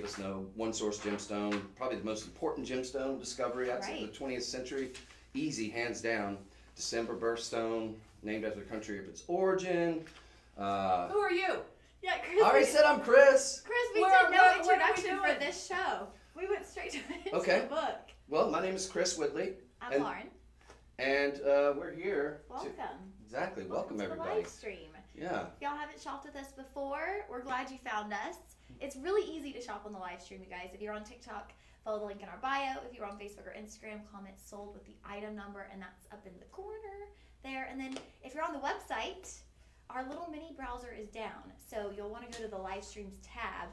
Us know one source gemstone, probably the most important gemstone discovery outside the 20th century. Easy, hands down. December birthstone, named after the country of its origin. Who are you? Yeah, Chris. I already said I'm Chris. Chris, we did no introduction for this show. We went straight to the book. Well, my name is Chris Whitley. I'm Lauren. And we're here. Welcome. Exactly. Welcome everybody. To the live stream. Yeah. If y'all haven't shopped with us before, we're glad you found us. It's really easy to shop on the live stream, you guys. If you're on TikTok, follow the link in our bio. If you're on Facebook or Instagram, comment sold with the item number, and that's up in the corner there. And then if you're on the website, our little mini browser is down. So you'll want to go to the live streams tab.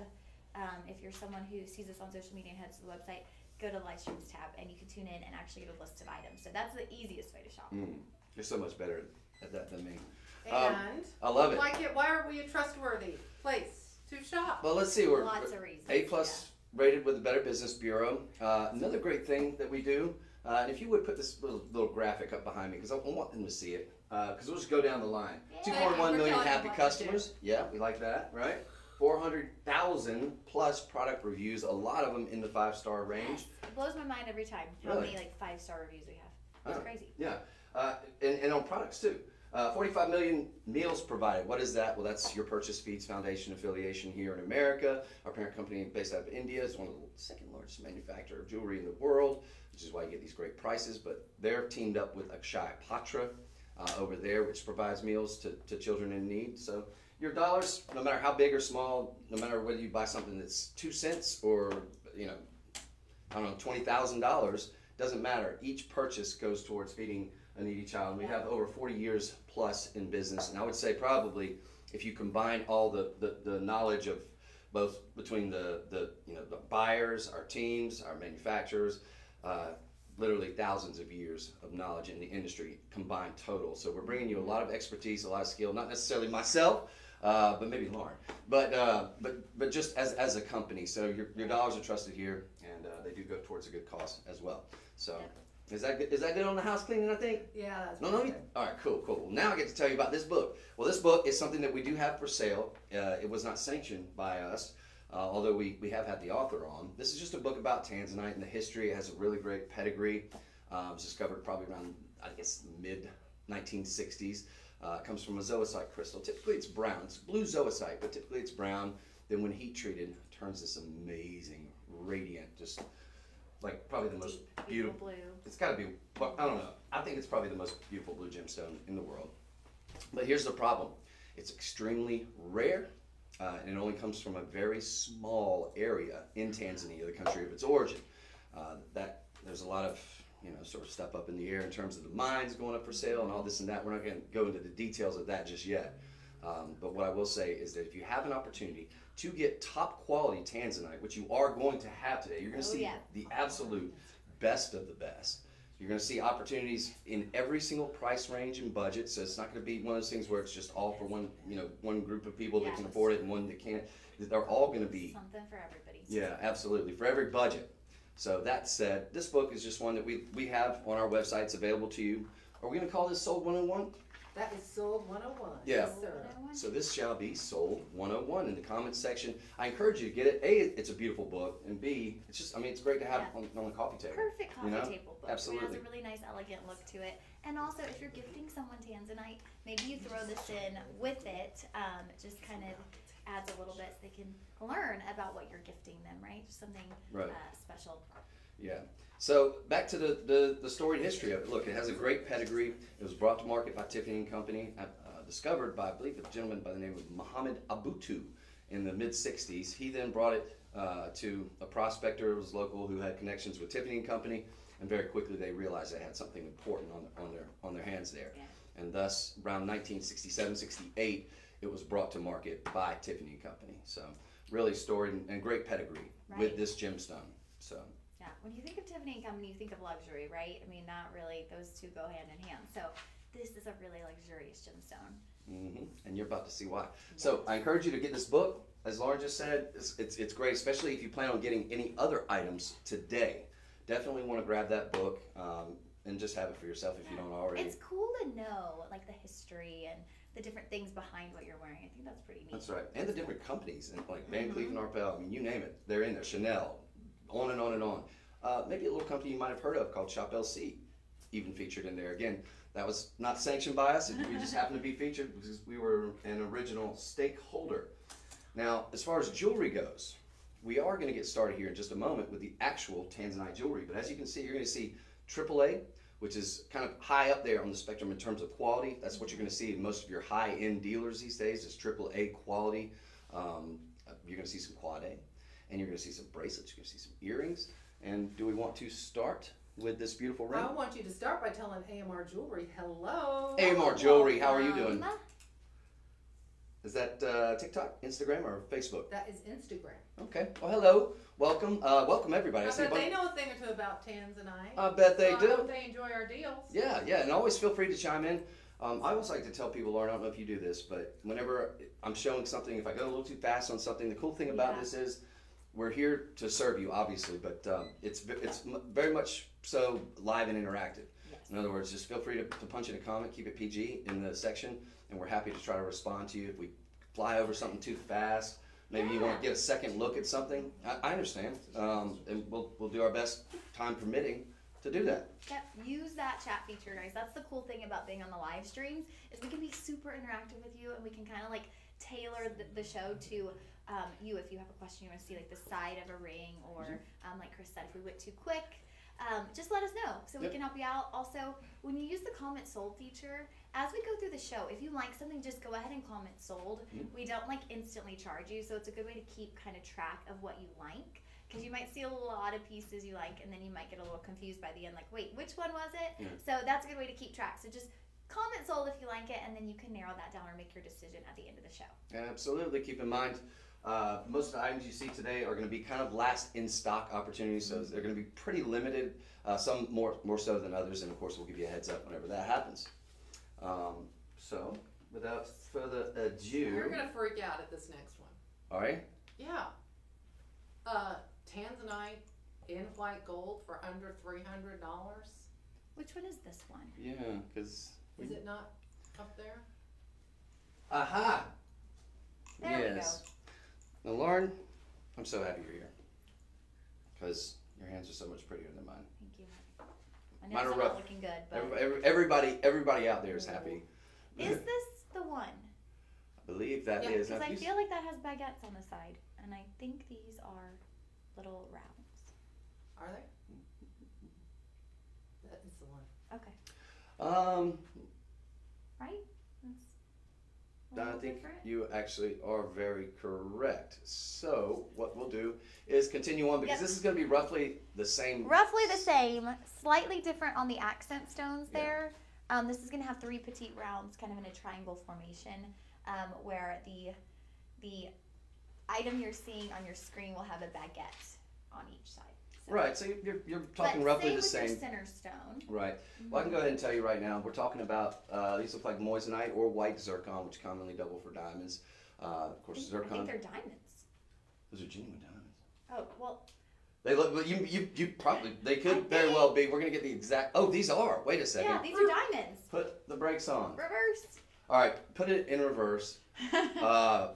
If you're someone who sees us on social media and heads to the website, go to the live streams tab and you can tune in and actually get a list of items. So that's the easiest way to shop. You're so much better at that than me. And I love it. Why are we a trustworthy place to shop? Well, let's see. We're lots of reasons. A+ rated with the Better Business Bureau. Another great thing that we do, and if you would put this little graphic up behind me, because I want them to see it, because we'll just go down the line. Yeah. 2.1 million happy customers. Yeah, we like that, right? 400,000 plus product reviews, a lot of them in the 5-star range. Yes. It blows my mind every time how many 5-star reviews we have. It's crazy. Yeah, and on products too. 45 million meals provided. What is that? Well, that's Your Purchase Feeds Foundation affiliation here in America. Our parent company, based out of India, is one of the second largest manufacturer of jewelry in the world, which is why you get these great prices. But they're teamed up with Akshaya Patra over there, which provides meals to children in need. So your dollars, no matter how big or small, no matter whether you buy something that's 2 cents or, I don't know, $20,000, doesn't matter. Each purchase goes towards feeding a needy child. We have over 40 years plus in business, and I would say probably if you combine all the knowledge of both between the buyers, our teams, our manufacturers, literally thousands of years of knowledge in the industry combined total. So we're bringing you a lot of expertise, a lot of skill, not necessarily myself, but maybe Lauren, but just as a company. So your dollars are trusted here, and they do go towards a good cause as well. So. Is that good on the house cleaning, I think? Yeah, that's good. All right, cool. Well, now I get to tell you about this book. Well, this book is something that we do have for sale. It was not sanctioned by us, although we have had the author on. This is just a book about Tanzanite and the history. It has a really great pedigree. It was discovered probably around, I guess, mid-1960s. It comes from a zoisite crystal. Typically it's brown. It's blue zoisite, but typically it's brown. Then when heat treated, it turns this amazing, radiant, just like probably the most beautiful blue. It's got to be, I don't know. I think it's probably the most beautiful blue gemstone in the world. But here's the problem. It's extremely rare, and it only comes from a very small area in Tanzania, the country of its origin. There's a lot of, sort of stuff up in the air in terms of the mines going up for sale and all this and that. We're not going to go into the details of that just yet. But what I will say is that if you have an opportunity to get top quality Tanzanite, which you are going to have today, you're going to see the absolute best of the best. You're going to see opportunities in every single price range and budget. So it's not going to be one of those things where it's just all for one group of people that can afford it and one that can't. They're all going to be something for everybody. Yeah, absolutely, for every budget. So that said, this book is just one that we have on our website. It's available to you. Are we going to call this Sold 101? That is Sold 101. Yeah. Yes, sir. So this shall be Sold 101 in the comments section. I encourage you to get it. A, it's a beautiful book, and B, it's just, it's great to have on the coffee table. Perfect coffee table book. Absolutely. It has a really nice, elegant look to it. And also, if you're gifting someone Tanzanite, maybe you throw this in with it. It just kind of adds a little bit so they can learn about what you're gifting them, right? Just something special. Yeah. So back to the storied history of it. Look, it has a great pedigree. It was brought to market by Tiffany & Company, discovered by, I believe, a gentleman by the name of Muhammad Abutu in the mid-60s. He then brought it to a prospector who was local who had connections with Tiffany & Company, and very quickly they realized they had something important on their hands there. Yeah. And thus, around 1967-68, it was brought to market by Tiffany & Company. So really storied and great pedigree with this gemstone. So. Yeah, when you think of Tiffany & Company, you think of luxury, right? I mean, not really. Those two go hand in hand. So this is a really luxurious gemstone. And you're about to see why. Yes. So I encourage you to get this book. As Lauren just said, it's great, especially if you plan on getting any other items today. Definitely want to grab that book and just have it for yourself if you don't already. It's cool to know, like, the history and the different things behind what you're wearing. I think that's pretty neat. That's right. And the different companies, and like Van Cleef and Arpels, I mean, you name it, they're in there. Chanel, on and on and on. Maybe a little company you might have heard of called Shop LC, even featured in there. Again, that was not sanctioned by us. We just happened to be featured because we were an original stakeholder. Now, as far as jewelry goes, we are going to get started here in just a moment with the actual Tanzanite jewelry. But as you can see, you're going to see AAA, which is kind of high up there on the spectrum in terms of quality. That's what you're going to see in most of your high-end dealers these days is AAA quality. You're going to see some quad A, and you're going to see some bracelets. You're going to see some earrings. And do we want to start with this beautiful ring? I want you to start by telling AMR Jewelry hello. AMR Jewelry, how are you doing? Welcome. Is that TikTok, Instagram, or Facebook? That is Instagram. Okay. Well, hello. Welcome. Welcome, everybody. I see a bet bunch- they know a thing or two about Tanzanite. I bet they so do. I hope they enjoy our deals. Yeah, yeah, and always feel free to chime in. I always like to tell people, Lauren, I don't know if you do this, but whenever I'm showing something, if I go a little too fast on something, the cool thing about this is we're here to serve you, obviously, but it's very much so live and interactive. Yes. In other words, just feel free to punch in a comment, keep it PG in the section, and we're happy to try to respond to you. If we fly over something too fast, maybe you want to get a second look at something, I understand, and we'll do our best, time permitting, to do that. Yep, use that chat feature, guys. That's the cool thing about being on the live streams is we can be super interactive with you, and we can kind of like tailor the show to you. If you have a question, you want to see like the side of a ring, or like Chris said, if we went too quick, just let us know so we can help you out. Also, when you use the comment sold feature, as we go through the show, if you like something, just go ahead and comment sold. We don't like instantly charge you, so it's a good way to keep kind of track of what you like. Because you might see a lot of pieces you like, and then you might get a little confused by the end, like, wait, which one was it? So that's a good way to keep track. So just comment sold if you like it, and then you can narrow that down or make your decision at the end of the show. Absolutely. Keep in mind, most of the items you see today are going to be kind of last in stock opportunities, so they're going to be pretty limited, some more so than others, and of course we'll give you a heads up whenever that happens. So, without further ado... You're going to freak out at this next one. All right? Yeah. Tanzanite in white gold for under $300. Which one is this one? Yeah, because... Is it not up there? Aha! There we Yes. Now, Lauren, I'm so happy you're here. Because your hands are so much prettier than mine. Thank you. I know Mine it's are not rough. looking good, but Everybody out there is happy. is this the one? I believe that Yeah, is. Because Now, I these- feel like that has baguettes on the side, and I think these are little rounds. Are they? That is the one. Okay. Right? That's a I little think different. you actually are very correct. So what we'll do is continue on because Yep. this is going to be roughly the same. Roughly the same, slightly different on the accent stones there. This is going to have 3 petite rounds kind of in a triangle formation, where the item you're seeing on your screen will have a baguette on each side. So. Right. So you're talking But roughly same the with same. your center stone. Right. Well, I can go ahead and tell you right now. We're talking about these look like moissanite or white zircon, which commonly double for diamonds. Of course, I think zircon. they're diamonds. Those are genuine diamonds. Oh, well. They look. But you probably they could I very think- well be. We're gonna get the exact. Oh, these are. Wait a second. Yeah, these are diamonds. Put the brakes on. Reverse. All right. Put it in reverse.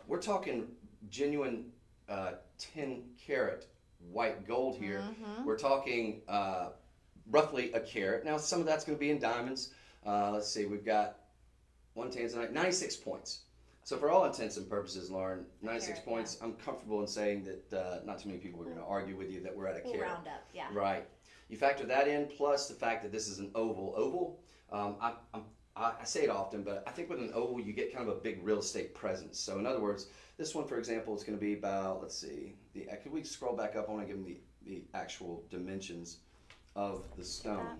We're talking genuine 10 karat white gold here. We're talking roughly a carat. Now, some of that's going to be in diamonds. Let's see, we've got one Tanzanite, 96 points. So for all intents and purposes, Lauren, 96 carat, points. I'm comfortable in saying that not too many people are going to argue with you that we're at a We'll carat. round up, yeah. Right. You factor that in, plus the fact that this is an oval. I say it often, but I think with an oval, you get kind of a big real estate presence. So in other words, this one, for example, is going to be about, let's see, could we scroll back up? I want to give them the actual dimensions of the stone.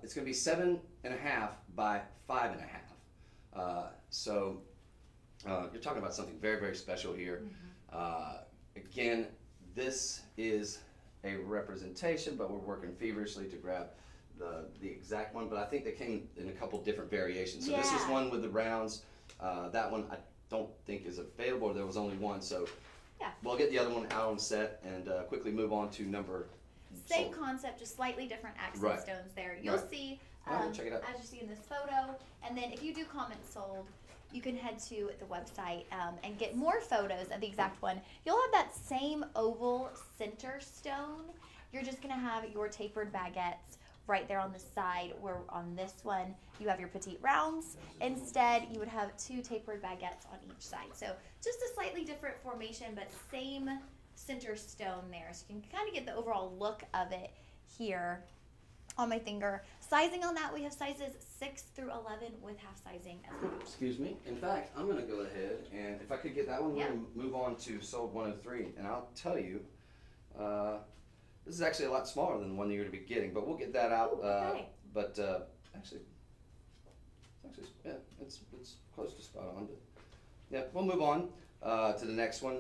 It's going to be 7.5 by 5.5. So you're talking about something very, very special here. Again, this is a representation, but we're working feverishly to grab the exact one, but I think they came in a couple different variations. So this is one with the rounds. That one I don't think is available. There was only one, so we'll get the other one out on set and quickly move on to number. Same concept, just slightly different accent stones there. You'll see, check it out. as you see in this photo, and then if you do comment sold, you can head to the website and get more photos of the exact one. You'll have that same oval center stone. You're just going to have your tapered baguettes right there on the side, where on this one you have your petite rounds. Instead, you would have 2 tapered baguettes on each side. So just a slightly different formation, but same center stone there. So you can kind of get the overall look of it here on my finger. Sizing on that, we have sizes 6 through 11 with half sizing as well. Excuse me. In fact, I'm going to go ahead, and if I could get that one, we're going to move on to sold 103. And I'll tell you, this is actually a lot smaller than the one that you're going to be getting, but we'll get that out. Okay. But actually, yeah, it's close to spot on. But yeah, we'll move on to the next one.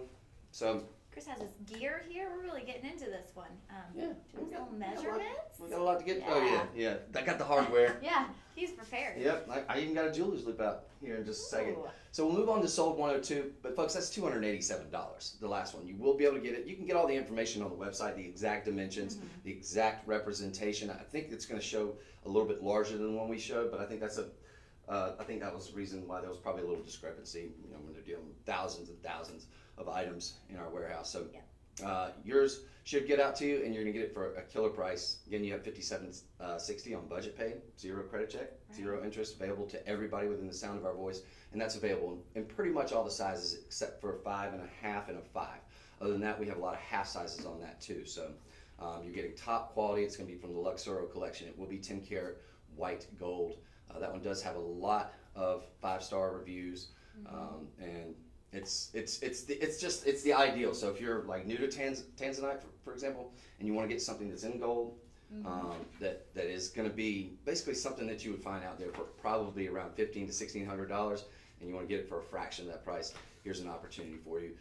So Chris has his gear here. We're really getting into this one. yeah, Doing we some measurements. got a lot to get. Yeah. Oh yeah. I got the hardware. Yeah, he's prepared. Yep, I even got a jeweler's loop out here in just a second. Ooh. So we'll move on to sold 102, but folks, that's $287, the last one. You will be able to get it. You can get all the information on the website, the exact dimensions, the exact representation. I think it's going to show a little bit larger than the one we showed, but I think that's I think that was the reason why there was probably a little discrepancy, when they're dealing with thousands and thousands of items in our warehouse. So yours should get out to you, and you're going to get it for a killer price. Again, you have $57.60 on budget pay, 0 credit check, 0 interest, available to everybody within the sound of our voice, and that's available in pretty much all the sizes except for a 5.5 and a 5. Other than that, we have a lot of half sizes on that too. So you're getting top quality. It's going to be from the Luxoro collection. It will be 10 karat white gold. That one does have a lot of 5-star reviews, and it's the ideal. So if you're like new to Tanzanite, for example, and you want to get something that's in gold, that is going to be basically something that you would find out there for probably around $1,500 to $1,600, and you want to get it for a fraction of that price, here's an opportunity for you.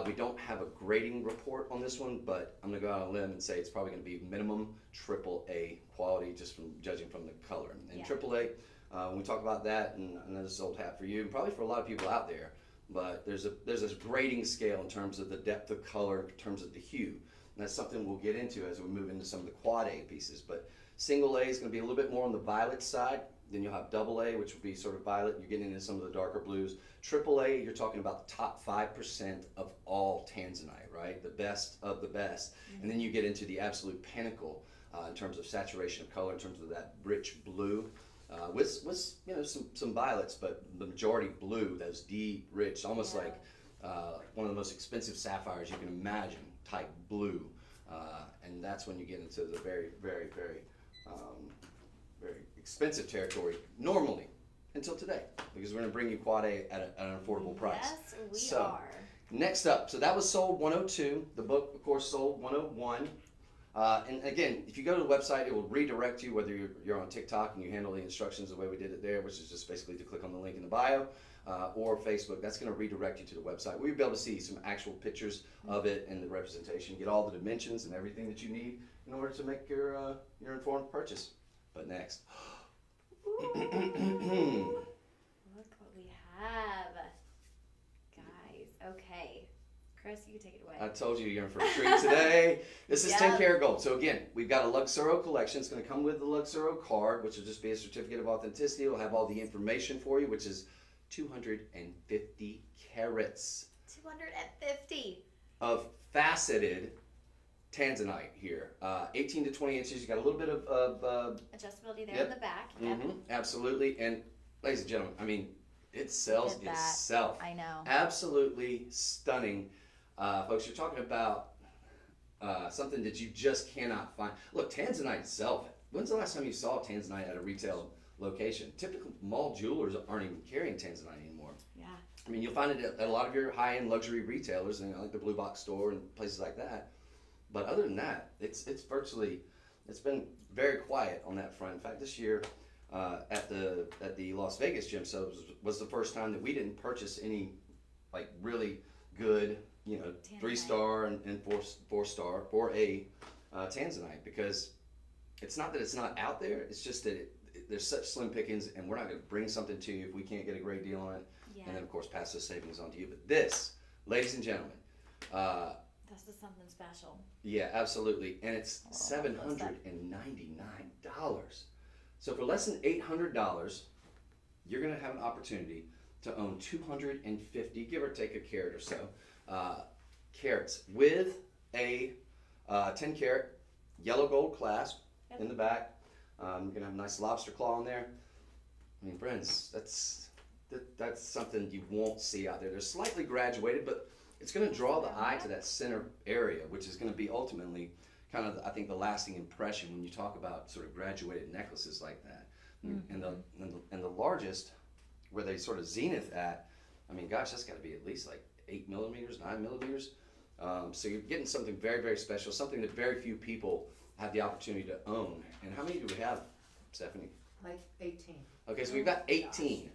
We don't have a grading report on this one, but I'm going to go out on a limb and say it's probably going to be minimum AAA quality, just from judging from the color. And AAA, when we talk about that, and this is old hat for you, and probably for a lot of people out there, but there's a grading scale in terms of the depth of color, in terms of the hue. And that's something we'll get into as we move into some of the quad A pieces. But single A is going to be a little bit more on the violet side. Then you'll have double A, which will be sort of violet. You're getting into some of the darker blues. Triple A, you're talking about the top 5% of all Tanzanite, right? The best of the best. And then you get into the absolute pinnacle in terms of saturation of color, in terms of that rich blue. With some violets, but the majority blue, those deep, rich, almost like one of the most expensive sapphires you can imagine, type blue. And that's when you get into the very, very, very, very expensive territory, normally, until today, because we're going to bring you Quad A at an affordable price. Yes, we are. Next up, so that was sold 102. The book, of course, sold 101. And again, if you go to the website, it will redirect you, whether you're on TikTok and you handle the instructions the way we did it there, which is just basically to click on the link in the bio, or Facebook. That's going to redirect you to the website. We'll be able to see some actual pictures of it and the representation, get all the dimensions and everything that you need in order to make your informed purchase. But next. Look what we have. Guys, okay. Chris, you can take it away. I told you you're in for a treat today. This is 10 Yep. karat gold. So again, we've got a Luxoro collection. It's going to come with the Luxoro card, which will just be a certificate of authenticity. It'll have all the information for you, which is 250 carats 250 of faceted Tanzanite here. 18 to 20 inches. You got a little bit of adjustability there Yep. in the back. Absolutely. And ladies and gentlemen, I mean, it sells Look at that. itself. I know. Absolutely stunning. Folks, you're talking about something that you just cannot find. Look, Tanzanite itself, when's the last time you saw Tanzanite at a retail location? Typical mall jewelers aren't even carrying Tanzanite anymore. Yeah. I mean, you'll find it at a lot of your high-end luxury retailers, like the Blue Box store and places like that. But other than that, it's been very quiet on that front. In fact, this year at the Las Vegas gym show was the first time that we didn't purchase any like really good, Tanzanite. 3-star and 4-star 4A Tanzanite, because it's not that it's not out there. It's just that there's such slim pickings, and we're not going to bring something to you if we can't get a great deal on it. Yeah. And then of course pass those savings on to you. But this, ladies and gentlemen, This is something special. yeah, absolutely, and it's Oh, close up. $799. So for less than $800, you're going to have an opportunity to own 250, give or take a carat or so, carats with a 10 carat yellow gold clasp in the back. You're gonna have a nice lobster claw on there. I mean, friends, that's something you won't see out there. They're slightly graduated, but it's gonna draw the eye to that center area, which is gonna be ultimately kind of, I think, the lasting impression when you talk about sort of graduated necklaces like that. And the largest, where they sort of zenith at, I mean, gosh, that's got to be at least like 8 millimeters, 9 millimeters. So you're getting something very, very special, something that very few people have the opportunity to own. And how many do we have, Stephanie? Like 18. Okay, so we've got 18.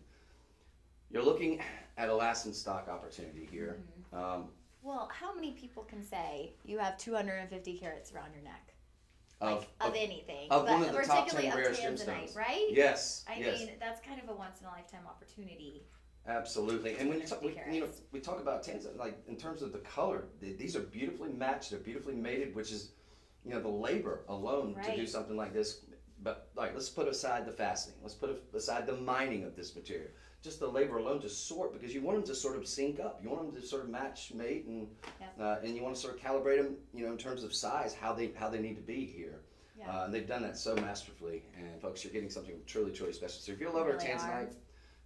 You're looking at a last in stock opportunity here. Well, how many people can say you have 250 carats around your neck? Of Anything, of but one of the top 10 particularly rare of Tanzanite, gemstones. right? Yes. I yes. mean, that's kind of a once in a lifetime opportunity. Absolutely. And when you talk, 250 we talk about Tanzanite, like in terms of the color, these are beautifully matched. They're beautifully mated, which is, the labor alone to do something like this. But like, let's put aside the fastening. Let's put aside the mining of this material. Just the labor alone to sort, because you want them to sort of sync up. You want them to sort of match, mate, and you want to sort of calibrate them, in terms of size, how they need to be here. Yeah. And they've done that so masterfully. And folks, you're getting something truly, truly special. So if you're a lover of Tanzanite,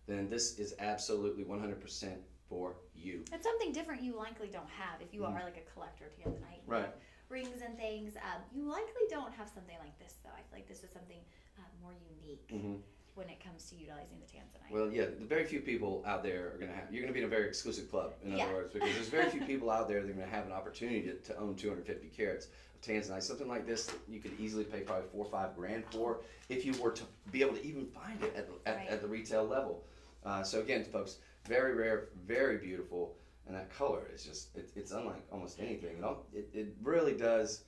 then this is absolutely 100% for you. It's something different you likely don't have if you are like a collector of Tanzanite. Right. Rings and things. You likely don't have something like this, though. I feel like this is something more unique when it comes to utilizing the Tanzanite. Well, yeah, the very few people out there are going to have, you're going to be in a very exclusive club, in other words, because there's very few people out there that are going to have an opportunity to own 250 carats of Tanzanite. Something like this that you could easily pay probably $4 or $5 grand for if you were to be able to even find it at the retail level. So again, folks, very rare, very beautiful, and that color is just, it's unlike almost anything. It really does,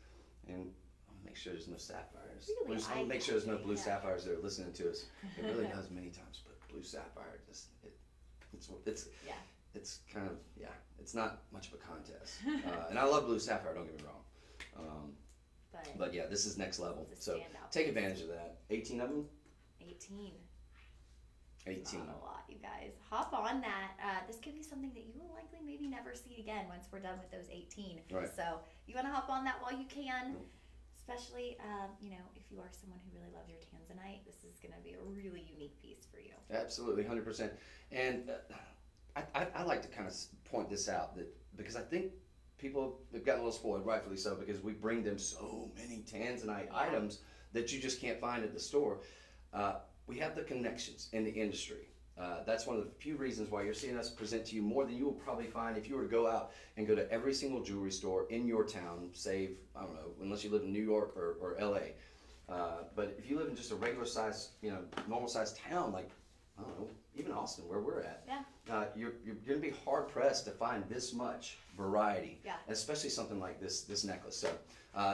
and I'll make sure there's no sapphires. Really? I'll make sure there's no blue sapphires that are listening to us. It really does many times, but blue sapphire, it's kind of, it's not much of a contest. And I love blue sapphire, don't get me wrong. But yeah, this is next level. So take advantage of that. 18 of them? 18. 18. Not a lot, you guys. Hop on that. This could be something that you will likely maybe never see again once we're done with those 18. Right. So you want to hop on that while you can. Especially, if you are someone who really loves your Tanzanite, this is going to be a really unique piece for you. Absolutely, 100%. And I like to kind of point this out, that because I think people have gotten a little spoiled, rightfully so, because we bring them so many Tanzanite items that you just can't find at the store. We have the connections in the industry. That's one of the few reasons why you're seeing us present to you more than you will probably find if you were to go out and go to every single jewelry store in your town, save, I don't know, unless you live in New York or LA. But if you live in just a regular size, normal size town, like, I don't know, even Austin, where we're at, you're going to be hard pressed to find this much variety, especially something like this necklace. So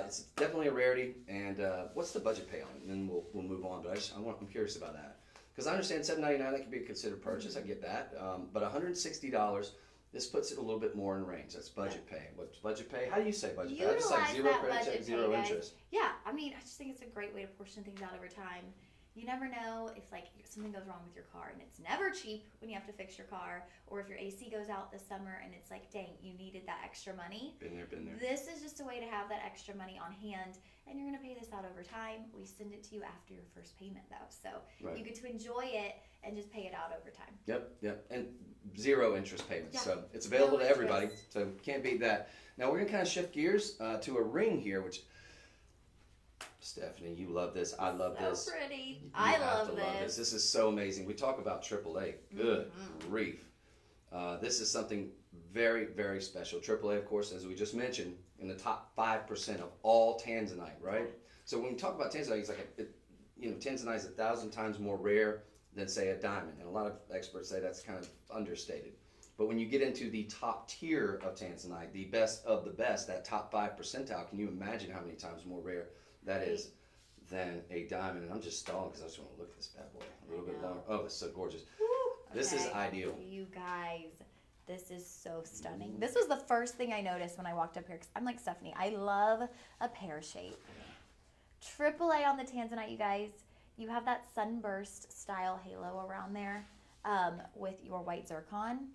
it's definitely a rarity. And what's the budget pay on it? And then we'll move on. But I'm curious about that. Because I understand $7.99, that could be a considered purchase. I get that. But $160, this puts it a little bit more in range. That's budget pay. What's budget pay? How do you say budget pay? I just like zero credit check, zero interest. Yeah, I mean, I just think it's a great way to portion things out over time. You never know if something goes wrong with your car, and it's never cheap when you have to fix your car, or if your AC goes out this summer and it's like, dang, you needed that extra money. Been there. This is just a way to have that extra money on hand, and you're going to pay this out over time. We send it to you after your first payment, though, so you get to enjoy it and just pay it out over time. Yep, and zero interest payments. So it's available to everybody, so can't beat that. Now we're going to kind of shift gears to a ring here, which, Stephanie, you love this. I love this. So pretty. I love this. This is so amazing. We talk about AAA. Good grief. This is something very, very special. AAA, of course, as we just mentioned, in the top 5% of all Tanzanite, right? So when we talk about Tanzanite, it's like Tanzanite is 1,000 times more rare than, say, a diamond, and a lot of experts say that's kind of understated. But when you get into the top tier of Tanzanite, the best of the best, that top 5 percentile, can you imagine how many times more rare that is than a diamond? And I'm just stalling because I just want to look at this bad boy a little bit longer. Oh, it's so gorgeous. This is ideal. You guys, this is so stunning. This was the first thing I noticed when I walked up here, because I'm like, Stephanie, I love a pear shape. AAA on the Tanzanite, you guys. You have that sunburst style halo around there. with your white zircon.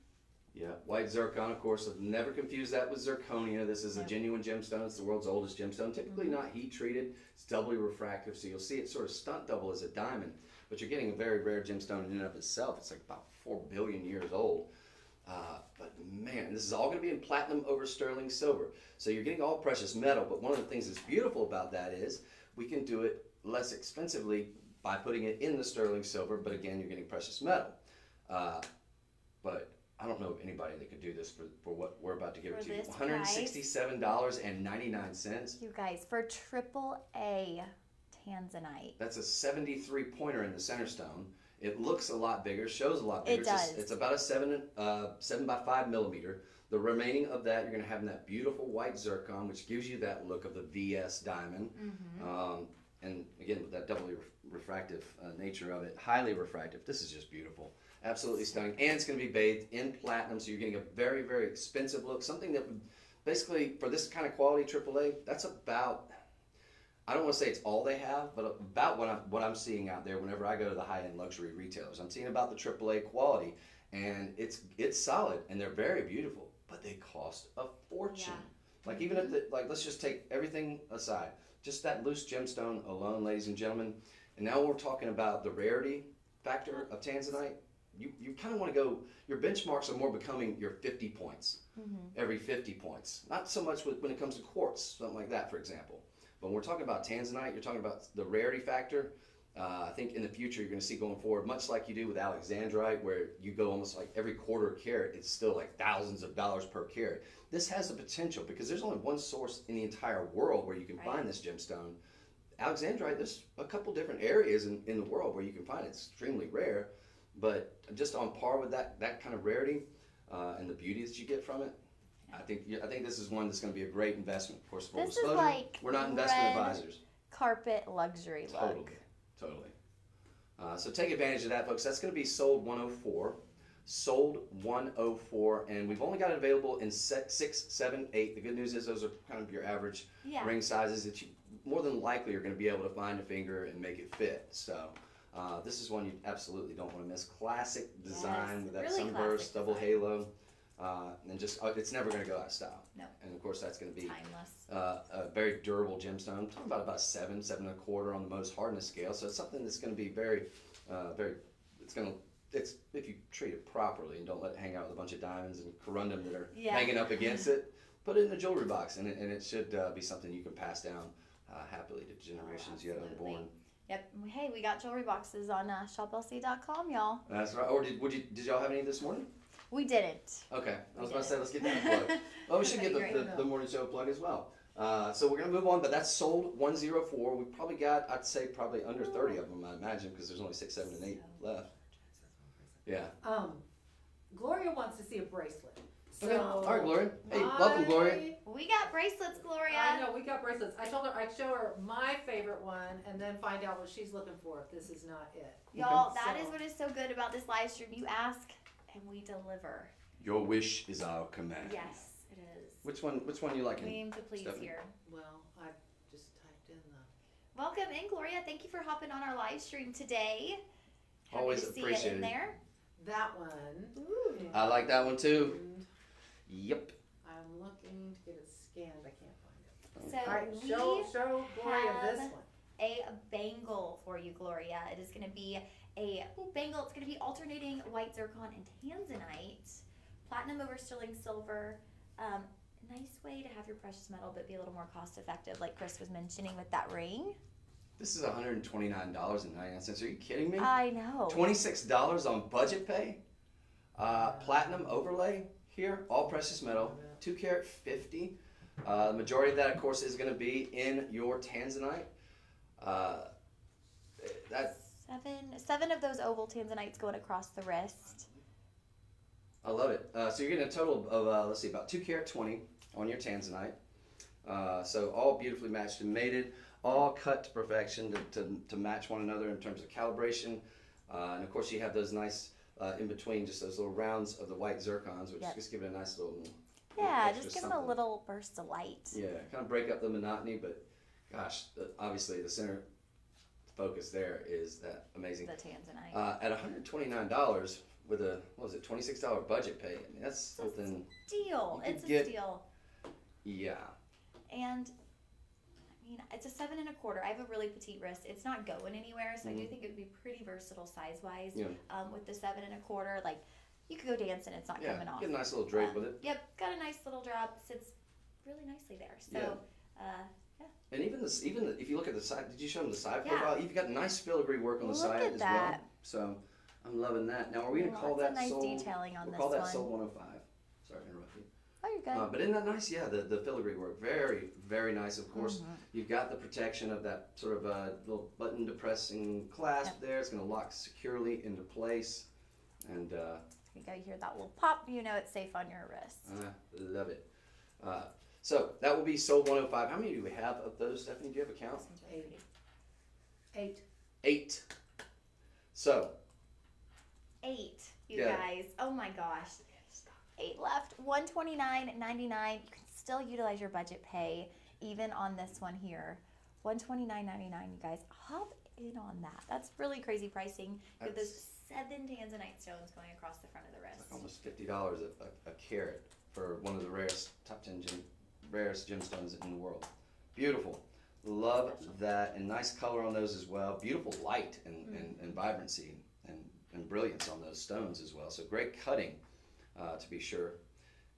Yeah, white zircon, of course. Never confuse that with zirconia. This is a Nope. genuine gemstone. It's the world's oldest gemstone. Typically not heat treated. It's doubly refractive, so you'll see it sort of stunt double as a diamond. But you're getting a very rare gemstone in and of itself. It's like about 4 billion years old. But man, this is all going to be in platinum over sterling silver. So you're getting all precious metal. But one of the things that's beautiful about that is we can do it less expensively by putting it in the sterling silver. But again, you're getting precious metal. But I don't know of anybody that could do this for what we're about to give For it to you. this $167.99. You guys, for AAA Tanzanite. That's a 73 pointer in the center stone. It looks a lot bigger, shows a lot bigger. It does. It's about a 7 by 5 millimeter. The remaining of that, you're going to have in that beautiful white zircon, which gives you that look of the VS diamond. And again, with that doubly refractive nature of it, highly refractive. This is just beautiful. Absolutely stunning. And it's going to be bathed in platinum, so you're getting a very, very expensive look. Something that would, basically, for this kind of quality AAA, that's about, I don't want to say it's all they have, but about what I'm seeing out there whenever I go to the high-end luxury retailers. I'm seeing about the AAA quality, and it's solid, and they're very beautiful, but they cost a fortune. Yeah. Like even if, let's just take everything aside. Just that loose gemstone alone, ladies and gentlemen. And now we're talking about the rarity factor of Tanzanite. You kind of want to go, your benchmarks are more becoming your 50 points, every 50 points. Not so much when it comes to quartz, something like that, for example. But when we're talking about Tanzanite, you're talking about the rarity factor. I think in the future you're going to see going forward, much like you do with Alexandrite, where you go almost like every quarter carat, it's still like thousands of dollars per carat. This has the potential because there's only one source in the entire world where you can find this gemstone. Alexandrite, there's a couple different areas in the world where you can find it. It's extremely rare, but just on par with that kind of rarity and the beauty that you get from it. I think this is one that's going to be a great investment. Of course, full This is disclosure, like we're not investment red advisors. Carpet luxury look. Totally. So take advantage of that, folks. That's going to be sold 104. Sold 104, and we've only got it available in 6, 7, 8. The good news is those are kind of your average ring sizes that you more than likely are going to be able to find a finger and make it fit. So this is one you absolutely don't want to miss. Classic design with that really sunburst, classic double design. halo. And just it's never going to go out of style. No. And of course that's going to be Timeless. a very durable gemstone. I'm talking about 7, 7.25 on the most hardness scale. So it's something that's going to be very, it's if you treat it properly and don't let it hang out with a bunch of diamonds and corundum that are hanging up against it. Put it in a jewelry box, and it should be something you can pass down happily to generations yet unborn. Yep. Hey, we got jewelry boxes on shoplc.com, y'all. That's right. Or did y'all have any this morning? We didn't. Okay, I was about to say, let's get that plug. Well, we should get the morning show plug as well. So we're going to move on, but that's sold 104. We probably got, I'd say, probably under 30 of them, I imagine, because there's only 6, 7, and 8 left. Yeah. Gloria wants to see a bracelet. So Okay. All right, Gloria. Hey, welcome, Gloria. We got bracelets, Gloria. I know, we got bracelets. I told her I'd show her my favorite one and then find out what she's looking for if this is not it. Y'all, Okay. that is what is so good about this live stream. You ask and we deliver. Your wish is our command. Yes, it is. Which one you like? We aim to please Stephanie? here. Well, I just typed in the... Welcome in, Gloria. Thank you for hopping on our live stream today. Happy Always to see appreciate it in it. there. That one. Ooh. I like that one too. And Yep. I'm looking to get it scanned. I can't find it. So All right, we show Gloria this have one. a bangle for you, Gloria. It is going to be a bangle. It's going to be alternating white zircon and tanzanite, platinum over sterling silver. Nice way to have your precious metal, but be a little more cost effective, like Chris was mentioning with that ring. This is $129.99. Are you kidding me? I know. $26 on budget pay. Platinum overlay here, all precious metal, 2 carat 50. The majority of that, of course, is going to be in your tanzanite. Seven of those oval tanzanites going across the wrist. I love it. So you're getting a total of, let's see, about 2 carat 20 on your tanzanite. So all beautifully matched and mated, all cut to perfection to match one another in terms of calibration. And of course you have those nice, in between, just those little rounds of the white zircons, which just give it a nice little Yeah, extra just give them something. a little burst of light. Yeah, kind of break up the monotony, but gosh, obviously the center focus there is that amazing. The tanzanite. At $129, with a, what was it, $26 budget pay. I mean, that's something. Steal. you could It's a get- steal. Yeah. And I mean, it's a 7 1/4. I have a really petite wrist. It's not going anywhere, so I do think it would be pretty versatile size wise. Yeah. With the 7 1/4, like you could go dancing, it's not Yeah. coming off. Get a nice little drape with it. Yep, got a nice little drop. Sits really nicely there. So, Yeah. And even if you look at the side, did you show them the side Yeah. profile? You've got nice filigree work on the Look side at as that. well. So I'm loving that. Now, are we gonna call Lots that of nice sold? detailing on We'll this call that one. sold 105. Sorry to interrupt you. Oh, you're good. But isn't that nice? Yeah, the filigree work, very, very nice. Of course, Mm-hmm. you've got the protection of that sort of little button depressing clasp there. It's gonna lock securely into place, and You go hear that little pop. You know it's safe on your wrist. I love it. So that will be sold 105. How many do we have of those, Stephanie? Do you have a count? 8. 8. So 8, you Yeah. guys. Oh my gosh. 8 left. $129.99. You can still utilize your budget pay even on this one here. $129.99, you guys. Hop in on that. That's really crazy pricing. You have those 7 Tanzanite stones going across the front of the wrist. like almost $50 a carat for one of the rarest top 10 rarest gemstones in the world. Beautiful. Love that, and nice color on those as well. Beautiful light and vibrancy and brilliance on those stones as well. So great cutting, to be sure.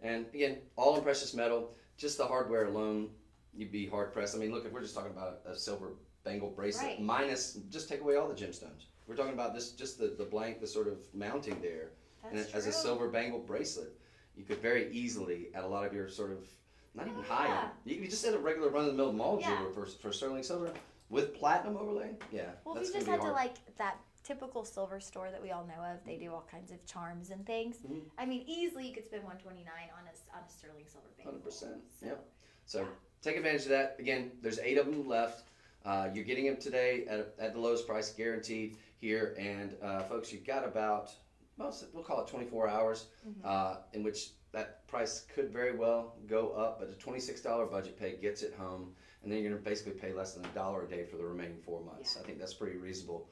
And again, all in precious metal. Just the hardware alone, you'd be hard pressed. I mean, look, if we're just talking about a silver bangle bracelet, Right. minus, just take away all the gemstones. We're talking about this, just the blank, the sort of mounting there, and That's as a true. silver bangle bracelet, you could very easily add a lot of your sort of, not even high yeah. end. You could just add a regular run-of-the-mill mall Yeah. jewelry for sterling silver with platinum overlay. Yeah, Well, that's if you just gonna had be to hard. like that typical silver store that we all know of, they do all kinds of charms and things. Mhm. I mean, easily you could spend $129 on a sterling silver bangle. 100%. So, Yep. So yeah. take advantage of that. Again, there's 8 of them left. You're getting them today at the lowest price, guaranteed here. And folks, you've got about, well, we'll call it 24 hours, in which that price could very well go up. But a $26 budget pay gets it home, and then you're going to basically pay less than $1 a day for the remaining 4 months. Yeah. I think that's pretty reasonable,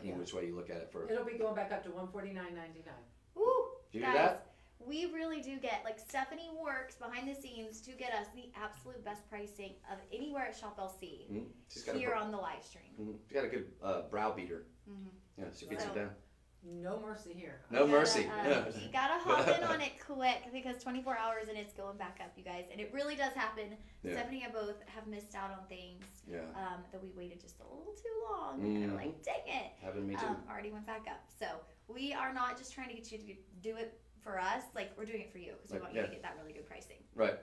in which way you look at it. For It'll be going back up to $149.99. Woo, do you guys, do that? we really do get, like Stephanie works behind the scenes to get us the absolute best pricing of anywhere at Shop LC She's got here a, on the live stream. she's got a good brow beater. Mhm. Yeah, she gets So- it down. No mercy here. No You mercy. gotta, you gotta hop in on it quick because 24 hours and it's going back up, you guys. And it really does happen. Yeah. Stephanie and I both have missed out on things Yeah, that we waited just a little too long. And we're like, dang it. having me too. Already went back up. So we are not just trying to get you to do it for us. Like, we're doing it for you because we Right, want you yeah. to get that really good pricing. Right.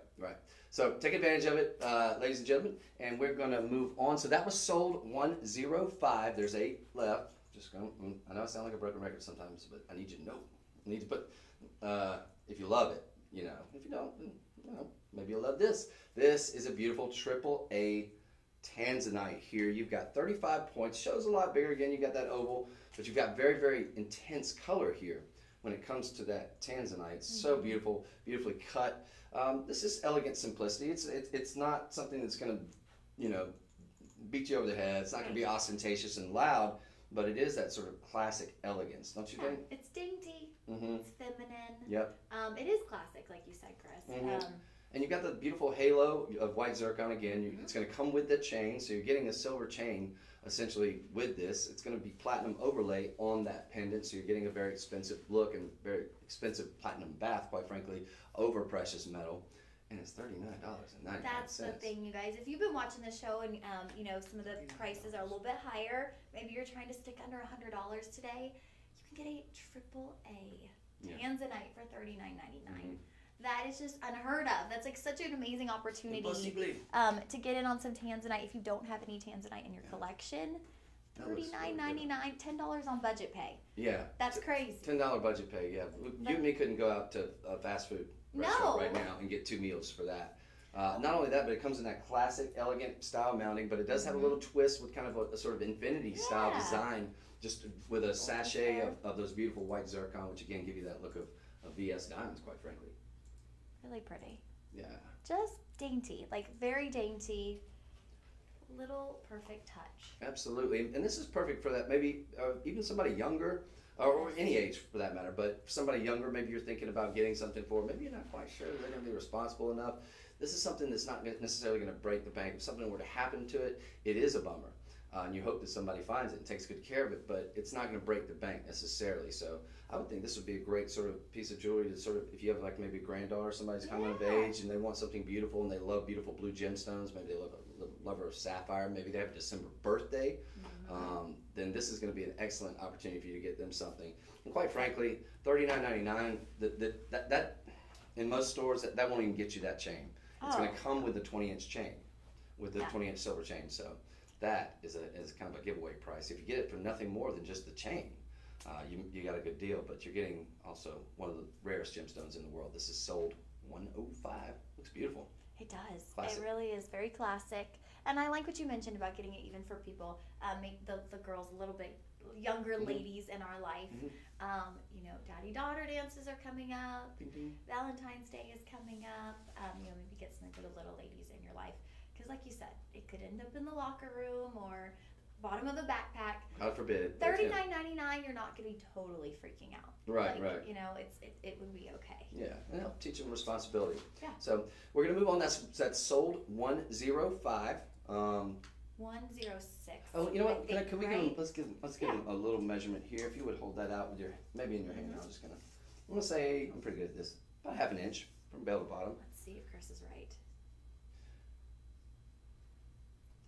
So take advantage of it, ladies and gentlemen, and we're going to move on. So that was sold 105. There's 8 left. Just going. I know I sound like a broken record sometimes, but I need you to know. I need to put. If you love it, you know. If you don't, then, you know, maybe you'll love this. This is a beautiful AAA Tanzanite here. You've got 35 points. Shows a lot bigger. Again, you got that oval, but you've got very, very intense color here when it comes to that Tanzanite. It's so beautiful, beautifully cut. This is elegant simplicity. It's not something that's going to, you know, beat you over the head. It's not going to be ostentatious and loud, but it is that sort of classic elegance, don't you Yeah, think? it's dainty. Mm-hmm. It's feminine. Yep. It is classic, like you said, Chris. Mhm. And you've got the beautiful halo of white zircon again. It's going to come with the chain, so you're getting a silver chain essentially with this. It's going to be platinum overlay on that pendant, so you're getting a very expensive look and very expensive platinum bath, quite frankly, over precious metal. And it's $39.99. That's the thing, you guys. If you've been watching the show and you know some of the prices are a little bit higher, maybe you're trying to stick under $100 today, you can get a AAA Tanzanite for $39.99. That is just unheard of. That's like such an amazing opportunity to get in on some Tanzanite if you don't have any Tanzanite in your collection. $39.99, $10 on budget pay. Yeah. That's crazy. $10 budget pay, yeah. You and me couldn't go out to a fast food restaurant right now and get 2 meals for that. Not only that, but it comes in that classic, elegant style mounting, but it does have a little twist with kind of a sort of infinity style design, just with a sachet of those beautiful white zircon, which again give you that look of VS diamonds, quite frankly. Really pretty. Yeah. Just dainty, like very dainty. little perfect touch. Absolutely, and this is perfect for that. Maybe even somebody younger, or any age for that matter. But for somebody younger, maybe you're thinking about getting something for. Maybe you're not quite sure they're going to be responsible enough. This is something that's not necessarily going to break the bank. If something were to happen to it, it is a bummer, and you hope that somebody finds it and takes good care of it. But it's not going to break the bank necessarily. So I would think this would be a great sort of piece of jewelry to sort of, if you have like maybe a granddaughter, somebody's coming of age, and they want something beautiful, and they love beautiful blue gemstones. Maybe they love a lover of sapphire. Maybe they have a December birthday. Then this is going to be an excellent opportunity for you to get them something. And quite frankly, $39.99. That in most stores that won't even get you that chain. It's going to come with the 20-inch chain, with the 20-inch silver chain. So that is kind of a giveaway price. If you get it for nothing more than just the chain, you got a good deal. But you're getting also one of the rarest gemstones in the world. This is sold $105. Looks beautiful. It does. Classic. It really is very classic. And I like what you mentioned about getting it even for people, make the girls a little bit younger ladies in our life. You know, daddy-daughter dances are coming up. Ding, ding. Valentine's Day is coming up. You know, maybe get something for the little ladies in your life. Because like you said, it could end up in the locker room or bottom of the backpack. God forbid. $39.99, you're not going to be totally freaking out. Right, like, right. You know, it would be okay. Yeah, and help teach them responsibility. Yeah. So we're going to move on. That's sold 105. 106. Oh, you know what? I think, Can we right? let's give them a little measurement here. If you would hold that out with maybe in your hand. I'm gonna say I'm pretty good at this. About half an inch from bell to bottom. Let's see if Chris is right.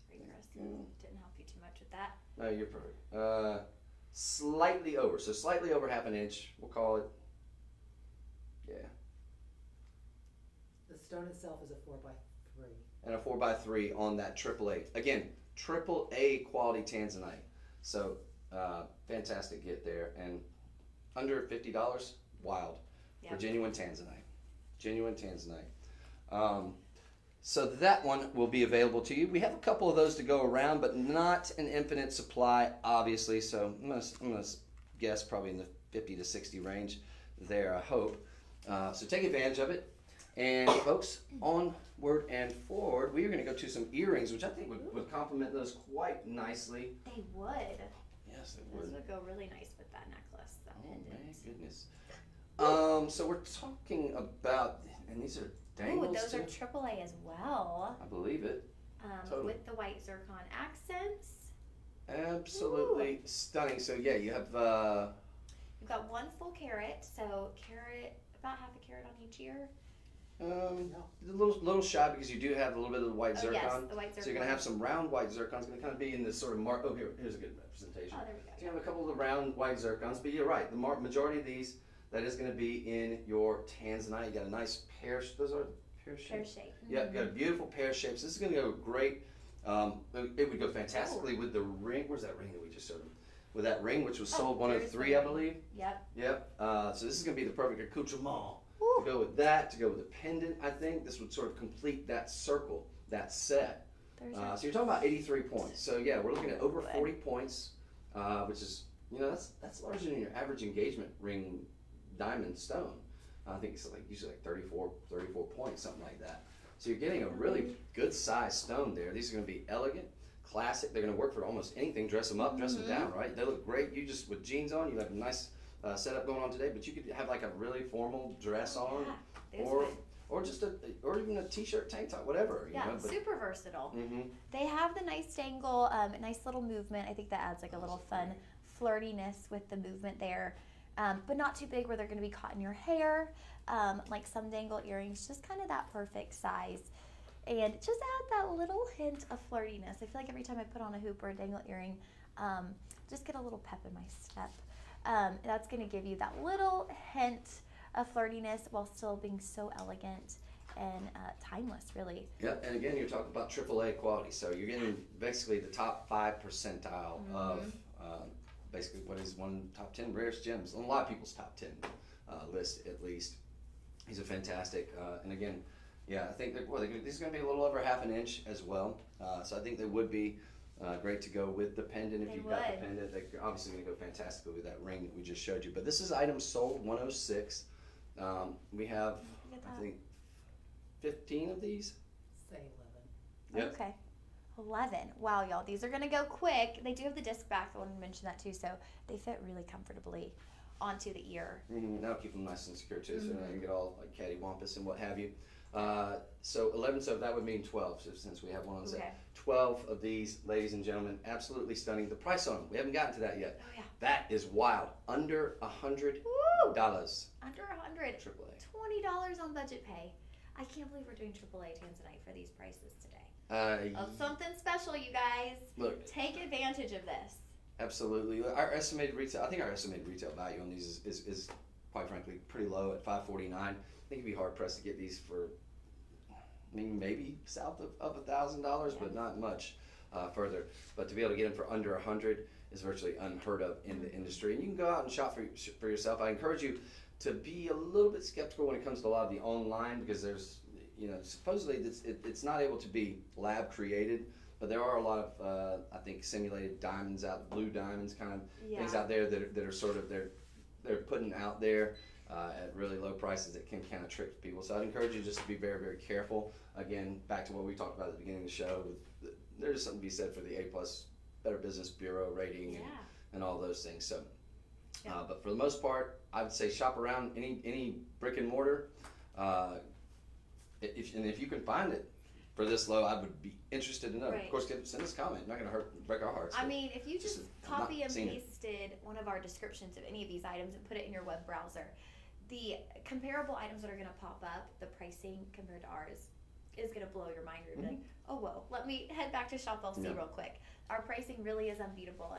Sorry, Chris. Mm. Didn't help you too much with that. No, you're perfect. Slightly over. So slightly over half an inch. We'll call it. Yeah. The stone itself is a 4x3. And a 4x3 on that AAA. Again, AAA quality Tanzanite. So fantastic get there, and under $50, wild for genuine Tanzanite. Genuine Tanzanite. So that one will be available to you. We have a couple of those to go around, but not an infinite supply, obviously. So I'm gonna guess probably in the 50 to 60 range there, I hope. So take advantage of it. And folks, onward and forward, we are going to go to some earrings, which I think would complement those quite nicely. They would. Yes, they Those would. would go really nice with that necklace. That Oh pendant. my goodness. So we're talking about, and these are dangles Ooh, those too? are AAA as well. I believe it. Totally. With the white zircon accents. Absolutely stunning. So yeah, you have You've got 1 full carat, so about half a carat on each ear. a little shy because you do have a little bit of the white zircon. Yes, the white zircon. So you're going to have some round white zircons. It's going to kind of be in this sort of mark. Oh, here's a good representation. Oh, there we go. So you have a couple of the round white zircons, but you're right. The majority of these, that is going to be in your Tanzanite. You got a nice pear. Those are pear shapes. Pear shape. Yeah, got a beautiful pear shapes. This is going to go great. It would go fantastically with the ring. Where's that ring that we just showed them? With that ring, which was sold 103, I believe. Yep. Yep. So this is going to be the perfect accoutrement. To go with that, to go with the pendant, I think this would sort of complete that circle, that set. So you're talking about 83 points. So yeah, we're looking at over 40 points, which is, that's larger than your average engagement ring diamond stone. I think it's usually 34 points, something like that. So you're getting a really good size stone there. These are going to be elegant, classic. They're going to work for almost anything. Dress them up, dress them down, right? They look great. You just, with jeans on, you have a nice setup going on today, but you could have like a really formal dress on, or even a t-shirt, tank top, whatever. Super versatile. Mm-hmm. They have the nice dangle, nice little movement. I think that adds like a little fun flirtiness with the movement there, but not too big where they're going to be caught in your hair. Like some dangle earrings, just kind of that perfect size. And just add that little hint of flirtiness. I feel like every time I put on a hoop or a dangle earring, just get a little pep in my step. That's going to give you that little hint of flirtiness while still being so elegant and timeless, really. Yeah, and again, you're talking about AAA quality, so you're getting basically the top 5 percentile of basically what is one top 10 rarest gems on a lot of people's top 10 list, at least. These are fantastic, and again, yeah, I think these are going to be a little over half an inch as well, so I think they would be great to go with the pendant. If you've got the pendant, they're obviously going to go fantastically with that ring that we just showed you. But this is item sold 106. We have, I think, 15 of these. Say 11. Yep. Okay. 11. Wow, y'all, these are gonna go quick. They do have the disc back. I wanted to mention that too. So they fit really comfortably onto the ear. That'll keep them nice and secure too, so they don't get all like cattywampus and what have you. So 11, so that would mean 12, so since we have one on set. Okay. 12 of these, ladies and gentlemen, absolutely stunning. The price on them, we haven't gotten to that yet. Oh yeah. That is wild. Under $100. Woo! Under 100. AAA. $20 on budget pay. I can't believe we're doing AAA Tanzanite for these prices today. Something special, you guys. Look, take advantage of this. absolutely. Our estimated retail, I think our estimated retail value on these is quite frankly pretty low at $549. I think it'd be hard pressed to get these for, I mean, maybe south of $1,000, but not much further. But to be able to get them for under 100 is virtually unheard of in the industry. And you can go out and shop for yourself. I encourage you to be a little bit skeptical when it comes to a lot of the online, because there's, supposedly it's not able to be lab created, but there are a lot of I think simulated diamonds out, blue diamonds kind of things out there that are sort of they're putting out there at really low prices that can kind of trick people. So I'd encourage you just to be very, very careful. Again, back to what we talked about at the beginning of the show, there's something to be said for the A+ Better Business Bureau rating and all those things. So, but for the most part, I would say shop around any brick and mortar. If you can find it for this low, I would be interested to know. Right. Of course, send us a comment. Not going to break our hearts. I mean, if you just copy and seen pasted one of our descriptions of any of these items and put it in your web browser, the comparable items that are going to pop up, the pricing compared to ours, is going to blow your mind. You're going to be like, oh, whoa, let me head back to Shop LC real quick. Our pricing really is unbeatable,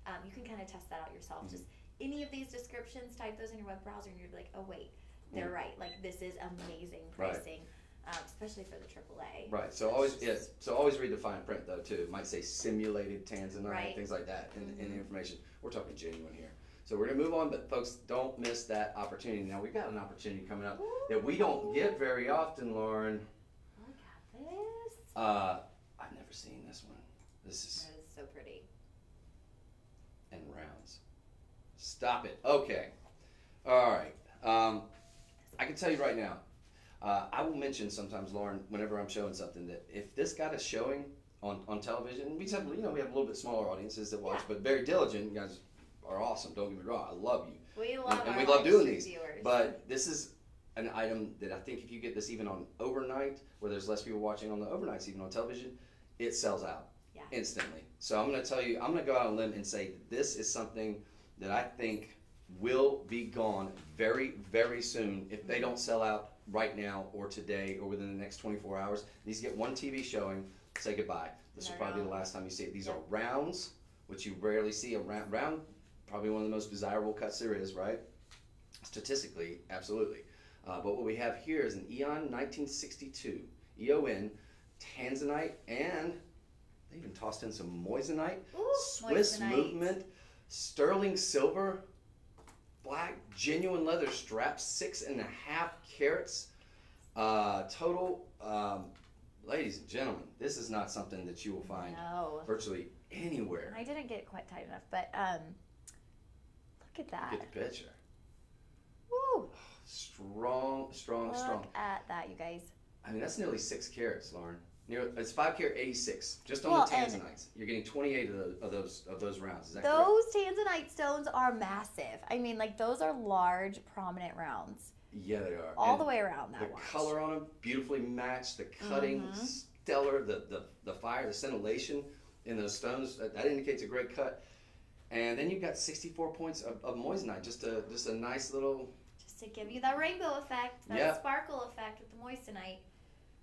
and you can kind of test that out yourself. Just any of these descriptions, type those in your web browser, and you're like, oh, wait, they're right. Like, this is amazing pricing. Especially for the AAA. Right. So always read the fine print though too. It might say simulated Tanzanite, things like that in the information. We're talking genuine here. So we're gonna move on, but folks, don't miss that opportunity. Now we've got an opportunity coming up that we don't get very often, Lauren. Look at this. I've never seen this one. That is so pretty. And rounds. Stop it. Okay. All right. I can tell you right now. I will mention sometimes, Lauren, whenever I'm showing something, that if this got us showing on television, we have we have a little bit smaller audiences that watch, but very diligent. You guys are awesome. Don't get me wrong. I love you. We love and our we love doing these. Viewers. But this is an item that I think if you get this even on overnight, where there's less people watching on the overnights, even on television, it sells out instantly. So I'm going to tell you, I'm going to go out on a limb and say that this is something that I think will be gone very, very soon if they don't sell out right now or today or within the next 24 hours. These get one TV showing, say goodbye. This will probably be the last time you see it. These are rounds, which you rarely see. A round, probably one of the most desirable cuts there is, right? Statistically, absolutely. But what we have here is an Eon 1962 EON Tanzanite, and they even tossed in some moissanite, Swiss movement, sterling silver, black genuine leather straps, 6.5 carats total. Ladies and gentlemen, this is not something that you will find virtually anywhere. I didn't get it quite tight enough, but look at that. Get the picture. Woo! Strong. Look at that, you guys. I mean, that's nearly 6 carats, Lauren. It's 5 carat 86 just on the Tanzanites. You're getting 28 of those rounds. Is that correct? Those Tanzanite stones are massive. I mean, like, those are large, prominent rounds. Yeah, they are. All the way around that the watch. The color on them, beautifully matched. The cutting, stellar. The fire, the scintillation in those stones, that indicates a great cut. And then you've got 64 points of moissanite. Just a nice little... Just to give you that rainbow effect, that sparkle effect with the moissanite.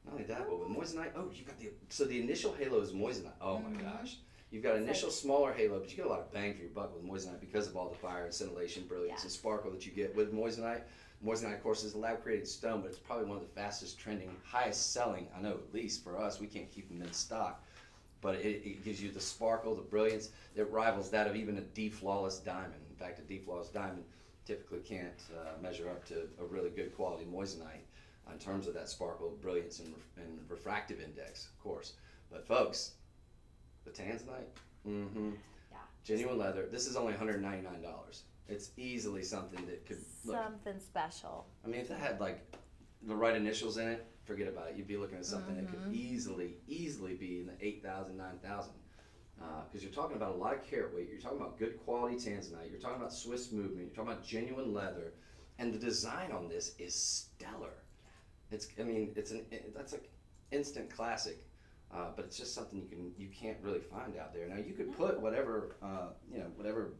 Not only that, but with moissanite, you got the initial halo is moissanite. Oh my gosh. You've got initial smaller halo, but you get a lot of bang for your buck with moissanite because of all the fire and scintillation, brilliance, and sparkle that you get with moissanite. Moissanite, of course, is a lab-created stone, but it's probably one of the fastest trending, highest selling, I know at least for us. We can't keep them in stock, but it gives you the sparkle, the brilliance. It rivals that of even a D-flawless diamond. In fact, a D-flawless diamond typically can't measure up to a really good quality moissanite in terms of that sparkle, brilliance, and refractive index, of course. But folks, the Tanzanite, genuine leather. This is only $199. It's easily something that could look something special. I mean, if that had like the right initials in it, forget about it. You'd be looking at something that could easily be in the 8,000, 9,000. Because you're talking about a lot of carat weight. You're talking about good quality Tanzanite. You're talking about Swiss movement. You're talking about genuine leather, and the design on this is stellar. That's like instant classic. But it's just something you can't really find out there. Now you could put whatever whatever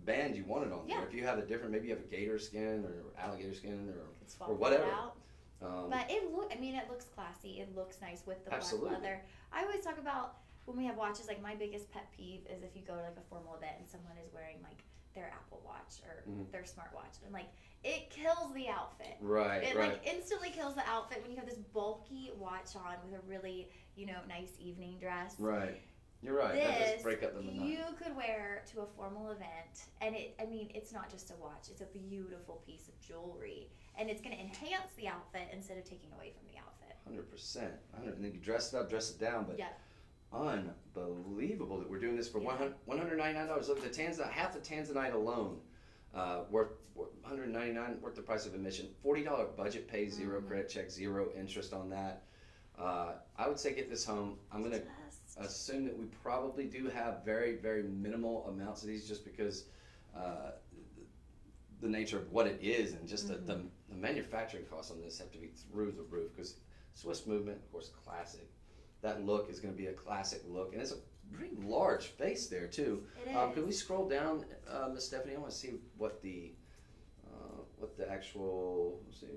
band you wanted on there. If you have a different, maybe you have a gator skin or alligator skin or whatever. But it looks classy. It looks nice with the absolutely. black leather. I always talk about when we have watches. Like my biggest pet peeve is if you go to like a formal event and someone is wearing like their Apple Watch or their smartwatch, and like it kills the outfit. Right. It like instantly kills the outfit when you have this bulky watch on with a really nice evening dress. Right. You're right. This, that does break up the monotony. You could wear to a formal event, and it's not just a watch. It's a beautiful piece of jewelry, and it's going to enhance the outfit instead of taking away from the outfit. 100%. And then you dress it up, dress it down, but unbelievable that we're doing this for $199. Look at the Tanzanite, half the Tanzanite alone, worth $199, worth the price of admission. $40 budget, pay zero credit check, zero interest on that. I would say get this home. I'm going to assume that we probably do have very, very minimal amounts of these just because the nature of what it is and just the manufacturing costs on this have to be through the roof because Swiss movement, of course, classic. That look is going to be a classic look. And it's a pretty large face there, too. It is. Can we scroll down, Miss Stephanie? I want to see what the actual, let's see.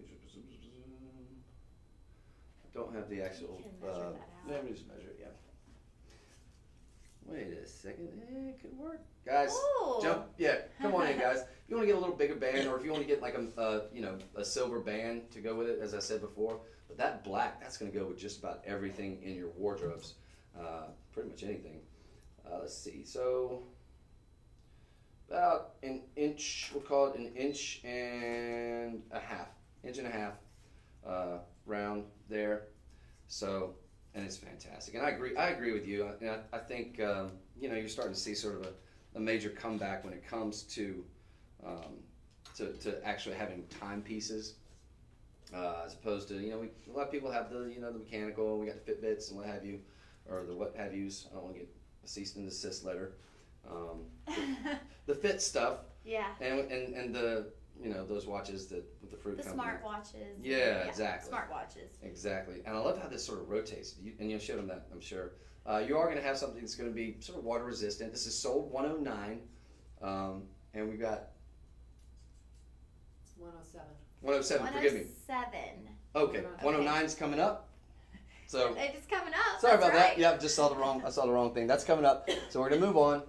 I don't have the actual, let me just measure it, Wait a second, it could work. Guys, jump, come on in, guys. If you want to get a little bigger band or if you want to get like a silver band to go with it, as I said before, but that black, that's going to go with just about everything in your wardrobes, pretty much anything. Let's see, so about an inch, we'll call it an inch and a half, round there. So, and it's fantastic. And I agree with you. I think you're starting to see sort of a major comeback when it comes to actually having timepieces, as opposed to a lot of people have the the mechanical. We got the Fitbits and what have you, or the what have yous. I don't want to get a cease and desist letter. The fit stuff. Yeah. And the those watches with the fruit company. Smart watches. Yeah, exactly. Smart watches. Exactly. And I love how this sort of rotates. And you'll show them that, I'm sure. You are going to have something that's going to be sort of water resistant. This is sold $109. And we've got 107. 107, forgive me. 107. Okay, 109 is coming up. So it's coming up. Sorry about that. Yeah, I saw the wrong thing. That's coming up. So we're going to move on.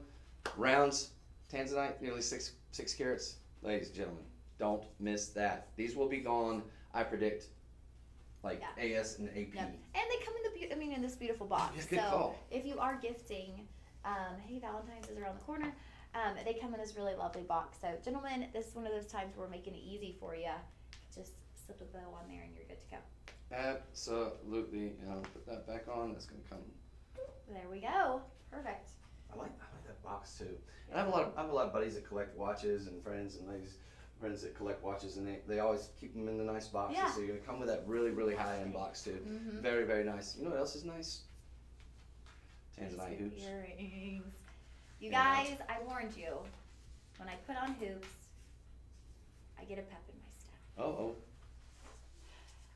Rounds, Tanzanite, nearly six carats. Ladies and gentlemen, don't miss that. These will be gone, I predict, AS and AP. Yep. And they come in this beautiful box. Yeah, good call. If you are gifting, hey, Valentine's is around the corner. They come in this really lovely box. So, gentlemen, this is one of those times where we're making it easy for you. Just slip a bow on there and you're good to go. Absolutely. And I'll put that back on. That's going to come. There we go. Perfect. I like that box too. And I have a lot of buddies that collect watches and friends that collect watches, and they always keep them in the nice boxes. Yeah. So you're gonna come with that really, really high end box too. Mm-hmm. Very, very nice. You know what else is nice? Tanzanite hoops. Earrings. You guys, I warned you. When I put on hoops, I get a pep in my step.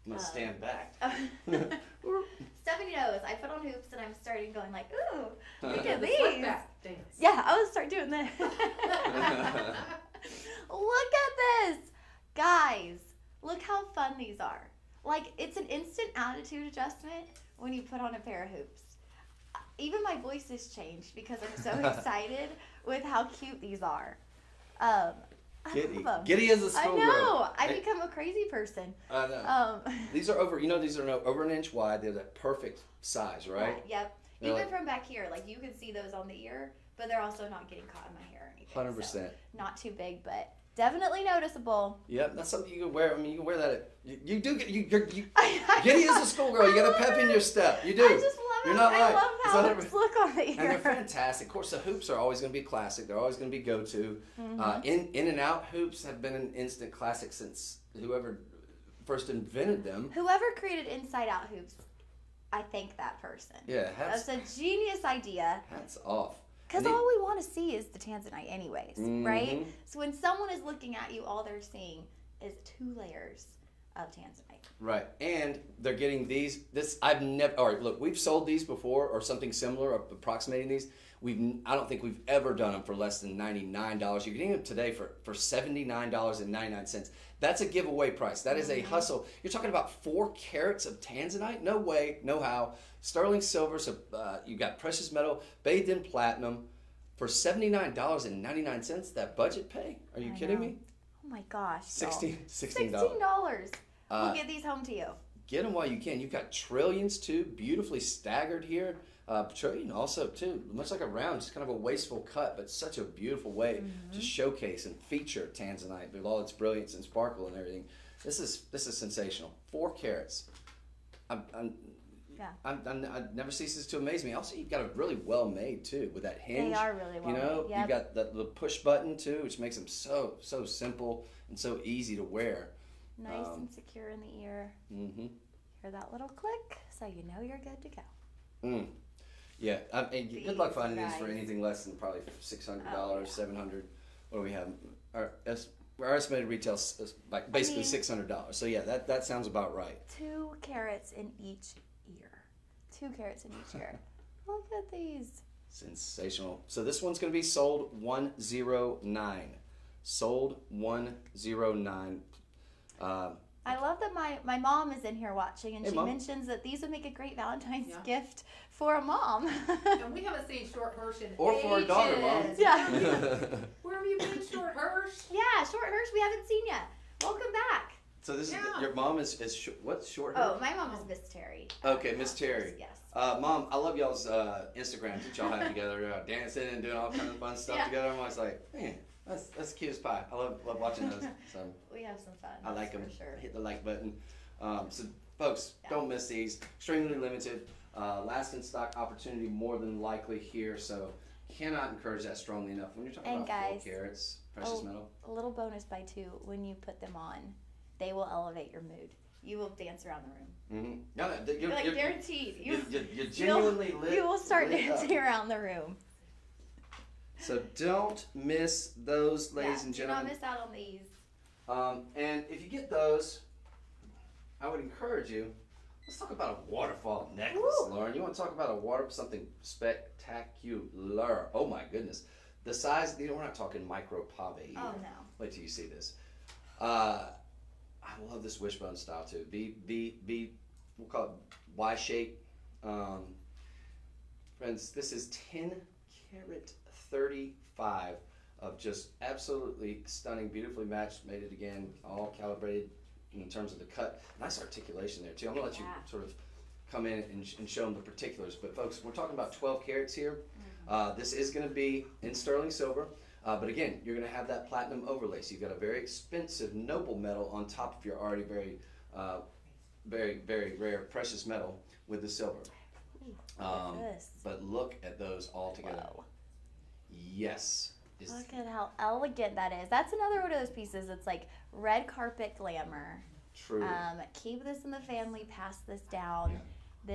I'm gonna stand back. Stephanie knows. I put on hoops and I'm starting going like, ooh, look at these. Dance. Yeah, I would start doing this. Look at this. Guys, look how fun these are. Like, it's an instant attitude adjustment when you put on a pair of hoops. Even my voice has changed because I'm so excited with how cute these are. Giddy as a schoolgirl. I know. I become a crazy person. I know. These are over an inch wide. They're the perfect size, right? Yep. They're even from back here, like you can see those on the ear, but they're also not getting caught in my hair or anything. 100%. So not too big, but definitely noticeable. Yep, that's something you can wear. I mean, you can wear that. You do get giddy as a schoolgirl. You got a pep in your step. You do. I just love it. You're not I right. love how hoops look on the ear. And they're fantastic. Of course, the hoops are always going to be classic. They're always going to be go-to. In and out hoops have been an instant classic since first invented them. Whoever created inside out hoops, I thank that person. Yeah, That's a genius idea. hats off. Because And all we want to see is the Tanzanite anyways, right? Mhm. So when someone is looking at you, all they're seeing is 2 layers of Tanzanite. Right, and they're getting these. I've never. All right, look, we've sold these before or something similar, or approximating these. I don't think we've ever done them for less than $99. You're getting them today for $79.99. That's a giveaway price. That is a hustle. You're talking about 4 carats of Tanzanite? No way, no how. Sterling silver. So you got precious metal bathed in platinum for $79.99. That budget pay? Are you kidding me? Oh my gosh. $16. $16. We'll get these home to you. Get them while you can. You've got trillions too, beautifully staggered here. Trillion also too, much like a round, just kind of a wasteful cut, but such a beautiful way to showcase and feature Tanzanite with all its brilliance and sparkle and everything. This is sensational. 4 carats. I never ceases to amaze me. Also, you've got a really well made too with that hinge. They are really well made. Yep. You got the push button too, which makes them so simple and so easy to wear. Nice and secure in the ear. Hear that little click, so you know you're good to go. Yeah, good luck finding these for Nice. anything less than probably $600, Oh, yeah. $700. What do we have? Our estimated retail is like basically $600. So yeah, that sounds about right. 2 carats in each ear. 2 carats in each ear. Look at these. Sensational. So this one's going to be sold 109. Sold 109. I love that my mom is in here watching, and Hey, she Mom. mentions that these would make a great Valentine's Yeah. gift for a mom. And we haven't seen Short Hirsch in Or for a daughter, Mom. ages. Yeah. Where have you been, Short Hirsch? Yeah, Short Hirsch, we haven't seen yet. Welcome back. So this Yeah. is your mom is what's short? Oh, my mom is Miss Terry. Okay, Miss Terry. Yes. Mom, I love y'all's Instagrams that y'all have together, dancing and doing all kinds of fun stuff Yeah. together. I'm always like, man, that's cute as pie. I love watching those. So We have some fun. I like that's them. for sure. Hit the like button. So folks, Yeah. don't miss these. Extremely limited. Last in stock opportunity more than likely here. So cannot encourage that strongly enough. When you're talking And about guys, 4 carats, precious metal. A little bonus by 2, when you put them on, they will elevate your mood. You will dance around the room. Mm-hmm. No, You're like guaranteed. you're genuinely lit. You will start lit up. dancing around the room. So don't miss those, ladies and Do gentlemen. not miss out on these. And if you get those, I would encourage you. Let's talk about a waterfall necklace, Woo. Lauren. You want to talk about something spectacular? Oh my goodness, the size. We're not talking micro pave. Oh no. Wait till you see this. I love this wishbone style too. We'll call it Y shape. Friends, this is 10 karat 35 of just absolutely stunning, beautifully matched. Made it again, all calibrated in terms of the cut. Nice articulation there too. I'm gonna let you sort of come in and show them the particulars. But folks, we're talking about 12 carats here. This is gonna be in sterling silver. But again, you're going to have that platinum overlay. So you've got a very expensive noble metal on top of your already very rare precious metal with the silver. But look at those all together. Whoa. Yes. Look at how elegant that is. That's another one of those pieces that's like red carpet glamour. True. Keep this in the family, pass this down. Yeah.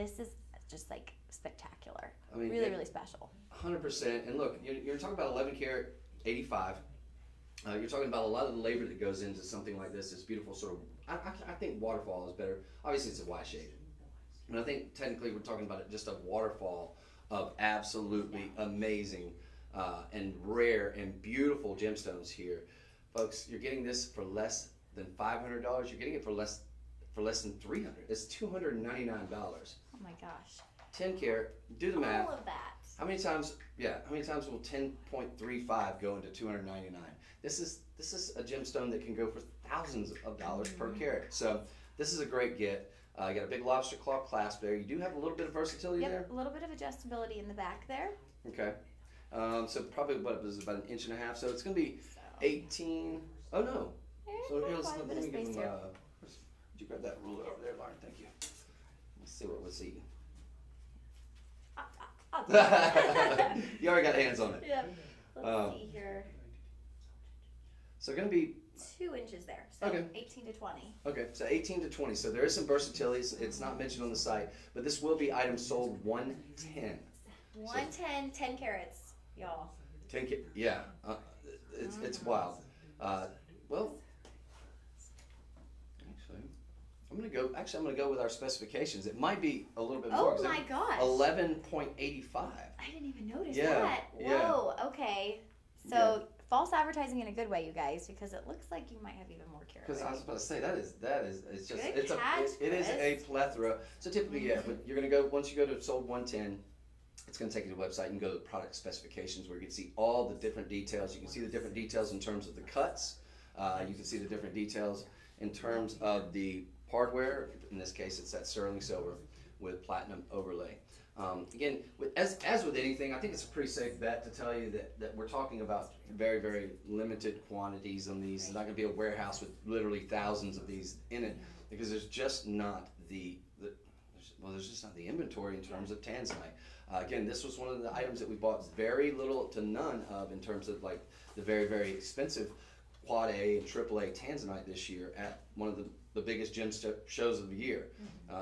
This is just like spectacular. I mean, really special. 100%. And look, you're talking about 11 karat 85. You're talking about a lot of the labor that goes into something like this. This beautiful sort of, I think waterfall is better. Obviously, it's a Y shape. And I think technically we're talking about just a waterfall of absolutely amazing and rare and beautiful gemstones here. Folks, you're getting this for less than $500. You're getting it for less than $300. It's $299. Oh my gosh. 10 karat, do the math. All of that. How many times will 10.35 go into 299? This is a gemstone that can go for thousands of dollars per carat. So this is a great get. You got a big lobster claw clasp there. You do have a little bit of versatility there. Yep, a little bit of adjustability in the back there. Okay. So probably what was about 1.5 inches. So it's going to be 18. Oh no. So here, quite a bit of let me give space them. here. Would you grab that ruler over there, Lauren? Thank you. Let's see what we'll see. You already got hands on it. Yeah. Let's see here. So going to be 2 inches there. So Okay. 18 to 20. Okay, so 18 to 20. So there is some versatility. It's not mentioned on the site, but this will be item sold 110. 110, 10 carats, y'all. 10 yeah, it's wild. Well, actually, I'm gonna go with our specifications. It might be a little bit more. Oh my gosh. 11.85. I didn't even notice Yeah, that. yeah. Whoa, okay. So false advertising in a good way, you guys, because it looks like you might have even more carat Because I was weight. about to say it's just Good it's catch, it is a Chris. plethora. So typically, yeah, but you're gonna go once you go to sold 110. It's going to take you to the website and go to the product specifications where you can see all the different details. You can see the different details in terms of the cuts. You can see the different details in terms of the hardware. In this case, it's that sterling silver with platinum overlay. Again, as with anything, I think it's a pretty safe bet to tell you that we're talking about very, very limited quantities on these. It's not going to be a warehouse with literally thousands of these in it because there's just not there's just not the inventory in terms of Tanzanite. Again, this was one of the items that we bought very little to none of in terms of like the very, very expensive Quad A and Triple A Tanzanite this year at one of the biggest gem shows of the year.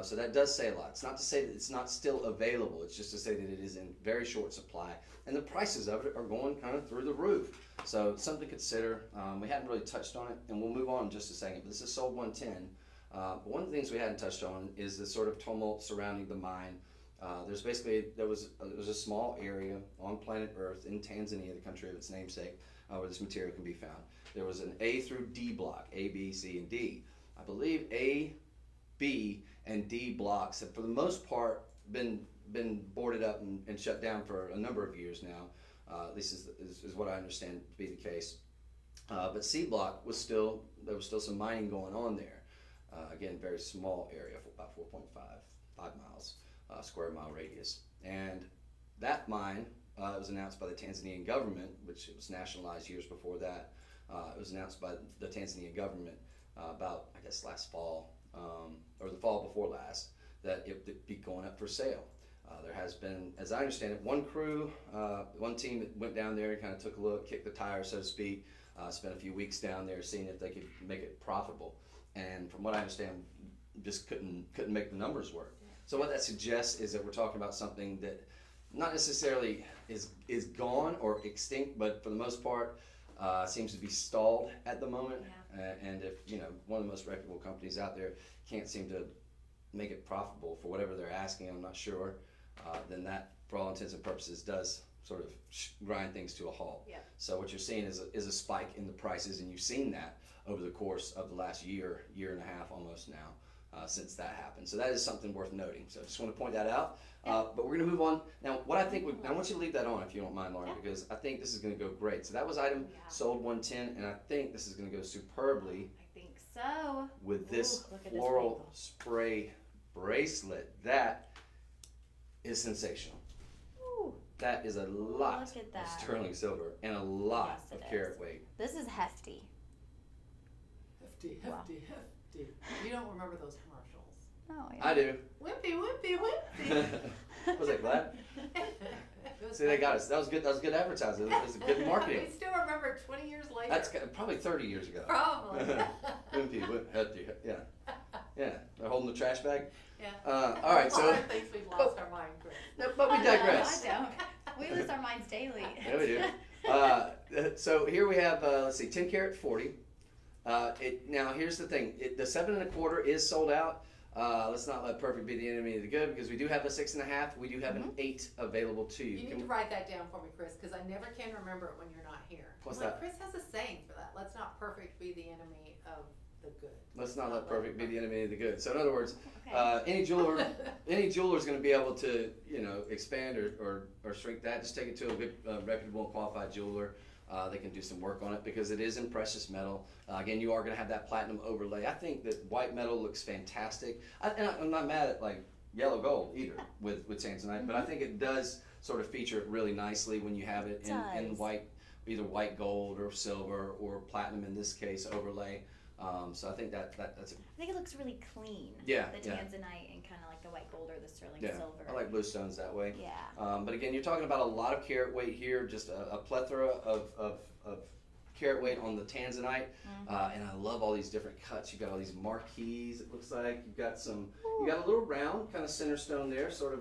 So that does say a lot. It's not to say that it's not still available. It's just to say that it is in very short supply. And the prices of it are going kind of through the roof. So it's something to consider. We hadn't really touched on it, and we'll move on in just a second. But this is sold 110. But one of the things we hadn't touched on is the sort of tumult surrounding the mine. There was a small area on planet Earth in Tanzania, the country of its namesake, where this material can be found. There was an A through D block, A, B, C, and D. I believe A, B, and D blocks have, for the most part, been boarded up and shut down for a number of years now. At least is what I understand to be the case. But C block there was still some mining going on there. Again, very small area, about 5 miles. Square mile radius. And that mine was announced by the Tanzanian government, which it was nationalized years before that. It was announced by the Tanzanian government about, I guess, last fall, or the fall before last, that it would be going up for sale. There has been, as I understand it, one team that went down there and kind of took a look, kicked the tires, so to speak, spent a few weeks down there seeing if they could make it profitable. And from what I understand, just couldn't make the numbers work. So what that suggests is that we're talking about something that not necessarily is gone or extinct, but for the most part seems to be stalled at the moment. Yeah. And if one of the most reputable companies out there can't seem to make it profitable for whatever they're asking, I'm not sure, then that, for all intents and purposes, does sort of grind things to a halt. Yeah. So what you're seeing is a spike in the prices, and you've seen that over the course of the last year and a half almost now. Since that happened. So that is something worth noting. So I just want to point that out. But we're going to move on. Now, what I think, I want you to leave that on if you don't mind, Lauren, because I think this is going to go great. So that was item sold 110, and I think this is going to go superbly. I think so. With this floral spray bracelet. That is sensational. Ooh. That is a lot Look at that. of sterling silver and a lot of carat weight. This is hefty. Hefty. You don't remember those commercials? Oh, yeah. I do. Wimpy, wimpy, wimpy. Was I glad? See, they got us. That was good. That was good advertising. It was good marketing. We still remember 20 years later. That's probably 30 years ago. Probably. Yeah. They're holding the trash bag. Yeah. All right. So. I think we've lost our mind, Chris. No, but we digress. I don't. We lose our minds daily. Yeah, we do. So here we have, let's see, 10 karat 40. Now here's the thing. The 7 1/4 is sold out. Let's not let perfect be the enemy of the good, because we do have a 6 1/2. We do have an 8 available to you. You need to write that down for me, Chris, because I never can remember it when you're not here. What's that? Chris has a saying for that. Let's not perfect be the enemy of the good. Let's not let perfect be the enemy of the good. So in other words, Okay. any jeweler is going to be able to expand or shrink that. Just take it to a good, reputable and qualified jeweler. They can do some work on it because it is in precious metal. Again, you are going to have that platinum overlay. I think that white metal looks fantastic. I'm not mad at like yellow gold either with Tanzanite, but I think it does sort of feature it really nicely when you have it in white, either white gold or silver or platinum in this case overlay. So I think that's a, I think it looks really clean. Yeah, The Tanzanite and kind of like the white gold or the sterling silver. I like blue stones that way. Yeah. But again, you're talking about a lot of carat weight here, just a plethora of carat weight on the Tanzanite, and I love all these different cuts. You've got all these marquees, it looks like. You've got you got a little round kind of center stone there, sort of,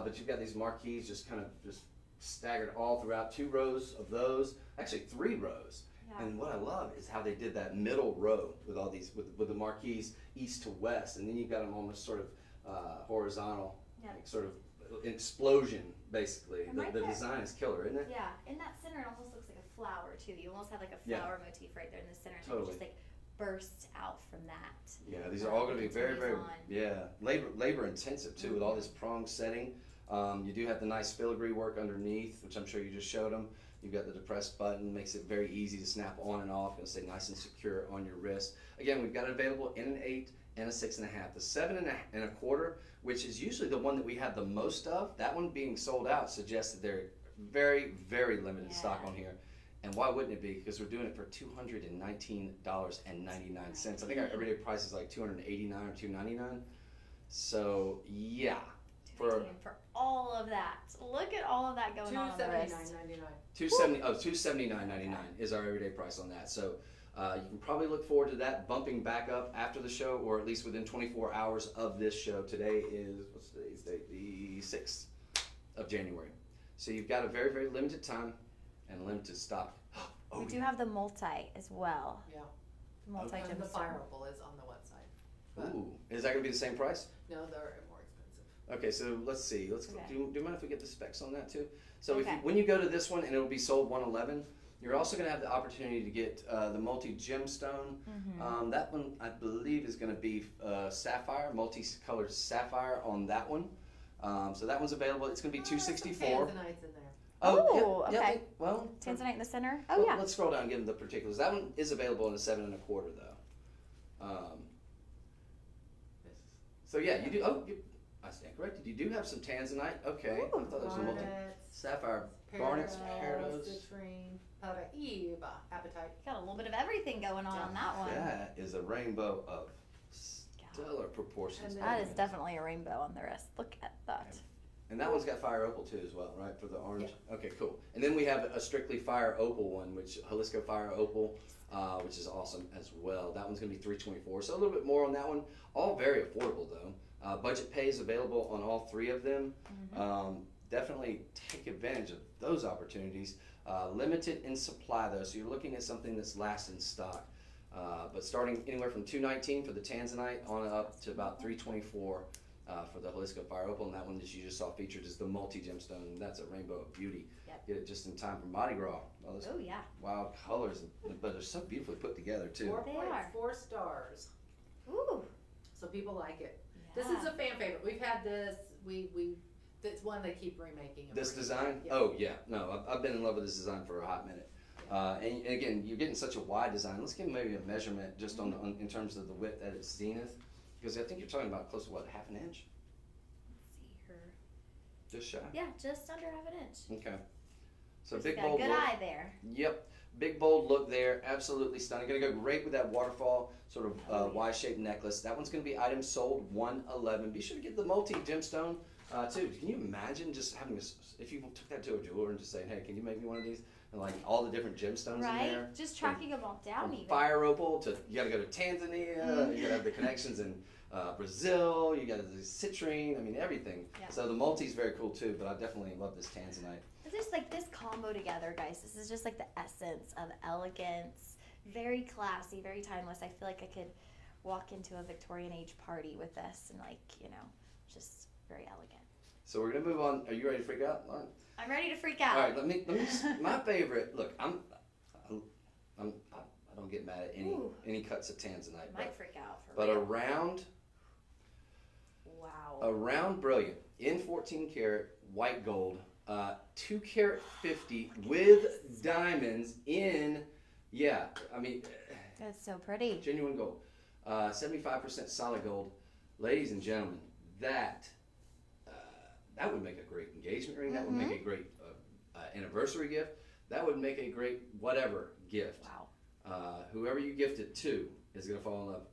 but you've got these marquees just kind of just staggered all throughout. 2 rows of those, actually 3 rows. Yeah. And what I love is how they did that middle row with all these, with the marquees east to west, and then you've got them almost sort of horizontal, like sort of explosion, basically. Right the there. design is killer, isn't it? Yeah, in that center, it almost looks like a flower too. You almost have like a flower motif right there in the center. And Totally. it just like bursts out from that. Yeah, these are all going to be very, very, on. labor intensive too, with all this prong setting. You do have the nice filigree work underneath, which I'm sure you just showed them. You've got the depressed button, makes it very easy to snap on and off. Going to stay nice and secure on your wrist. Again, we've got it available in an 8 and a 6.5. The 7 and a quarter, which is usually the one that we have the most of, that one being sold out suggests that they're very, very limited stock on here. And why wouldn't it be? Because we're doing it for $219.99. I think our everyday price is like $289 or $299. So yeah, for all of that, look at all of that going on the wrist. $279.99 is our everyday price on that. So you can probably look forward to that bumping back up after the show, or at least within 24 hours of this show. Today is, what's today's date? The 6th of January. So you've got a very, very limited time and limited stock. We do have the multi as well. Yeah. The multi And the gemstone. fire opal is on the website. Ooh, is that going to be the same price? No, they're more expensive. Okay, so let's see. Do you mind if we get the specs on that too? So Okay. when you go to this one, and it'll be sold 111, you're also going to have the opportunity to get the multi gemstone. That one, I believe, is going to be sapphire, multi-colored sapphire on that one. So that one's available. It's going to be $264. Tanzanite's in there. Oh, yeah, okay. well, Tanzanite in the center. Oh, yeah. Let's scroll down and give them the particulars. That one is available in a 7 and a quarter, though. So yeah, you do. Oh, I stand corrected. You do have some Tanzanite. Okay, I thought that was a multi sapphire barnets, parados. citrine, Paraiba, apatite. Got a little bit of everything going on that one. That is a rainbow of stellar proportions. That is definitely a rainbow on the wrist. Look at that. And that one's got fire opal too as well, right, for the orange? Yeah. Okay, cool. And then we have a strictly fire opal one, which Jalisco fire opal, which is awesome as well. That one's going to be $324, so a little bit more on that one. All very affordable though. Budget pay is available on all 3 of them. Definitely take advantage of those opportunities. Limited in supply though, so you're looking at something that's last in stock. But starting anywhere from $219 for the Tanzanite on up to about $324 for the Jalisco fire opal, and that one that you just saw featured is the multi gemstone. That's a rainbow of beauty. Yep. Get it just in time for Mardi Gras. Oh yeah. Wild colors, but they're so beautifully put together too. 4.4 stars. Ooh. So people like it. Yeah. This is a fan favorite. We've had this. It's one they keep remaking. This design? Yeah. Oh yeah. No, I've been in love with this design for a hot minute. And again, you're getting such a wide design. Let's give maybe a measurement just on in terms of the width at its zenith, because I think you're talking about close to what, half an inch? Let's see her. Just shy. Yeah, just under half an inch. Okay. So She's big got a bold good look. eye there. Yep. Big bold look there. Absolutely stunning. Going to go great with that waterfall sort of Y-shaped necklace. That one's going to be item sold 111. Be sure to get the multi gemstone too. Can you imagine just having this? If you took that to a jeweler and just saying, "Hey, can you make me one of these?" And like all the different gemstones in there. Right? Just tracking them all down even. Fire opal to, you got to go to Tanzania. You got to have the connections in Brazil. You got the citrine. I mean everything. Yeah. So the multi's very cool too. But I definitely love this Tanzanite. It's just like this combo together, guys. This is just like the essence of elegance. Very classy, very timeless. I feel like I could walk into a Victorian age party with this and like, you know, just very elegant. So we're gonna move on. Are you ready to freak out, Lauren? I'm ready to freak out. All right, let me just, my favorite. Look, I don't get mad at any cuts of Tanzanite, Might freak out for but real. a Wow. round brilliant in 14 karat white gold, 2 carat 50 with diamonds in, I mean, That's so pretty. genuine gold, 75% solid gold. Ladies and gentlemen, that would make a great engagement ring. That would make a great anniversary gift. That would make a great whatever gift. Wow. Whoever you gift it to is going to fall in love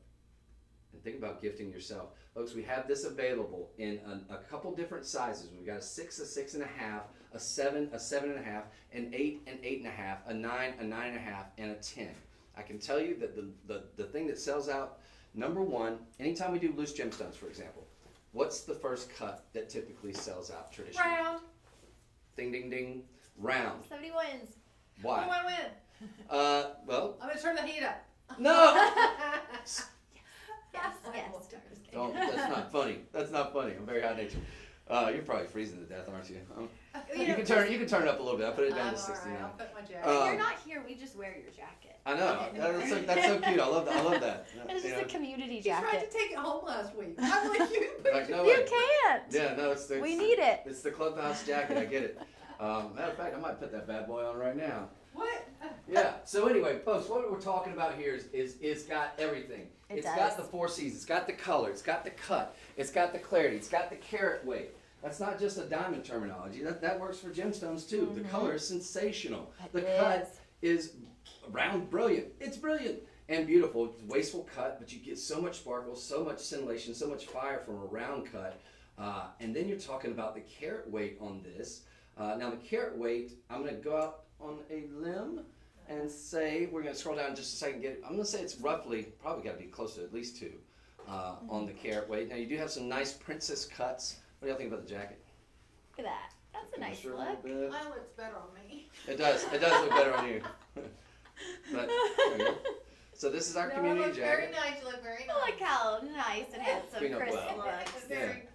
and think about gifting yourself. Folks, we have this available in a couple different sizes. We've got a 6, a 6.5, a 7, a 7.5, an 8, an 8.5, a 9, a 9.5, and a 10. I can tell you that the thing that sells out, number one, anytime we do loose gemstones, for example, what's the first cut that typically sells out traditionally? Round. Ding, ding, ding. Round. 70 wins. Why? Who win? Well, I'm gonna turn the heat up. no! Yes. Yes. Don't, that's not funny. That's not funny. I'm very high natured. You're probably freezing to death, aren't you? You can turn it up a little bit. I put it down to 69. Right, I'll put my jacket. When you're not here, we just wear your jacket. I know. That's so cute. I love that. I love that. It's just a community You tried jacket. to take it home last week. I'm like, you put Like, no You way. can't. Yeah, no, it's We need it. It's the clubhouse jacket. I get it. Matter of fact, I might put that bad boy on right now. What? Yeah. So anyway, folks, what we're talking about here is it's got everything. It It's does. got the 4 C's. It's got the color. It's got the cut. It's got the clarity. It's got the carat weight. That's not just a diamond terminology. That works for gemstones too. The color is sensational. The cut is round, brilliant. It's brilliant and beautiful. It's a wasteful cut, but you get so much sparkle, so much scintillation, so much fire from a round cut. And then you're talking about the carat weight on this. Now the carat weight, I'm going to go out on a limb and say, we're going to scroll down just a second. I'm going to say it's roughly, probably got to be close to at least 2 on the carat weight. Now you do have some nice princess cuts. What do y'all think about the jacket? Look at that. That's a nice Sure, look. bit. Mine looks better on me. It does. It does look better on you. But, there you go. So this is our No, community it looks jacket. very nice. You look very nice. Look how nice and handsome Clean up Chris well. looks. It's very-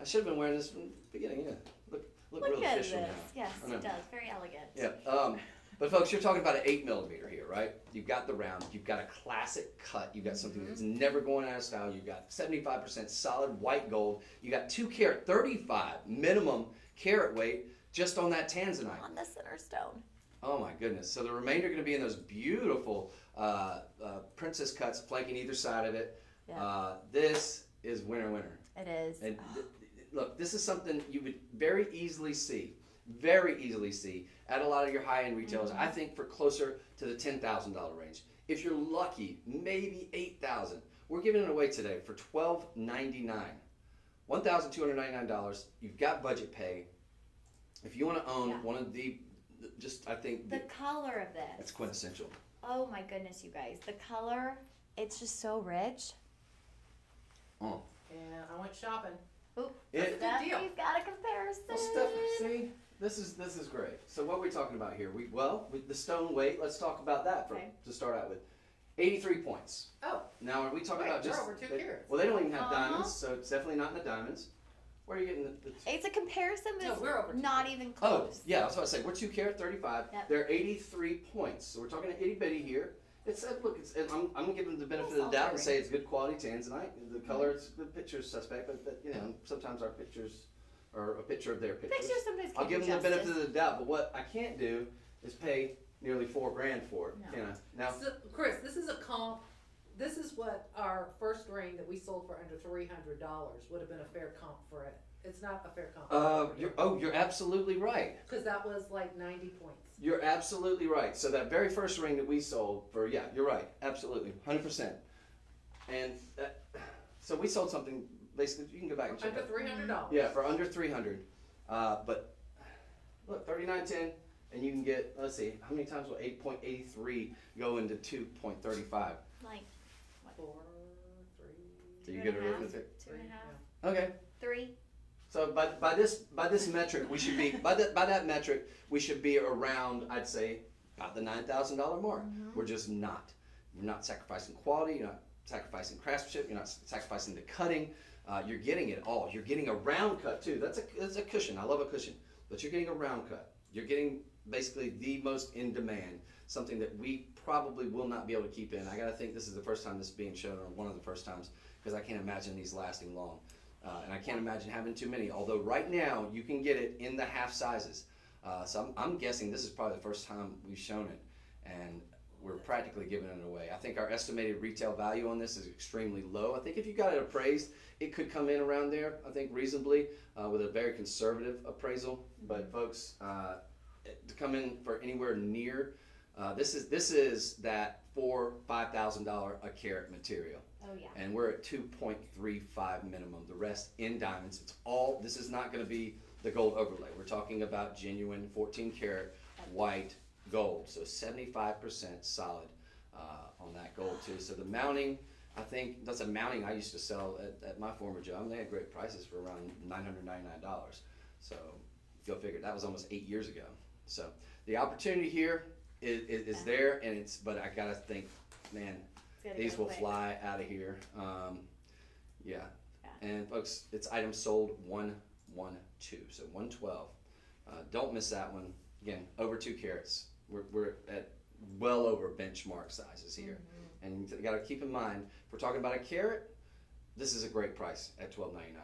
I should have been wearing this from the beginning. Yeah, look Look real at official this. now. Yes, I know. it does. Very elegant. Yeah. But folks, you're talking about an 8mm here, right? You've got the round. You've got a classic cut. You've got something that's never going out of style. You've got 75% solid white gold. You got 2 carat, 35 minimum carat weight just on that Tanzanite. On the center stone. Oh my goodness. So the remainder are going to be in those beautiful princess cuts flanking either side of it. Yeah. This is winner. It is. And look, this is something you would very easily see at a lot of your high-end retailers. I think for closer to the $10,000 range. If you're lucky, maybe $8,000. We're giving it away today for $1,299. $1,299. You've got budget pay. If you want to own one of the, I think the color of this. it's quintessential. Oh my goodness, you guys. The color, it's just so rich. Oh. And I went shopping. Oop. It, deal. We've got a comparison. well, Steph, see, this is great. So what are we talking about here? With the stone weight, let's talk about that to start out with. 83 points. Oh. Now, are we talking Wait, about just... we're over 2 carats. Well, they don't even have diamonds, so it's definitely not in the diamonds. Where are you getting the... It's a comparison, but No, it's we're over not 2 even Oh, close. yeah, I was about to say, we're 2 carat 35. Yep. They're 83 points. So we're talking itty bitty here. Look, I'm going to give them the benefit of the doubt and say it's good quality Tanzanite. The color, the picture's suspect, but you know, sometimes our pictures are a picture of their pictures. Pictures sometimes I'll can't give do them the benefit justice. of the doubt, but what I can't do is pay nearly $4,000 for it. No. Can I? Now, So, Chris, this is a comp. This is what our first ring that we sold for under $300 would have been a fair comp for it. It's not a fair comp. you're absolutely right. Because that was like 90 points. You're absolutely right. So that very first ring that we sold for, yeah, you're right, absolutely, 100%. And so we sold something. Basically, you can go back and check Under it. $300. Yeah, for under 300. But look, 39.10, and you can get. Let's see, how many times will 8.83 go into 2.35? Like 4, 3. Do you get a arithmetic? 2.5. Okay. 3. So by this metric, we should be by that metric we should be around, I'd say, about the $9,000 mark. We're just not. You're not sacrificing quality. You're not sacrificing craftsmanship. You're not sacrificing the cutting. You're getting it all. You're getting a round cut too. That's a cushion. I love a cushion, but you're getting a round cut. You're getting basically the most in demand, something that we probably will not be able to keep in. I gotta think this is the first time this is being shown, or one of the first times, because I can't imagine these lasting long. And I can't imagine having too many, although right now you can get it in the half sizes. So I'm guessing this is probably the first time we've shown it, and we're practically giving it away. I think our estimated retail value on this is extremely low. I think if you got it appraised, it could come in around there, I think reasonably, with a very conservative appraisal. But folks, to come in for anywhere near This is that $5,000 a carat material. Oh yeah. And we're at 2.35 minimum. The rest in diamonds. This is not going to be the gold overlay. We're talking about genuine 14 karat white gold. So 75% solid on that gold too. So the mounting, I think that's a mounting I used to sell at my former job. They had great prices for around $999. So go figure. That was almost 8 years ago. So the opportunity here is there, and but I gotta think, man, these will fly out of here. Yeah. And folks, it's item sold 112, so 112. Don't miss that one. Again, over 2 carats. We're at well over benchmark sizes here, and you gotta keep in mind, if we're talking about a carat, this is a great price at $12.99.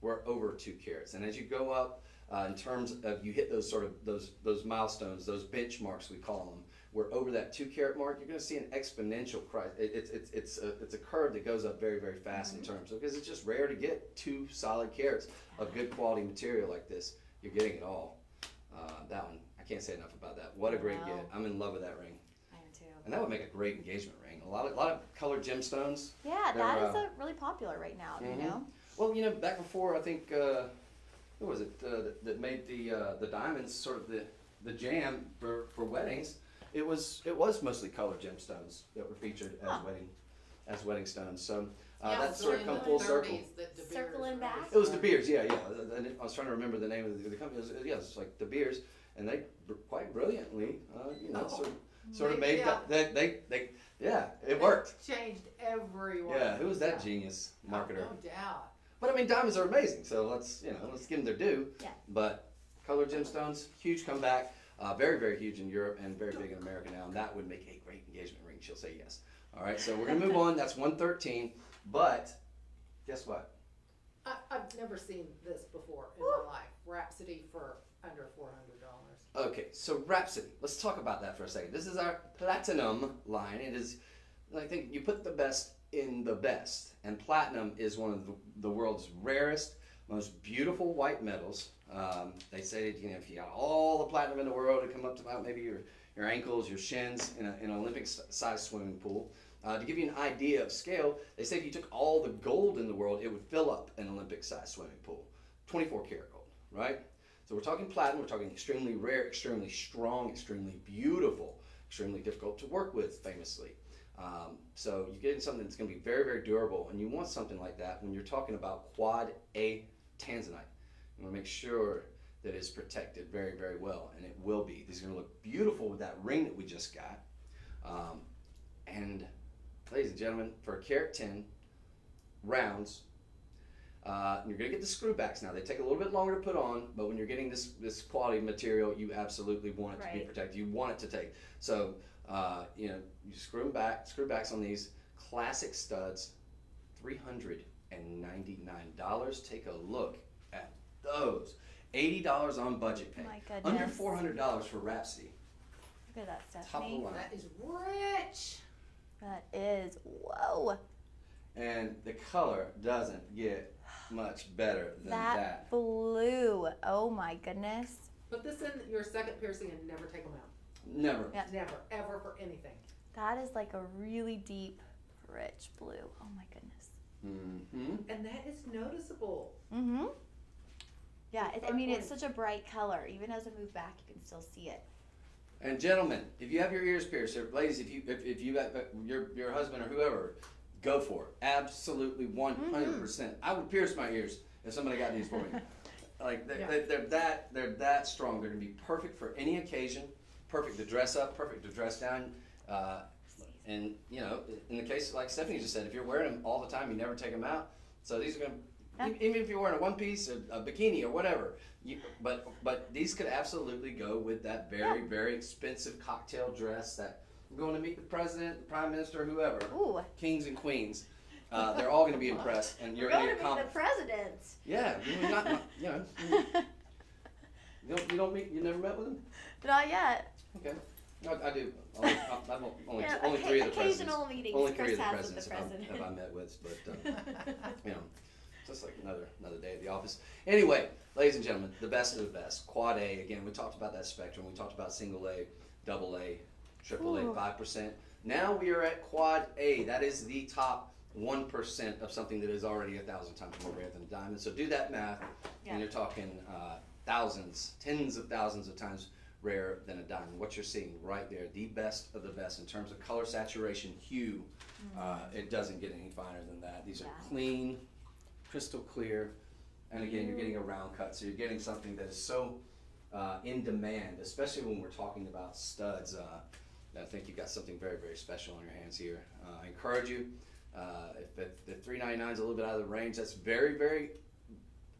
We're over 2 carats, and as you go up in terms of you hit those sort of those milestones, those benchmarks we call them. We're over that 2 carat mark. You're going to see an exponential price. It's a curve that goes up very, very fast in terms of, because it's just rare to get 2 solid carats of good quality material like this. You're getting it all. That one, I can't say enough about that. What a great get. I'm in love with that ring. I am too. And that would make a great engagement ring. A lot of colored gemstones. Yeah, that is really popular right now. You know. Well, back before, I think who was it that made the diamonds sort of the jam for weddings. It was mostly colored gemstones that were featured as wedding stones. So that's sort of come full circle. Circling back. It was De Beers, yeah. And I was trying to remember the name of the company. It's like De Beers, and they quite brilliantly, sort of made that. It worked. Changed everyone. Yeah, who was that genius marketer? No doubt. But I mean, diamonds are amazing, so let's give them their due. Yeah. But colored gemstones, huge comeback. Very, very huge in Europe and very big in America now, and that would make a great engagement ring. She'll say yes. All right, so we're going to move on. That's 113, but guess what? I've never seen this before in my life. Rhapsody for under $400. Okay, so Rhapsody. Let's talk about that for a second. This is our platinum line. It is, I think you put the best in the best, and platinum is one of the world's rarest, most beautiful white metals. They say that, if you got all the platinum in the world, it come up to about maybe your ankles, your shins in an Olympic-sized swimming pool. To give you an idea of scale, they say if you took all the gold in the world, it would fill up an Olympic-sized swimming pool. 24 karat gold, right? So we're talking platinum, we're talking extremely rare, extremely strong, extremely beautiful, extremely difficult to work with, famously. So you're getting something that's going to be very, very durable, and you want something like that when you're talking about quad A Tanzanite. You want to make sure that it's protected very, very well, and it will be. These are going to look beautiful with that ring that we just got. And ladies and gentlemen, for a carat 10 rounds, you're going to get the screw backs now. They take a little bit longer to put on, but when you're getting this quality material, you absolutely want it to be protected. You want it to take. So, you screw them back, screw backs on these classic studs, $399. Take a look at those. $80 on budget pay. My goodness. Under $400 for Rhapsody. Look at that, Stephanie. Top of the line. That is rich. That is, whoa. And the color doesn't get much better than that. Blue. Oh my goodness. Put this in your second piercing and never take them out. Never. Yeah. Never, ever for anything. That is like a really deep, rich blue. Oh my goodness. Mm-hmm. And that is noticeable. Mm-hmm. Yeah, it's such a bright color. Even as I move back, you can still see it. And gentlemen, if you have your ears pierced, or ladies, if you got your husband or whoever, go for it. Absolutely, 100%. I would pierce my ears if somebody got these for me. Like they're that strong. They're gonna be perfect for any occasion. Perfect to dress up. Perfect to dress down. And in the case like Stephanie just said, if you're wearing them all the time, you never take them out. So these are gonna. Even if you're wearing a one piece, a bikini, or whatever, but these could absolutely go with that very expensive cocktail dress that you're going to meet the president, the prime minister, whoever, kings and queens. They're all going to be impressed, and you're going to meet the president. Yeah, you never met with them? Not yet. Okay, I do. Only 3 of the presidents. Occasional meetings. Only 3 of the Chris has presidents with the president. have I met with, but just like another day at the office. Anyway, ladies and gentlemen, the best of the best. Quad A, again, we talked about that spectrum. We talked about single A, double A, AAA Ooh. 5%. Now we are at quad A. That is the top 1% of something that is already 1,000 times more rare than a diamond. So do that math, and you're talking thousands, tens of thousands of times rarer than a diamond. What you're seeing right there, the best of the best in terms of color saturation, hue. It doesn't get any finer than that. These are clean, crystal clear, and again, you're getting a round cut, so you're getting something that is so in demand, especially when we're talking about studs. I think you've got something very, very special on your hands here. I encourage you, if $399 is a little bit out of the range, that's very, very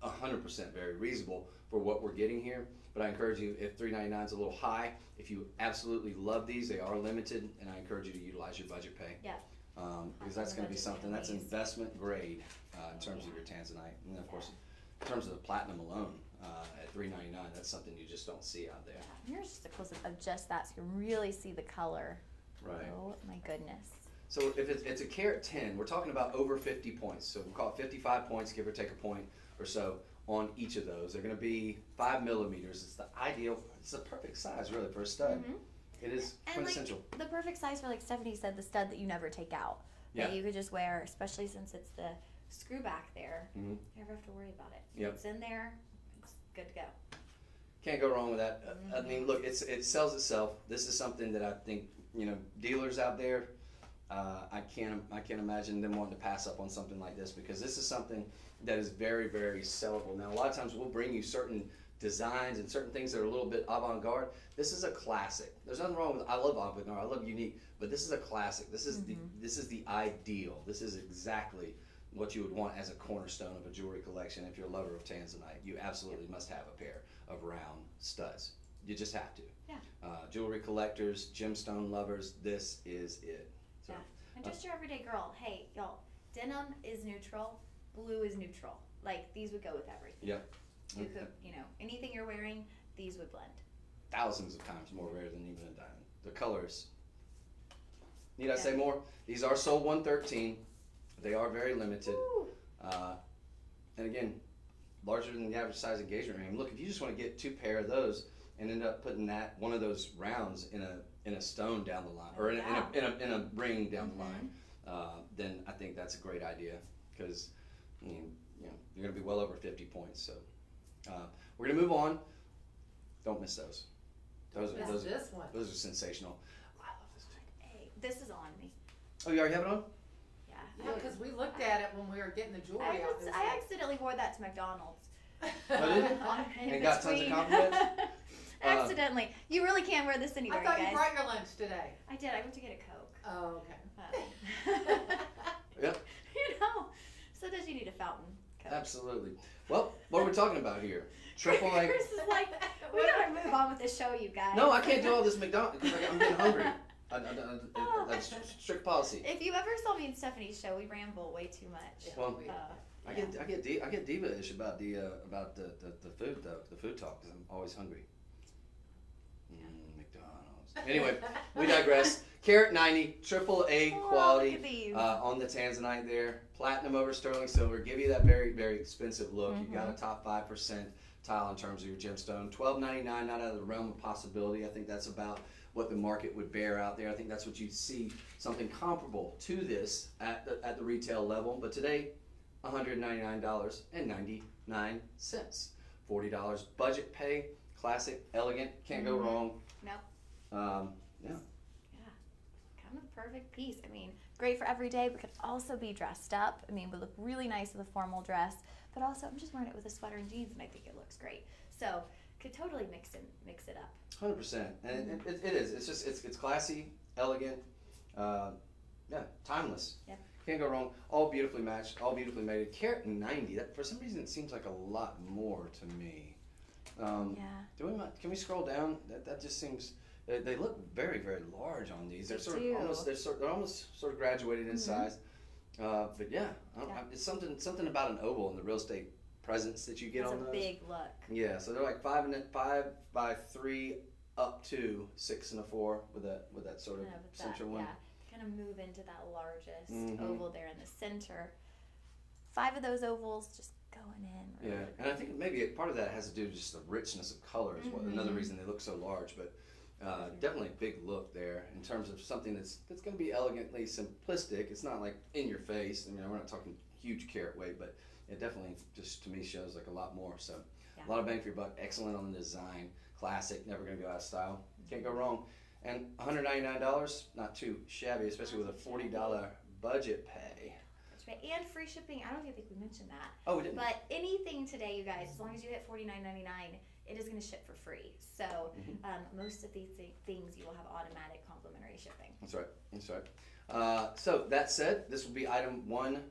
100% very reasonable for what we're getting here. But I encourage you, if $399 is a little high, if you absolutely love these, they are limited, and I encourage you to utilize your budget pay. Yeah. Because that's going to be something that's investment grade in terms of your Tanzanite. And then of course, in terms of the platinum alone, at $399, that's something you just don't see out there. Yeah. Here's just a close up of just that, so you can really see the color. Right. Oh my goodness. So if it's a carat 10, we're talking about over 50 points. So we'll call it 55 points, give or take a point or so on each of those. They're going to be 5 millimeters. It's the ideal, it's the perfect size really for a stud. It is quintessential. And like the perfect size for, like Stephanie said, the stud that you never take out. Yeah. That you could just wear, especially since it's the screw back there. You never have to worry about it. Yep. It's in there, it's good to go. Can't go wrong with that. I mean, look, it sells itself. This is something that I think, dealers out there, I can't imagine them wanting to pass up on something like this, because this is something that is very, very sellable. Now, a lot of times we'll bring you certain designs and certain things that are a little bit avant-garde. This is a classic. There's nothing wrong with, I love avant-garde, I love unique, but this is a classic. This is the ideal. This is exactly what you would want as a cornerstone of a jewelry collection. If you're a lover of Tanzanite, you absolutely must have a pair of round studs. You just have to. Yeah. Jewelry collectors, gemstone lovers, this is it. So, Yeah. And just your everyday girl. Hey, y'all, denim is neutral, blue is neutral. Like, these would go with everything. Yep. You could, anything you're wearing, these would blend. Thousands of times more rare than even a diamond. The colors. Need I say more? These are sold 113. They are very limited. And again, larger than the average size engagement ring. Look, if you just want to get 2 pair of those and end up putting one of those rounds in a stone down the line, or in a ring down the line, then I think that's a great idea, because you're going to be well over 50 points. So we're going to move on. Don't miss those. Those are sensational. I love this too. Hey, this is on me. Oh, you already have it on? Yeah, because we looked at it when we were getting the jewelry out. I accidentally wore that to McDonald's. Oh, did you? And got tons of compliments? Accidentally. You really can't wear this anywhere, I thought you you guys. brought your lunch today. I did. I went to get a Coke. Oh, okay. Yep. Sometimes you need a fountain Coke. Absolutely. Well, what are we talking about here? Triple A. Chris is like, we gotta move on with the show, you guys. No, I can't do all this McDonald's because I'm getting hungry. That's strict policy. If you ever saw me and Stephanie's show, we ramble way too much. Well, I get diva-ish about the food though, the food talk, because I'm always hungry. McDonald's. Anyway, we digress. Carat 90, triple A quality on the Tanzanite there. Platinum over sterling silver. Give you that very, very expensive look. You got a top 5% tile in terms of your gemstone. $12.99, not out of the realm of possibility. I think that's about what the market would bear out there. I think that's what you'd see, something comparable to this at the retail level. But today, $199.99. $40 budget pay, classic, elegant, can't go wrong. Nope. Yeah. Kind of perfect piece. I mean, great for every day, but could also be dressed up. I mean, would look really nice with a formal dress, but also I'm just wearing it with a sweater and jeans, and I think it looks great. So could totally mix it up. 100%, and it is. It's just it's classy, elegant, timeless. Yep. Can't go wrong. All beautifully matched, all beautifully mated. Carat 90. That for some reason it seems like a lot more to me. Can we scroll down? That just seems. They look very, very large on these. They're almost sort of graduated in size. But it's something about an oval and the real estate presence that you get on those. It's a big look. Yeah, so they're like 5 by 3 up to 6 and a 4 with that sort of central one. Yeah, kind of move into that largest oval there in the center. 5 of those ovals just going in. Really and I think maybe part of that has to do with just the richness of color is another reason they look so large. But Definitely a big look there in terms of something that's going to be elegantly simplistic. It's not like in your face. I mean, we're not talking huge carat weight, but it definitely just to me shows like a lot more. So a lot of bang for your buck. Excellent on the design. Classic. Never going to go out of style. Can't go wrong. And $199, not too shabby, especially with a $40 budget pay. And free shipping. I don't even think we mentioned that. Oh, we didn't. But anything today, you guys, as long as you hit $49.99, it is going to ship for free. So most of these things you will have automatic complimentary shipping. That's right. That's right. So that said, this will be item 1.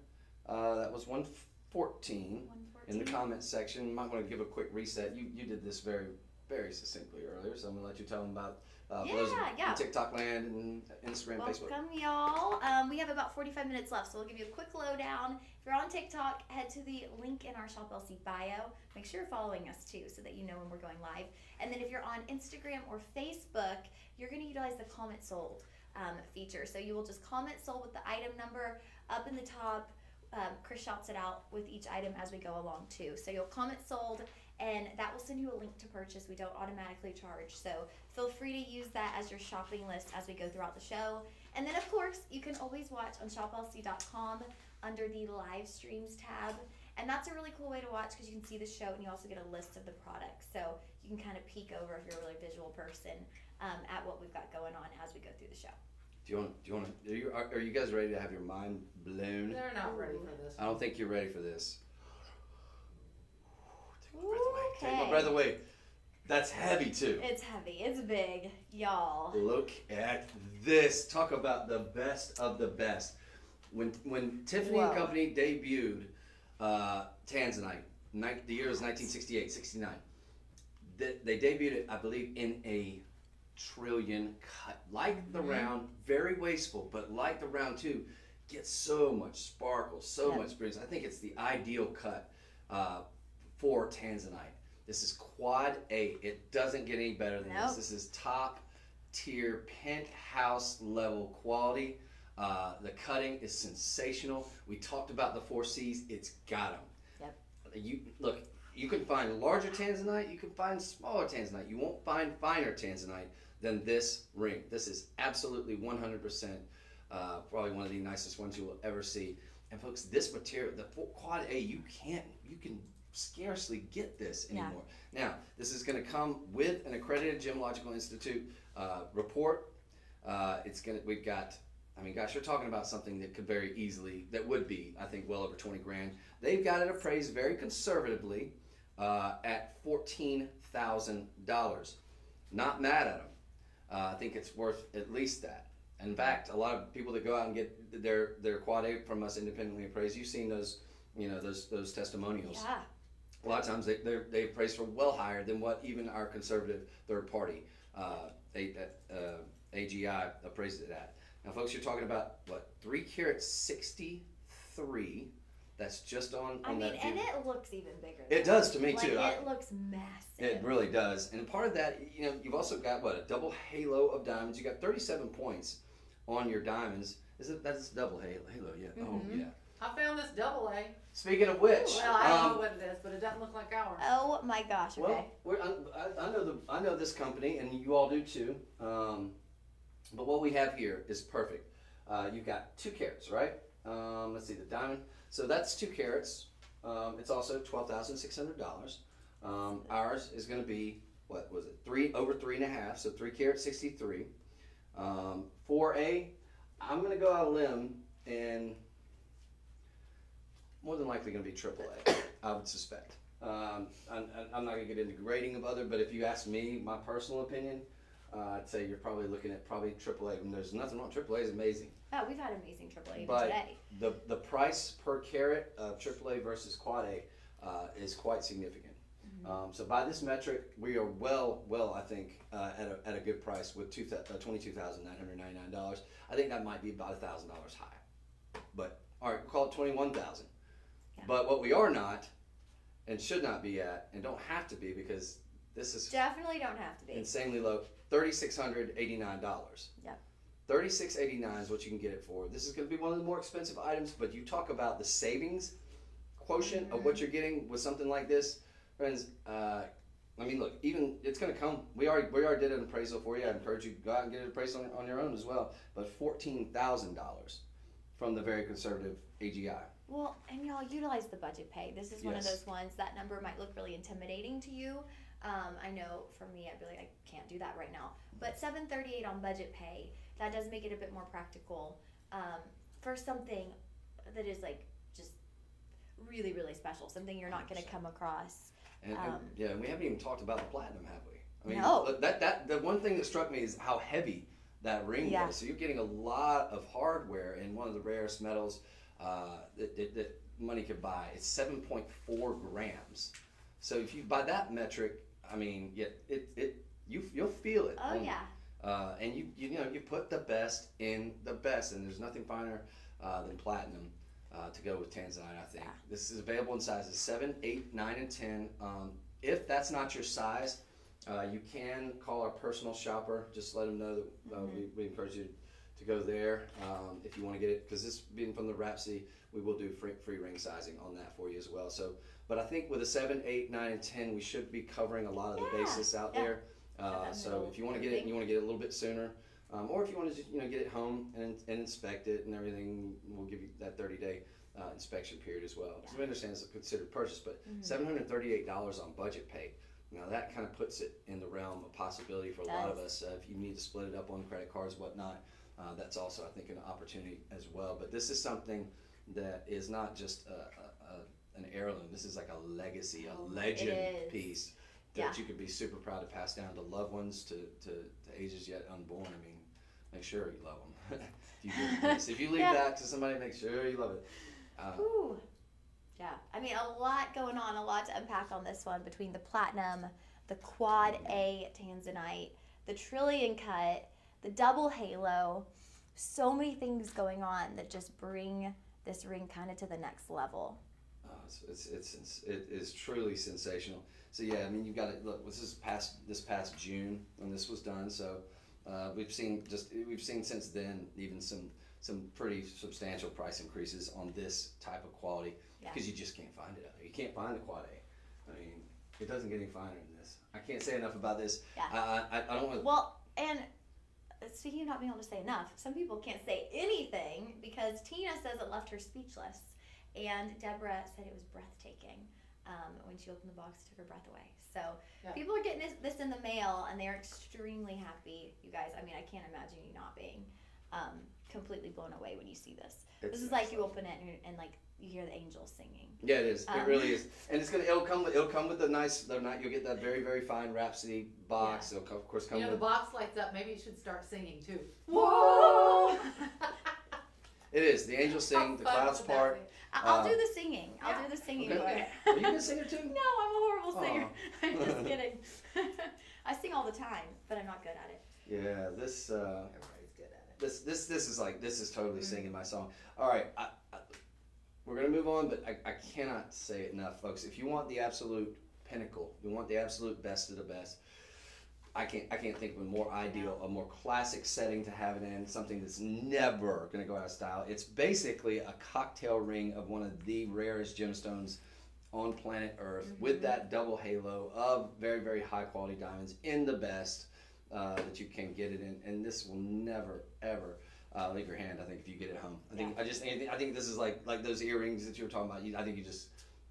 That was 114 in the comments section. You might want to give a quick reset. You did this very, very succinctly earlier, so I'm going to let you tell them about those in TikTok land and Instagram, Facebook. Welcome, y'all. We have about 45 minutes left, so we'll give you a quick lowdown. If you're on TikTok, head to the link in our Shop LC bio. Make sure you're following us, too, so that you know when we're going live. And then if you're on Instagram or Facebook, you're going to utilize the comment sold feature. So you will just comment sold with the item number up in the top. Chris shouts it out with each item as we go along, too. So you'll comment sold, and that will send you a link to purchase. We don't automatically charge, so feel free to use that as your shopping list as we go throughout the show. And then, of course, you can always watch on shoplc.com under the live streams tab, and that's a really cool way to watch because you can see the show and you also get a list of the products, so you can kind of peek over if you're a really visual person at what we've got going on as we go through the show. Are you guys ready to have your mind blown? They're not ready for this. I don't think you're ready for this. Okay. Take my breath away. That's heavy too. It's heavy. It's big, y'all. Look at this. Talk about the best of the best. When Tiffany and Company debuted Tanzanite, the year was 1968, 69. They debuted it, I believe, in a trillion cut. Like the round, very wasteful, but like the round too, gets so much sparkle, so much brilliance. I think it's the ideal cut for Tanzanite. This is quad A. It doesn't get any better than this. This is top tier penthouse level quality. The cutting is sensational. We talked about the 4 C's. It's got them. Yep. You can find larger Tanzanite. You can find smaller Tanzanite. You won't find finer Tanzanite than this ring. This is absolutely 100% probably one of the nicest ones you will ever see. And folks, this material, the quad A, you can scarcely get this anymore. Now, this is going to come with an accredited Gemological Institute report. We've got, I mean, gosh, you're talking about something that could very easily, that would be, I think, well over 20 grand. They've got it appraised very conservatively at $14,000. Not mad at them. I think it's worth at least that. In fact, a lot of people that go out and get their quad A from us independently appraised, you've seen those, those testimonials. Yeah. A lot of times they appraise for well higher than what even our conservative third party AGI appraised it at. Now, folks, you're talking about what, 3 carat 63. That's just on that view. And it looks even bigger. It does to me too. It looks massive. It really does. And part of that, you've also got what, a double halo of diamonds. You got 37 points on your diamonds. That's double halo? Yeah. Oh yeah. I found this double A. Speaking of which, well, I don't know what it is, but it doesn't look like ours. Oh my gosh! Okay. Well, I know this company, and you all do too. But what we have here is perfect. You've got 2 carats, right? Let's see the diamond. So that's 2 carats. It's also $12,600. Ours is going to be, what was it? Over 3.5. So 3 carat 63. 4A. I'm going to go out on a limb and more than likely going to be AAA. I would suspect. I'm not going to get into grading of other, but if you ask me, my personal opinion, I'd say you're probably looking at AAA. And there's nothing wrong. AAA is amazing. Oh, we've had amazing AAA even but today. The price per carat of AAA versus quad A is quite significant. So by this metric, we are well, I think, at a good price with $22,999. I think that might be about $1,000 high. But all right, we'll call it $21,000. Yeah. But what we are not, and should not be at, and don't have to be, because this is definitely don't have to be insanely low. $3,689. Yep. $3,689 is what you can get it for. This is going to be one of the more expensive items, but you talk about the savings quotient of what you're getting with something like this, friends. I mean, look, even it's going to come. We already did an appraisal for you. I encourage you to go out and get an appraisal on your own as well. But $14,000 from the very conservative AGI. Well, and y'all utilize the budget pay. This is one of Yes. those ones, that number might look really intimidating to you. I know for me, I'd be like, I can't do that right now. But $738 on budget pay, that does make it a bit more practical for something that is like just really, really special, something you're not going to come across. And yeah, and we haven't even talked about the platinum, have we? I mean, No. that the one thing that struck me is how heavy that ring Yeah. was. So you're getting a lot of hardware in one of the rarest metals that money could buy. It's 7.4 grams. So if you by that metric, I mean, yeah, you'll feel it. Oh, yeah. And you put the best in the best, and there's nothing finer than platinum to go with Tanzanite. I think this is available in sizes 7, 8, 9, and 10. If that's not your size, you can call our personal shopper. Just let them know that we encourage you to go there if you want to get it, because this being from the Rhapsody, we will do free ring sizing on that for you as well. So, but I think with a 7, 8, 9, and 10, we should be covering a lot of the basis out there. So if you want to get it and you want to get it a little bit sooner, or if you want to just get it home and inspect it and everything, we'll give you that 30-day inspection period as well. So we understand it's a considered purchase, but $738 on budget pay. Now that kind of puts it in the realm of possibility for a lot of us. If you need to split it up on credit cards, whatnot, that's also, I think, an opportunity as well. But this is something that is not just an heirloom. This is like a legacy, a legend piece that you could be super proud to pass down to loved ones, to ages yet unborn. I mean, make sure you love them. If you leave that to somebody, make sure you love it. Ooh. Yeah, I mean, a lot going on, a lot to unpack on this one between the platinum, the quad A Tanzanite, the trillion cut, the double halo. So many things going on that just bring this ring kind of to the next level. It is truly sensational. So yeah, I mean, you've got to look. This past June when this was done. So we've seen since then even some pretty substantial price increases on this type of quality because you just can't find it out there. You can't find the quad A. I mean, it doesn't get any finer than this. I can't say enough about this. Yeah. I don't want to. Well, and speaking of not being able to say enough, some people can't say anything because Tina says it left her speechless, and Deborah said it was breathtaking. When she opened the box, it took her breath away. So people are getting this in the mail, and they're extremely happy. You guys, I mean, I can't imagine you not being completely blown away when you see this. This is like you open it and like you hear the angels singing. Yeah, it is. It really is, and it'll come with the nice. You'll get that very, very fine Rhapsody box. It'll of course come. The box lights up. Maybe you should start singing too. Whoa! It is. The angels sing. The clouds part. I'll do the singing. I'll do the singing for you. Are you a singer too? No, I'm a horrible singer. I'm just kidding. I sing all the time, but I'm not good at it. Yeah, this. Everybody's good at it. This is totally singing my song. All right, we're gonna move on, but I cannot say it enough, folks. If you want the absolute pinnacle, you want the absolute best of the best. I can't think of a more ideal, a more classic setting to have it in, something that's never going to go out of style. It's basically a cocktail ring of one of the rarest gemstones on planet Earth with that double halo of very, very high quality diamonds in the best that you can get it in. And this will never, ever leave your hand, I think, if you get it home. I think this is like those earrings that you were talking about. I think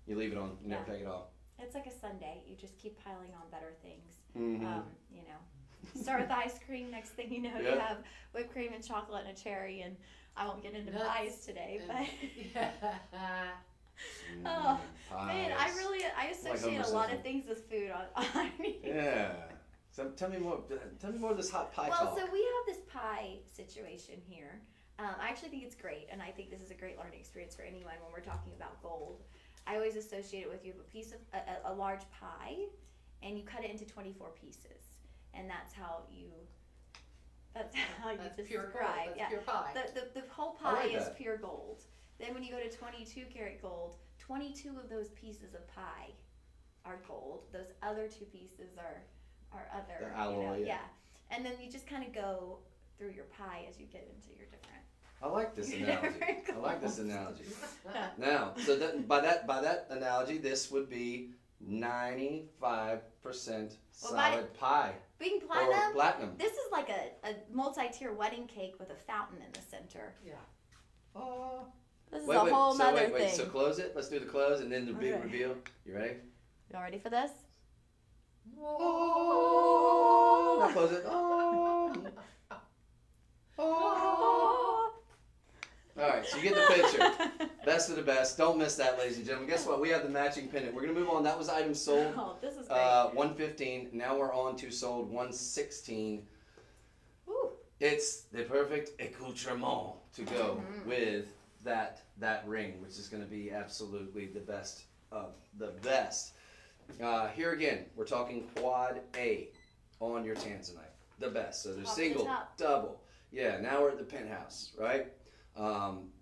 you leave it on, you never take it off. It's like a sundae. You just keep piling on better things. Start with ice cream. Next thing you know, you have whipped cream and chocolate and a cherry. And I won't get into pies today, but oh man, I associate a lot of things with food. Yeah. So tell me more of this hot pie talk. Well, so we have this pie situation here. I actually think it's great, and I think this is a great learning experience for anyone when we're talking about gold. I always associate it with you have a piece of a large pie, and you cut it into 24 pieces, and that's how you That's pure describe. gold. That's pure pie. The whole pie is that. pure gold. Then when you go to 22 karat gold, 22 of those pieces of pie are gold. Those other 2 pieces are other. The alloy, yeah. And then you just kind of go through your pie as you get into your different. I like this analogy. Now, so by that analogy, this would be 95% Well, by- solid pie. Being Or platinum, platinum. this is like a multi-tier wedding cake with a fountain in the center. Yeah. Oh. This is a whole nother wait, thing. so close it. Let's do the close and then the big Okay. reveal. You ready? Y'all ready for this? Oh. Now close it. Oh. Oh. All right, so you get the picture. Best of the best. Don't miss that, ladies and gentlemen. Guess what? We have the matching pendant. We're gonna move on. That was item sold. Oh, this is great. 115. Now we're on to sold 116. Ooh. It's the perfect accoutrement to go with that ring, which is going to be absolutely the best of the best. Here again, we're talking quad A on your Tanzanite, the best. So there's Off to the single, top. double. Yeah, now we're at the penthouse, right?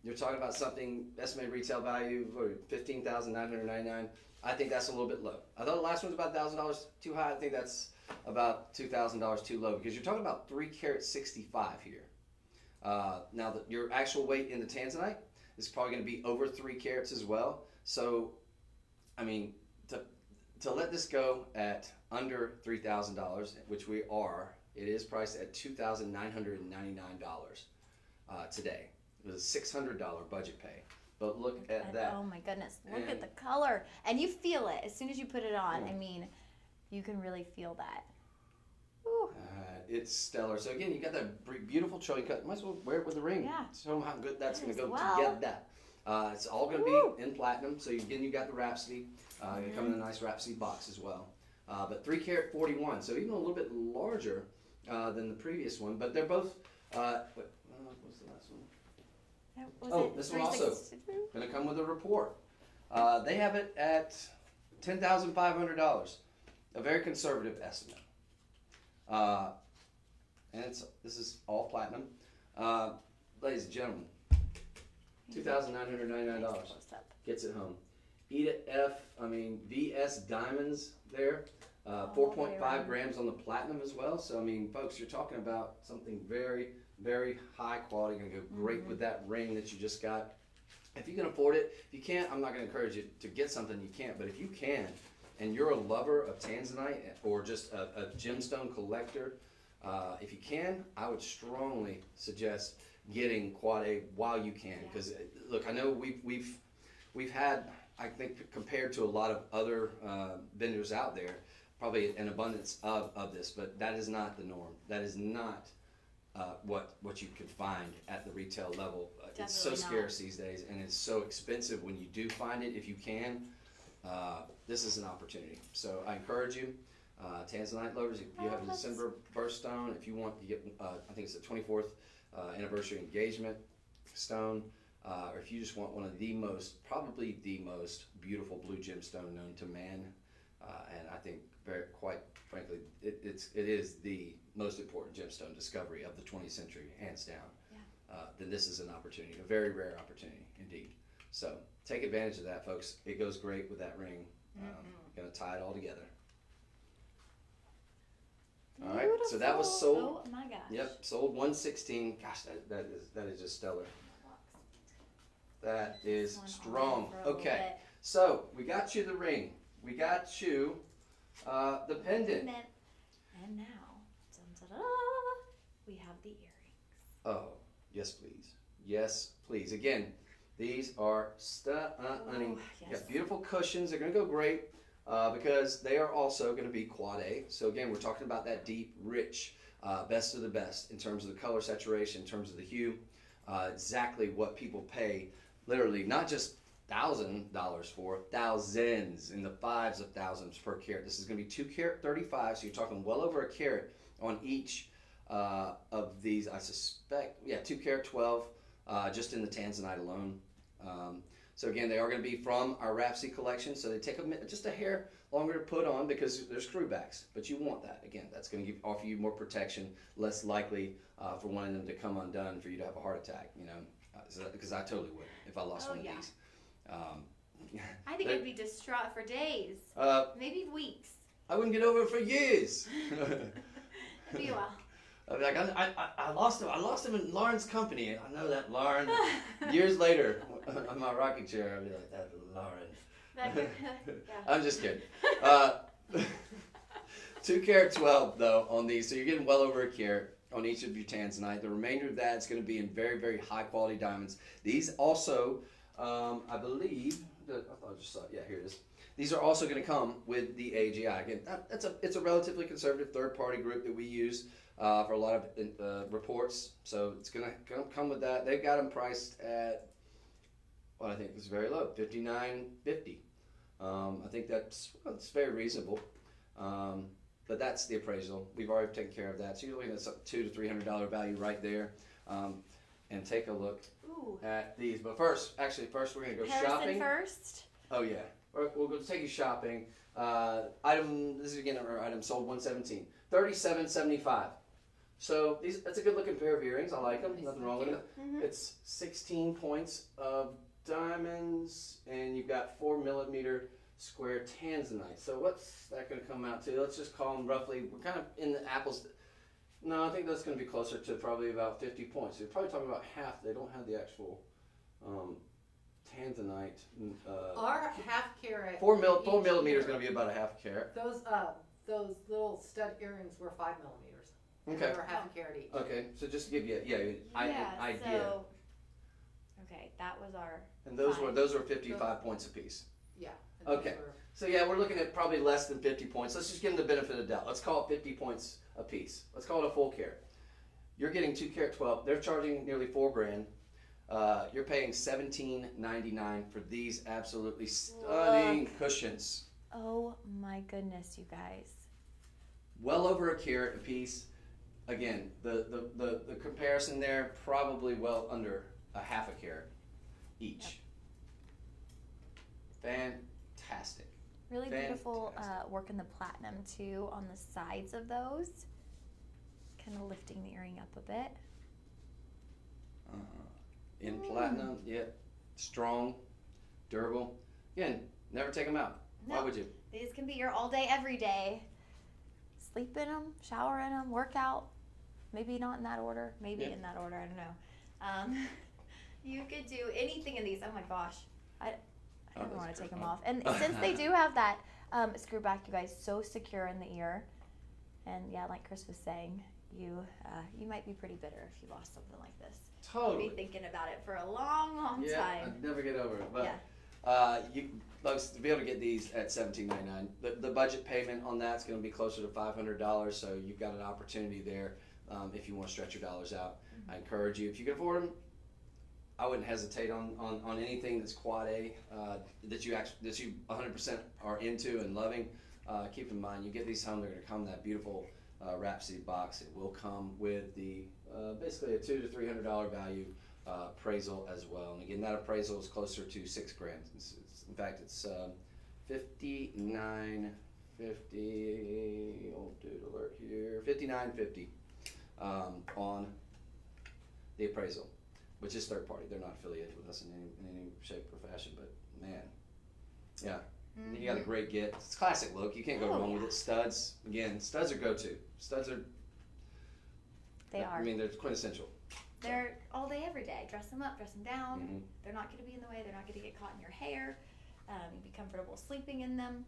You're talking about something estimated retail value $15,999. I think that's a little bit low. I thought the last one was about $1,000 too high. I think that's about $2,000 too low because you're talking about 3 carat 65 here. Now your actual weight in the Tanzanite is probably going to be over 3 carats as well. So, I mean, to let this go at under $3,000, which we are, it is priced at $2,999 today. It was a $600 budget pay. But look at that. Oh my goodness. Look at the color. And you feel it as soon as you put it on. I mean, you can really feel that. Ooh. It's stellar. So again, you got that beautiful choy cut. Might as well wear it with a ring. Yeah. Show them how good that's going to go Well. together. It's all going to be in platinum. So again, you got the Rhapsody. They come in a nice Rhapsody box as well. But 3 carat 41. So even a little bit larger than the previous one. But they're both. What's the last one? This one also going to come with a report. They have it at $10,500. A very conservative estimate. And this is all platinum. Ladies and gentlemen, $2,999 gets it home. VS Diamonds there. 4.5 grams on the platinum as well. So, I mean, folks, you're talking about something very, very high quality. Going to go great with that ring that you just got. If you can afford it, if you can't, I'm not going to encourage you to get something you can't. But if you can, and you're a lover of Tanzanite or just a gemstone collector, if you can, I would strongly suggest getting Quad A while you can. Because look, I know we've had, I think, compared to a lot of other vendors out there, probably an abundance of this, but that is not the norm. That is not what you could find at the retail level. It's so scarce these days, and it's so expensive when you do find it. If you can, this is an opportunity. So I encourage you, Tanzanite lovers, if you have a December birthstone, if you want to get, I think it's the 24th anniversary engagement stone, or if you just want one of the most, probably the most beautiful blue gemstone known to man, and I think quite frankly, it is the most important gemstone discovery of the 20th century, hands down. Then this is an opportunity, a very rare opportunity indeed. So take advantage of that, folks. It goes great with that ring. Gonna tie it all together. All right, so that was sold. Oh my gosh. Yep, sold 116. Gosh, that is just stellar. That is strong. Okay, so we got you the ring. We got you the pendant. And now, we have the earrings. Oh, yes, please. Yes, please. Again, these are stunning. yes. You got beautiful cushions. They're going to go great because they are also going to be Quad A. So again, we're talking about that deep, rich, best of the best in terms of the color saturation, in terms of the hue. Exactly what people pay, literally, not just $1,000 for, thousands, in the fives of thousands per carat. This is going to be 2 carat 35, so you're talking well over a carat on each of these. I suspect, 2 carat 12, just in the Tanzanite alone. So again, they are going to be from our Rhapsody collection, so they take just a hair longer to put on because they're screwbacks, but you want that. Again, that's going to offer you more protection, less likely for one of them to come undone for you to have a heart attack, you know, because I totally would if I lost one of these. I think I'd be distraught for days, maybe weeks. I wouldn't get over it for years. It'd be a while. I'd be like, I lost him. I lost him in Lauren's company. And I know that Lauren. Years later, on my rocking chair, I'd be like, that Lauren. I'm just kidding. 2 carat 12 though on these, so you're getting well over a carat on each of your Tanzanite. The remainder of that is going to be in very, very high quality diamonds. These also, I believe, I thought I just saw it. Yeah, here it is. These are also going to come with the AGI. Again, it's a relatively conservative third-party group that we use for a lot of reports. So it's going to come with that. They've got them priced at what I think is very low, $59.50. I think that's very reasonable. But that's the appraisal. We've already taken care of that. So you're looking at some $200 to $300 value right there. And take a look at these. But first we're going to go shopping. First. Oh yeah, we'll go take you shopping. This is again our item sold 117, $37.75. So that's a good looking pair of earrings. I like them. Nothing wrong with it. It's 16 points of diamonds, and you've got 4mm square Tanzanite. So what's that going to come out to? Let's just call them roughly. We're kind of in the apples. No, I think that's going to be closer to probably about 50 points. So you're probably talking about half. They don't have the actual Tanzanite. Our half carat. 4 millimeters is going to be about a half carat. Those little stud earrings were 5 millimeters. Okay. They were half a carat each. Okay, so just to give you an idea. So, okay, that was our. And those were 55 points apiece. Yeah. Okay. So yeah, we're looking at probably less than 50 points. Let's just give them the benefit of the doubt. Let's call it 50 points a piece. Let's call it a full carat. You're getting 2 carat 12. They're charging nearly $4 grand. You're paying $17.99 for these absolutely stunning cushions. Oh my goodness, you guys. Well over a carat a piece. Again, the comparison there, probably well under a half a carat each. Yep. Fantastic. Really beautiful work in the platinum too on the sides of those. Kind of lifting the earring up a bit. In platinum, yeah. Strong, durable. Again, never take them out. No, why would you? These can be your all day, every day. Sleep in them, shower in them, work out. Maybe not in that order. Maybe in that order. I don't know. You could do anything in these. Oh my gosh. I don't want to take them off. And since they do have that screw back, you guys, so secure in the ear. And yeah, like Chris was saying, you might be pretty bitter if you lost something like this. Totally. You'll be thinking about it for a long, long time. Yeah, I'd never get over it. But yeah. You folks, to be able to get these at $17.99, the budget payment on that's going to be closer to $500. So you've got an opportunity there if you want to stretch your dollars out. I encourage you, if you can afford them, I wouldn't hesitate on anything that's quad A that you 100% are into and loving. Keep in mind, you get these home, they're going to come in that beautiful Rhapsody box. It will come with the basically a $200 to $300 value appraisal as well. And again, that appraisal is closer to $6 grand. In fact, it's $59.50. Oh, dude, alert here! $59.50 on the appraisal, which is third party. They're not affiliated with us in any shape or fashion. But man, yeah. You got a great get. It's classic look. You can't go wrong with it. Studs, again, studs are go-to. Studs are. They are. I mean, they're quintessential. They're all day, every day. Dress them up, dress them down. They're not going to be in the way. They're not going to get caught in your hair. You'd be comfortable sleeping in them.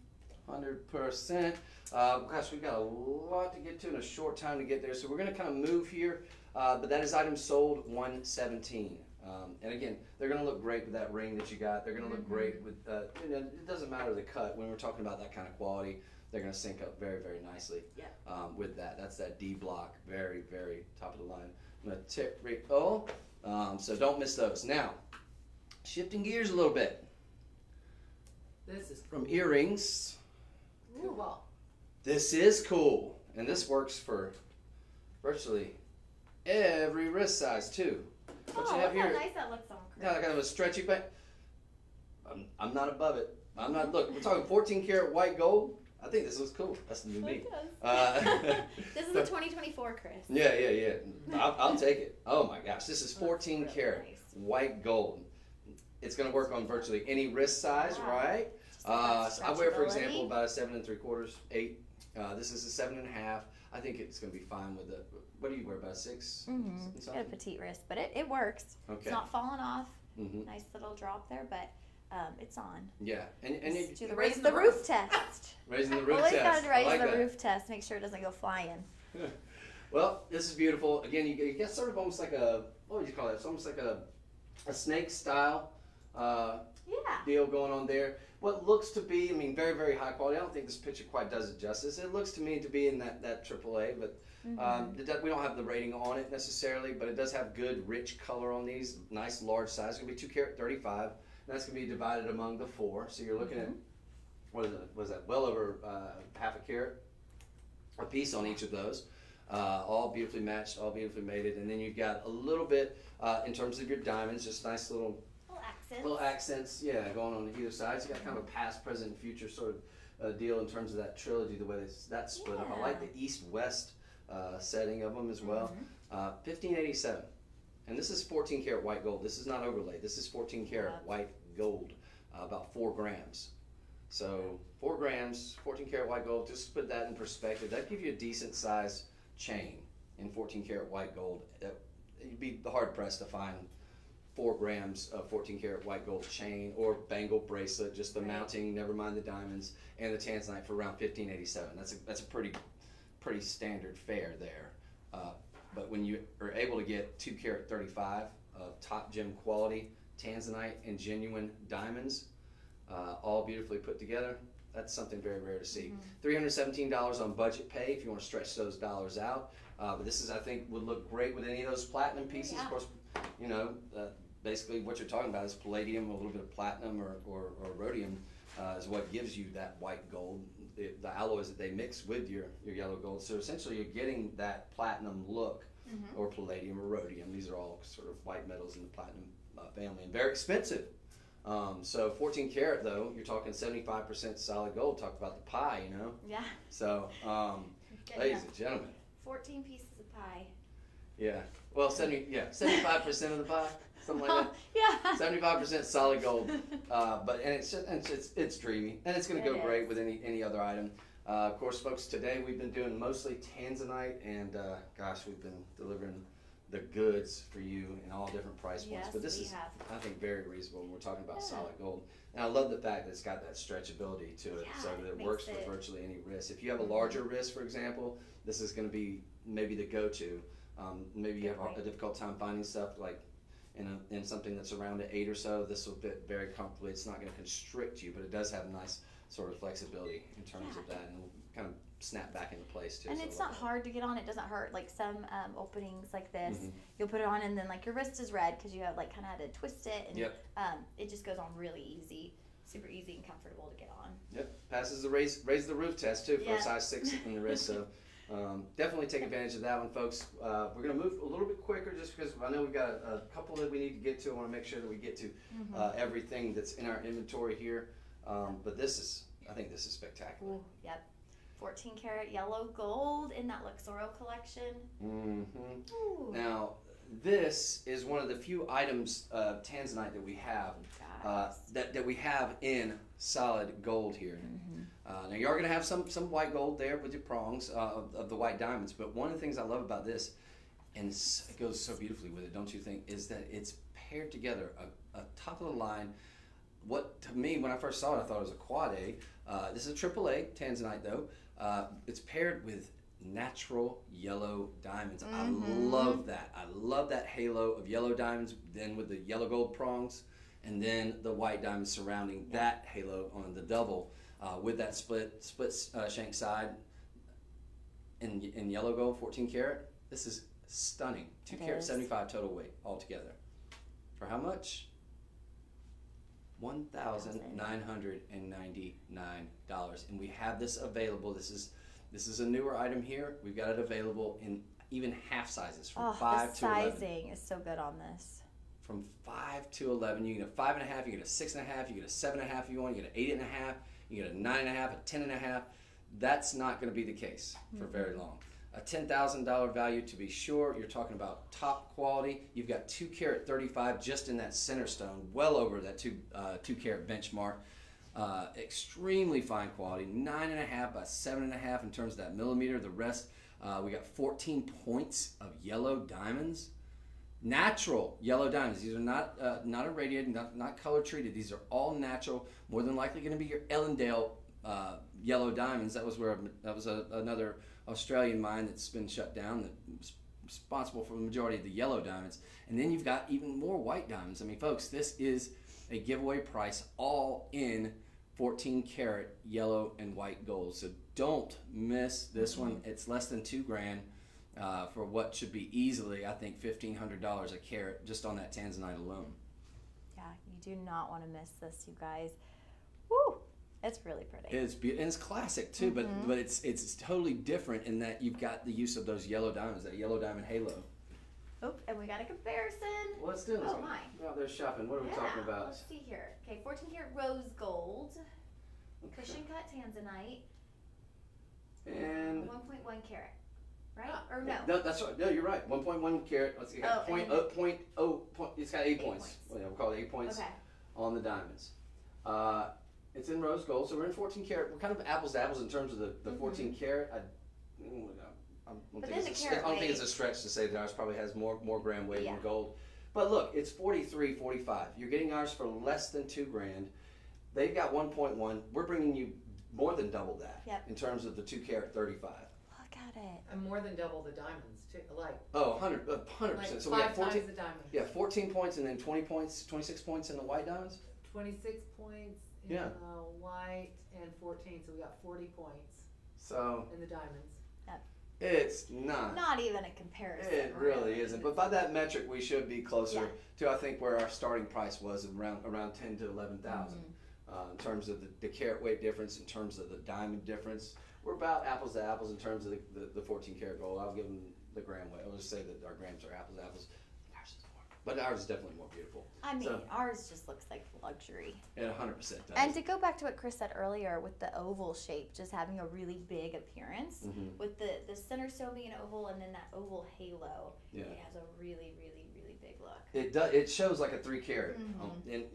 100%. Gosh, we've got a lot to get to in a short time to get there. So we're going to kind of move here. But that is item sold 117. And again, they're going to look great with that ring that you got. They're going to look great with, it doesn't matter the cut. When we're talking about that kind of quality, they're going to sync up very, very nicely with that. That's that D block, very, very top of the line. I'm going to tip right, so don't miss those. Now, shifting gears a little bit. This is from earrings. Ooh, well. This is cool. And this works for virtually every wrist size too. What you have look here, how nice that looks on Chris. yeah, kind of a stretchy band. I'm not above it. I'm not. Look, we're talking 14 karat white gold. I think this looks cool. That's the new me. This is the 2024 Chris. Yeah. I'll take it. Oh my gosh, this is 14 karat white gold. It's going to work on virtually any wrist size, right? So I wear, for example, about a 7 3/4, 8. This is a 7.5. I think it's going to be fine with the. What do you wear, about a 6? It's got a petite wrist, but it works. Okay. It's not falling off. Nice little drop there, but it's on. Yeah, and Let's do the raising raise the the roof roof. test. raising the roof Always test. gotta raise I like the that. roof test. Make sure it doesn't go flying. Well, this is beautiful. Again, you get sort of almost like a, what would you call it? It's almost like a snake style Yeah. deal going on there. What looks to be, I mean, very, very high quality. I don't think this picture quite does it justice. It looks to me to be in that AAA, but we don't have the rating on it necessarily, but it does have good, rich color on these. Nice, large size. It's going to be 2 carat 35. And that's going to be divided among the 4. So you're looking at, what is it? Was that? Well over half a carat a piece on each of those. All beautifully matched, all beautifully mated. And then you've got a little bit, in terms of your diamonds, just nice little accents, yeah, going on either side. So you got kind of a past, present, and future sort of deal in terms of that trilogy, the way that's split up. I like the east-west setting of them as well. 1587, and this is 14 karat white gold. This is not overlaid. This is 14 karat white gold, about 4 grams. So 4 grams, 14 karat white gold. Just to put that in perspective, that gives you a decent size chain in 14 karat white gold. You'd be hard pressed to find 4 grams of 14 karat white gold chain or bangle bracelet, just the mounting, never mind the diamonds, and the Tanzanite for around 1587. That's a pretty standard fare there. But when you are able to get 2 carat 35 of top gem quality Tanzanite and genuine diamonds, all beautifully put together, that's something very rare to see. $317 on budget pay if you want to stretch those dollars out. But this is, I think, would look great with any of those platinum pieces. Of course, you know, basically what you're talking about is palladium, a little bit of platinum or rhodium is what gives you that white gold. The alloys that they mix with your yellow gold. So essentially you're getting that platinum look, or palladium or rhodium. These are all sort of white metals in the platinum family, and very expensive. So 14 karat though, you're talking 75% solid gold. Talk about the pie, you know? Yeah. So, ladies and gentlemen. 14 pieces of pie. Yeah. Well, 75% of the pie, something like that. Yeah. 75% solid gold. It's dreamy, and it's going to go great with any other item. Of course, folks, today we've been doing mostly Tanzanite, and gosh, we've been delivering the goods for you in all different price points. But this is, I think, very reasonable when we're talking about solid gold. And I love the fact that it's got that stretchability to it, so that it works for virtually any wrist. If you have a larger wrist, for example, this is going to be maybe the go-to. Maybe you have a difficult time finding stuff like in something that's around an 8 or so. This will fit very comfortably. It's not going to constrict you, but it does have nice sort of flexibility in terms of that, and will kind of snap back into place too. And so it's not hard to get on. It doesn't hurt. Like some openings like this, you'll put it on, and then like your wrist is red because you have like kind of had to twist it, and it just goes on really easy, super easy and comfortable to get on. Yep, passes the raise the roof test too for a size 6 in the wrist. So. Definitely take advantage of that one, folks. We're going to move a little bit quicker just because I know we've got a couple that we need to get to. I want to make sure that we get to everything that's in our inventory here. But I think this is spectacular. Ooh, yep. 14 karat yellow gold in that Luxoro collection. Now, this is one of the few items of Tanzanite that we have that we have in solid gold here. Now you are going to have some white gold there with your prongs of the white diamonds, but one of the things I love about this, and it goes so beautifully with it, don't you think, is that it's paired together a top of the line. What to me, when I first saw it, I thought it was a quad A. This is a AAA Tanzanite though. It's paired with natural yellow diamonds. I love that. I love that halo of yellow diamonds, then with the yellow gold prongs, and then the white diamonds surrounding that halo on the double. With that split shank side in yellow gold, 14 karat. This is stunning. 2 carat 75 total weight altogether. For how much? $1,999. And we have this available. This is a newer item here. We've got it available in even half sizes from 5 to 11. The sizing is so good on this. From 5 to 11, you get a 5.5, you get a 6.5, you get a 7.5 if you want, you get an 8.5. You get a 9.5, a 10.5. That's not going to be the case for very long. A $10,000 value to be sure. You're talking about top quality. You've got 2 carat 35 just in that center stone, well over that 2 carat benchmark. Extremely fine quality, 9.5 by 7.5 in terms of that millimeter. The rest, we got 14 points of yellow diamonds. natural yellow diamonds. These are not irradiated, not color treated. These are all natural. More than likely going to be your Ellendale yellow diamonds. That was another Australian mine that's been shut down that was responsible for the majority of the yellow diamonds. And then you've got even more white diamonds. I mean, folks, this is a giveaway price, all in 14 karat yellow and white gold. So don't miss this one. It's less than $2,000 for what should be easily, I think, $1,500 a carat just on that Tanzanite alone. Yeah, you do not want to miss this, you guys. Woo! It's really pretty. It's and it's classic too, but it's totally different in that you've got the use of those yellow diamonds, that yellow diamond halo. Oh, and we got a comparison. Well, let's do this. Oh, my. We're out there shopping. What are we talking about? Let's see here. Okay, 14 karat rose gold, cushion cut Tanzanite, And 1.1 carat, right? Or no? no, that's right. No, you're right. 1.1 carat. Let's see. It's got 8 points. Well, yeah, we'll call it 8 points on the diamonds. It's in rose gold, so we're in 14 karat. We're kind of apples to apples in terms of the 14 karat. I don't think it's a stretch to say that ours probably has more gram weight in gold. But look, it's 43, 45. You're getting ours for less than $2,000. They've got 1.1. We're bringing you more than double that in terms of the 2 karat 35. Look at it. And more than double the diamonds too. Like 100%. like So we got 14. times the diamonds. Yeah, 14 points and then 20 points, 26 points in the white diamonds. 26 points in the white and 14, so we got 40 points So in the diamonds. it's not even a comparison. It really isn't. But by that metric, we should be closer to, I think, where our starting price was, around 10 to 11,000. In terms of the carat weight difference, in terms of the diamond difference, we're about apples to apples in terms of the 14 karat gold. I'll give them the gram weight. I'll just say that our grams are apples to apples. Ours is more, but ours is definitely more beautiful. I mean, ours just looks like luxury. It 100% does. And to go back to what Chris said earlier with the oval shape just having a really big appearance, With the center stone being an oval and then that oval halo, Yeah. it has a really, really, really big look. It does. It shows like a 3 karat, and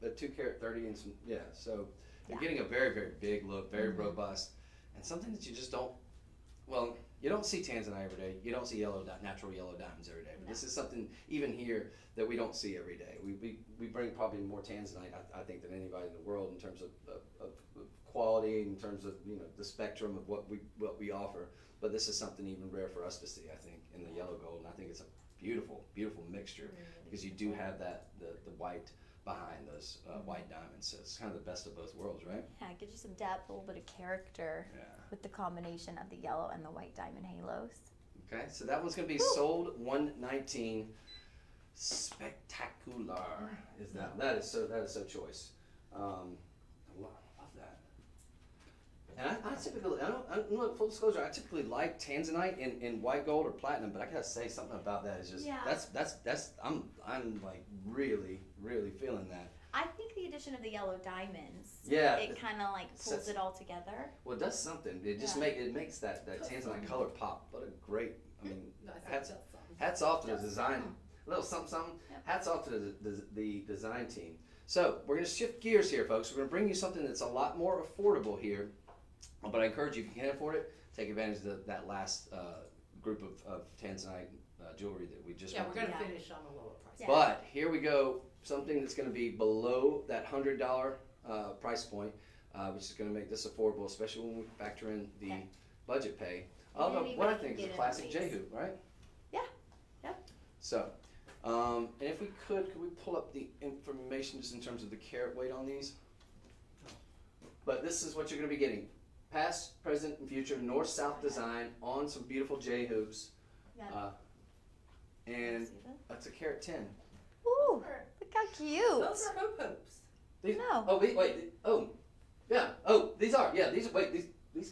a 2 karat 30 and some. Yeah, so you're getting a very, very big look, very robust, and something that you just don't. Well, you don't see Tanzanite every day. You don't see natural yellow diamonds every day. But this is something even here that we don't see every day. We bring probably more Tanzanite, I think, than anybody in the world in terms of quality, in terms of the spectrum of what we offer. But this is something even rare for us to see, I think, in the yellow gold, and I think it's a beautiful, beautiful mixture because you do have the white behind those white diamonds. So it's kind of the best of both worlds, right? yeah, it gives you some depth, a little bit of character with the combination of the yellow and the white diamond halos. Okay, so that one's going to be sold $119. Spectacular is that? That is so choice. I love that. And I typically, look, full disclosure, I typically like Tanzanite in white gold or platinum, but I gotta say something about that is just that's I'm like really feeling that. I think the addition of the yellow diamonds, Yeah, it kind of like pulls it all together. Well, it does something. It just makes that Tanzanite color pop. What a great. I mean, hats off to the design. A little something. Yep. Hats off to the design team. So we're gonna shift gears here, folks. We're gonna bring you something that's a lot more affordable here. But I encourage you, if you can't afford it, take advantage of that last group of Tanzanite jewelry that we just went we're through. going to finish on a lower price. Yeah. But here we go, something that's going to be below that $100 price point, which is going to make this affordable, especially when we factor in the budget pay. Of what I think is a classic J-hoop, right? Yeah. Yep. So, and if we could we pull up the information just in terms of the carat weight on these? But this is what you're going to be getting. Past, present, and future north-south design on some beautiful J-hoops. And that's a carat 10. Ooh, look how cute. Those are hoop hoops. These, No. Oh, wait. Oh, yeah. Oh, these are. Yeah, these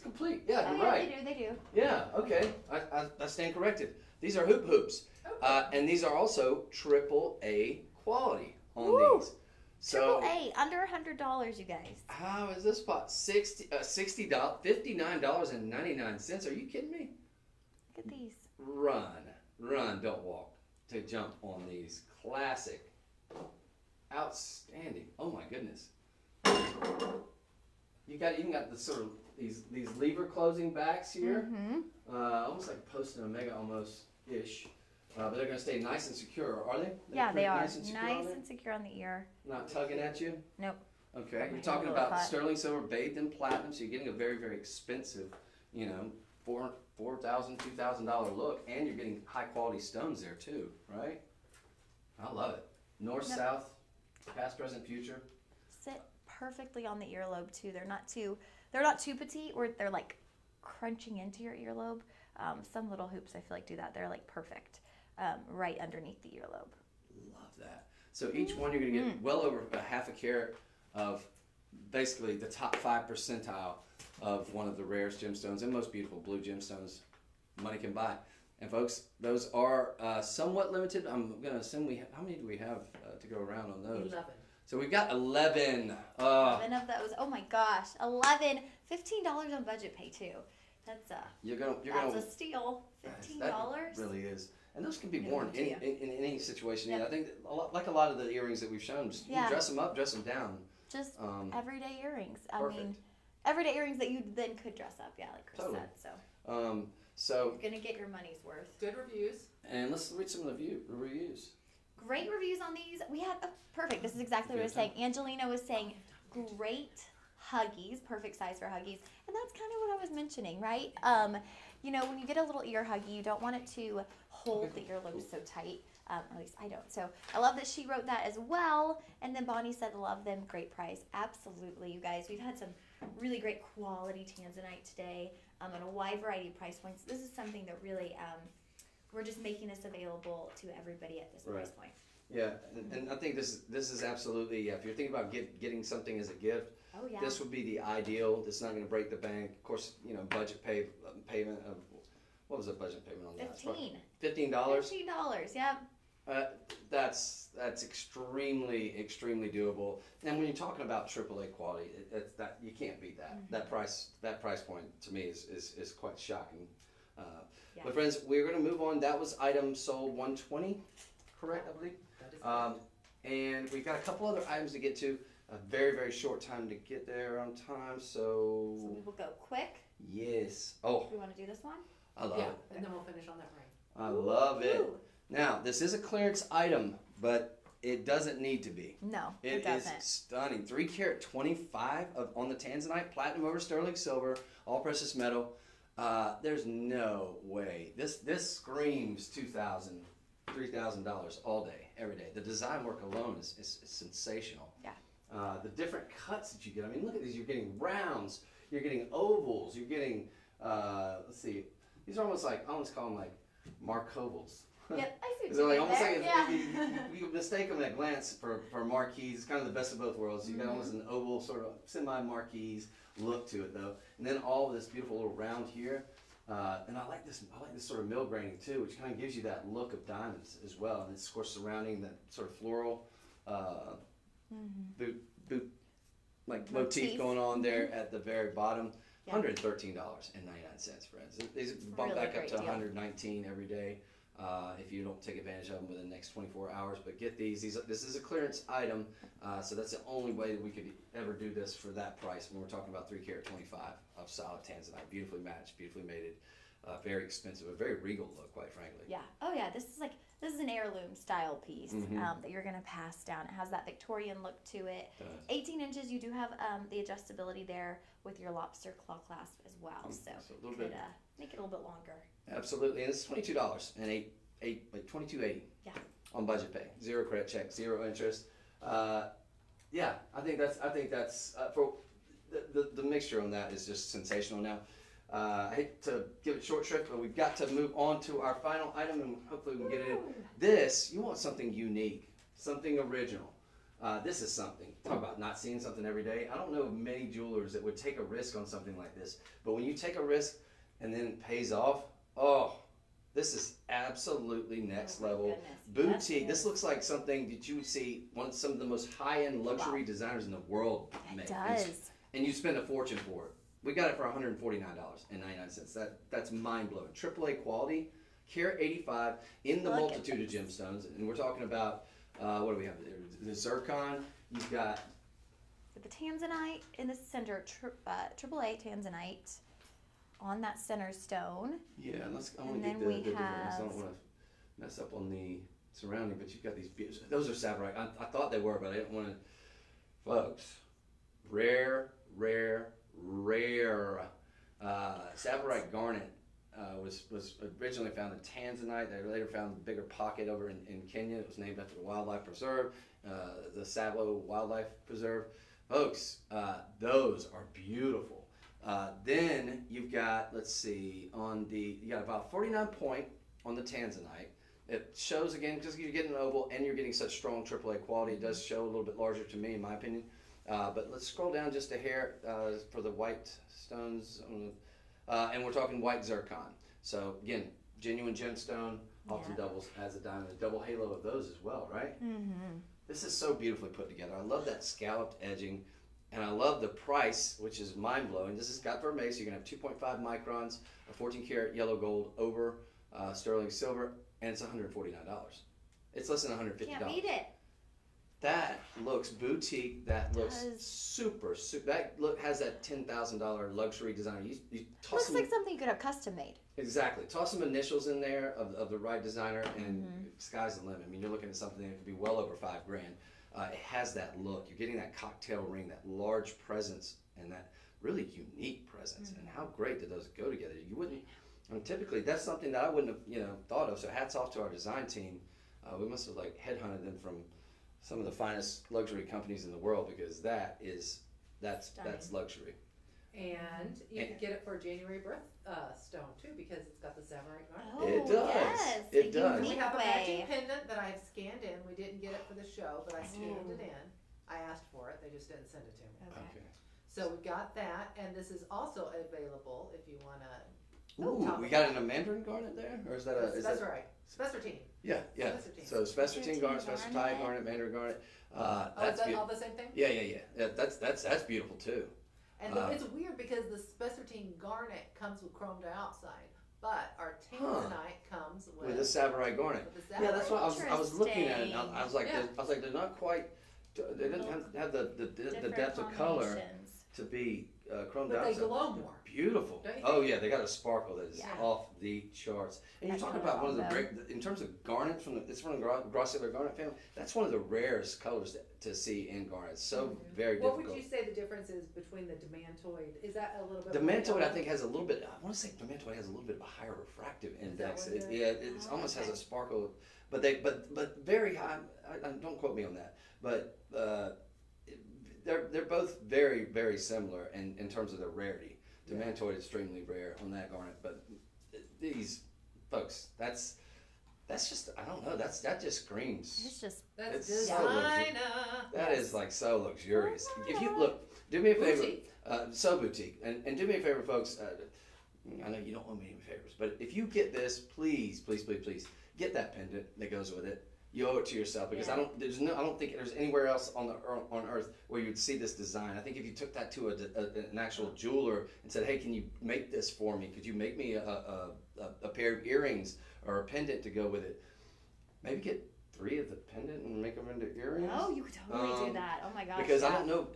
complete. Yeah, you're right. They do. Yeah, okay. I stand corrected. These are hoop-hoops. And these are also AAA quality on Woo. these. So, Triple A, under $100, you guys. how is this spot? $59.99. Are you kidding me? Look at these. Run, don't walk to jump on these. Classic. Outstanding. Oh my goodness. You even got the sort of these lever closing backs here. Almost like post and omega almost ish. but they're going to stay nice and secure, are they? Yeah, they pretty are. Nice and secure, Nice and secure on the ear. Not tugging at you? Nope. Okay, you're Okay, talking a little about flat. sterling silver bathed in platinum, so you're getting a very, very expensive, you know, $4,000, $2,000 look, and you're getting high quality stones there too, right? I love it. North, Yep. south, past, present, future. Sit perfectly on the earlobe too. They're not too petite or they're like crunching into your earlobe. Some little hoops I feel like do that. They're like perfect right underneath the earlobe. Love that. So each one you're going to get well over a half a carat of basically the top 5 percentile of one of the rarest gemstones and most beautiful blue gemstones money can buy. And folks, those are somewhat limited. I'm going to assume how many do we have to go around on those? 11. So we've got 11. 11 of those. Oh my gosh, 11. $15 on budget pay too. That's a steal. $15. That really is. And those can be Yeah, worn yeah. in any situation. Yep. I think that like a lot of the earrings that we've shown, just you Yeah. dress them up, dress them down. Just everyday earrings. I Perfect. mean, everyday earrings that you then could dress up. Yeah, like Chris Totally. said. So So, you're gonna get your money's worth. Good reviews. and let's read some of the reviews. Great reviews on these. We had perfect. This is exactly what I was saying. Angelina was saying great huggies, perfect size for huggies, and that's kind of what I was mentioning, right? You know, when you get a little ear huggy, you don't want it to hold the earlobe so tight. At least I don't. So I love that she wrote that as well. And then Bonnie said, "Love them, great price." Absolutely, you guys. We've had some really great quality Tanzanite today, at a wide variety of price points. This is something that really we're just making this available to everybody at this price point. Yeah, and I think this is absolutely, if you're thinking about getting something as a gift, Oh yeah. this would be the ideal. It's not going to break the bank. Of course, you know, budget payment of, what was the budget payment on that? $15. $15? $15, yep. That's extremely doable. And when you're talking about AAA quality, that you can't beat that. Mm-hmm. That price point to me is quite shocking. Yeah. But friends, we're going to move on. That was item sold 120, correct? I believe. That is correct. And we've got a couple other items to get to. A very short time to get there on time. So we will go quick. Yes. Oh, We want to do this one? I love Yeah, it. and then we'll finish on that ring. I love it. Ooh. Now, this is a clearance item, but it doesn't need to be. No, It it is doesn't. stunning. 3 carat 25 on the Tanzanite, platinum over sterling silver, all precious metal. There's no way. This screams $2,000, $3,000 all day, every day. The design work alone is sensational. Yeah. The different cuts that you get. I mean, look at these. You're getting rounds. You're getting ovals. You're getting, let's see. These are almost like, I almost call them like Markovals. Yep, I see what They're you like did almost there. like Yeah. you mistake them at glance for marquees. It's kind of the best of both worlds. You got almost an oval sort of semi-marquise look to it though, and then all of this beautiful little round here. And I like this sort of mill graining too, which kind of gives you that look of diamonds as well. And it's of course surrounding that sort of floral boot like motif going on there at the very bottom. Yeah. $113.99, friends. These bump Really back up great to deal. $119 every day if you don't take advantage of them within the next 24 hours. But get these. This is a clearance item, so that's the only way that we could ever do this for that price when we're talking about 3 carat 25 of solid Tanzanite. Beautifully matched, beautifully mated, very expensive, a very regal look, quite frankly. Yeah. Oh yeah. This is an heirloom style piece that you're gonna pass down. It has that Victorian look to it. 18 inches. You do have the adjustability there with your lobster claw clasp as well, so a little could bit. make it a little bit longer. Absolutely, and it's $22 and $22.80 Yeah. on budget pay, 0 credit check, 0 interest. Yeah, I think that's for the mixture on that is just sensational. Now, I hate to give it short shrift, but we've got to move on to our final item, and hopefully we can get it in. This, you want something unique, something original. This is something. Talk about not seeing something every day. I don't know of many jewelers that would take a risk on something like this. But when you take a risk and then it pays off, oh, this is absolutely next level. goodness. Boutique. Yes, This yes. looks like something that you would see some of the most high-end luxury designers in the world make. It does. And you spend a fortune for it. We got it for $149.99. That's mind-blowing. AAA quality, carat 85 in the Look at multitude of gemstones. And we're talking about, what do we have there? The zircon. You've got With the Tanzanite in the center, AAA Tanzanite on that center stone. I want And to then get we the different ones. I have- don't want mess up on the surrounding, but you've got these beautiful, those are Savarite. I thought they were, but I didn't want to, folks, rare Savarite garnet was originally found in Tanzanite. They later found a bigger pocket over in Kenya. It was named after the wildlife preserve, the Tsavo Wildlife Preserve. Folks, those are beautiful. Then you've got, let's see, you got about 49 point on the Tanzanite. It shows, again, because you're getting an oval and you're getting such strong AAA quality, it does show a little bit larger to me, in my opinion. But let's scroll down just a hair for the white stones. And we're talking white zircon. So, again, genuine gemstone, often doubles as a diamond. A double halo of those as well, right? Mm-hmm. This is so beautifully put together. I love that scalloped edging. And I love the price, which is mind-blowing. This is got vermeil, so you're going to have 2.5 microns of 14-karat yellow gold over sterling silver, and it's $149. It's less than $150. Can't beat it. That looks boutique. That looks super. That has that $10,000 luxury design. You toss Looks like something you could have custom made. Exactly. Toss some initials in there of the right designer, and sky's the limit. I mean, you're looking at something that could be well over $5,000. It has that look. You're getting that cocktail ring, that large presence, and that really unique presence. And how great did those go together? You wouldn't. I mean, typically, that's something that I wouldn't have thought of. So hats off to our design team. We must have headhunted them from some of the finest luxury companies in the world, because that's luxury. And you can get it for a January birth stone too, because it's got the Savarite garnet. Oh, It does. Yes, It does. We have a way. matching pendant that I have scanned in. We didn't get it for the show, but I scanned it in. I asked for it. They just didn't send it to me. Okay. So we've got that, and this is also available if you want to. Ooh, we got it in a mandarin garnet there, or is that a? That's right. Spessartine. Yeah. Spessartine. So spessartine garnet, Spessartine spessartine garnet, mandarin garnet. Oh, is that all the same thing? Yeah. That's beautiful too. And it's weird because the spessartine garnet comes with chromed dioxide, but our Tanzanite comes with the Savarite garnet. with the Yeah, that's Savarite. what I was looking at it. And I was like, Yeah. they're not quite. They didn't have the Different depth of color combinations. to be chromed But they dioxide. glow more. Beautiful. Don't you Oh think? yeah, they got a sparkle that is Yeah. off the charts. And you're That's talking what about one of the I great, in terms of garnet, it's from the grossular garnet family. That's one of the rarest colors to see in garnet. So very What difficult. would you say the difference is between the demantoid? Is that a little bit? The more mantoid, I yellow? think, has a little bit. I want to say the mantoid has a little bit of a higher refractive index. what it is? It almost has a sparkle, but very high. Don't quote me on that. But they're both very, very similar in terms of their rarity. The mantoid is extremely rare on that garnet, but these folks, that's just, I don't know. That just screams. It's just That's it's so designer. That is like so luxurious. If you look, do me a favor. Boutique. So boutique, and do me a favor, folks. I know you don't owe me any favors, but if you get this, please get that pendant that goes with it. You owe it to yourself, because I don't think there's anywhere else on earth where you'd see this design. I think if you took that to an actual jeweler and said, "Hey, can you make this for me? Could you make me a pair of earrings or a pendant to go with it?" Maybe get 3 of the pendant and make them into earrings. Oh, you could totally do that. Oh my gosh. Because I yeah. don't know,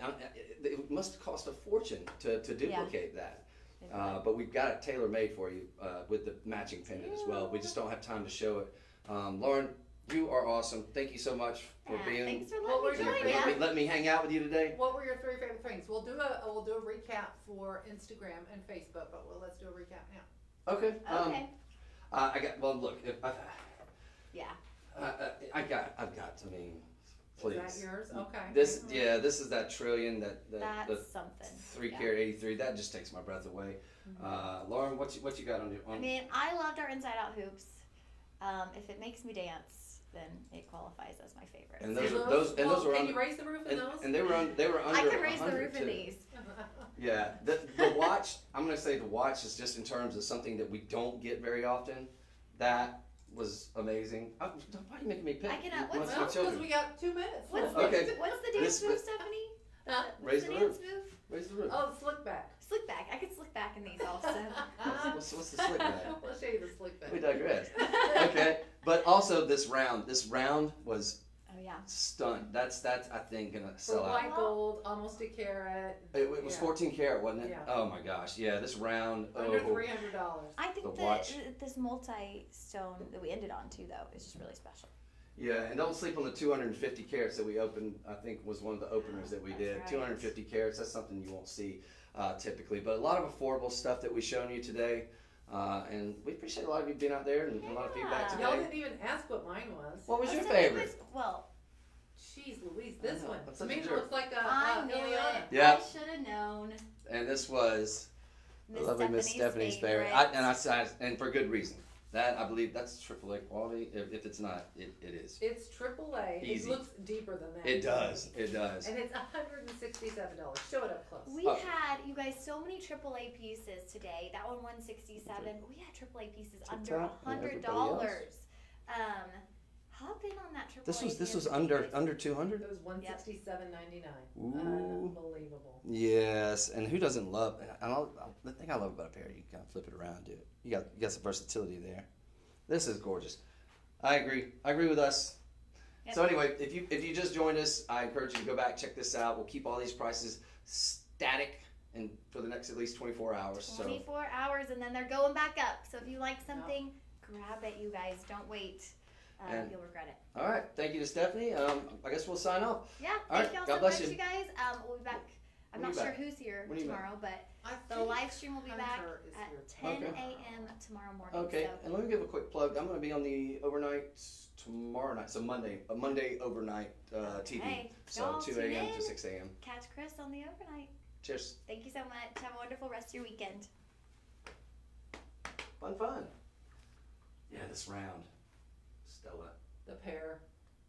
it must cost a fortune to duplicate that. But we've got it tailor made for you with the matching pendant as well. We just don't have time to show it. Lauren, you are awesome. Thank you so much for being. Thanks for Well, letting we're me doing join it. you. Let me hang out with you today. What were your 3 favorite things? We'll do a recap for Instagram and Facebook, but let's do a recap now. Okay. Okay. Look, if Yeah. I've got to mean, please. Is that yours? Okay. This is that trillion that That's something. 3 karat 83. That just takes my breath away. Lauren, what you got on your? I mean, I loved our inside out hoops. If it makes me dance, then it qualifies as my favorite. And So those were can under, you raise the roof in those? and they were under I can raise the 100 roof in too. these. Yeah, the watch. I'm gonna say the watch is just in terms of something that we don't get very often. That was amazing. Why are you making me pick? I can, You what's- want my Well, because children. we got 2 minutes. What's Okay. the dance move, Stephanie? Huh? What's Raise the the dance roof. move? Raise the roof. Oh, the slick back. Slick back. I could slick back in these also. What's the slick back? We'll show you the slick back. We digress. Okay, but also this round was Oh yeah. Stunned. That's I think gonna For sell out. white gold, almost a carat. It was Yeah. 14 karat, wasn't it? Yeah. Oh my gosh, yeah. This round Under oval. $300. I think The that watch. this multi-stone that we ended on too, though, is just really special. Yeah, and don't sleep on the 250 carats that we opened. I think was one of the openers that we That's did. right. 250 carats. That's something you won't see typically, but a lot of affordable stuff that we've shown you today. And we appreciate a lot of you being out there and a lot of feedback Yeah. Y'all today. didn't even ask what mine was. What was your So it favorite? was- well, Jeez Louise, I this know, one. I'm To such me, a it jerk. looks like a I knew Ileana. it. Yeah. I should have known. And this was Miss lovely Miss Stephanie's favorite. And for good reason. That I believe that's AAA quality. If it's not, it is. It's AAA. Easy. It looks deeper than that. It does. It does. And it's $167. Show it up close. We had, you guys, so many AAA pieces today. That one, 167. We had AAA pieces under TikTok and everybody $100. Hop in on that AAA. This was PMC, under guys. under 200. It was $167.99. Ooh. Unbelievable. Yes, and who doesn't love? The thing I love about a pair, you kind of flip it around, and do it. You got some versatility there. This is gorgeous. I agree. I agree with us. Yep. So anyway, if you just joined us, I encourage you to go back, check this out. We'll keep all these prices static and for the next at least 24 hours. 24 hours, and then they're going back up. So if you like something, grab it, you guys. Don't wait. And- You'll regret it. All right, thank you to Stephanie. I guess we'll sign off. Yeah, All thank right, y'all God so bless much, you. you guys. We'll be back. I'm When not are you sure back? who's here When are you back? tomorrow, but I the think live stream will be back Hunter is at here 10 Okay. a.m. tomorrow morning. Okay, So and let me give a quick plug. I'm going to be on the overnight tomorrow night, so Monday overnight TV. Okay. So Y'all 2 tune a.m. to in. 6 a.m. catch Chris on the overnight. Cheers. Thank you so much. Have a wonderful rest of your weekend. Fun. Yeah, this round. Stella. the pair.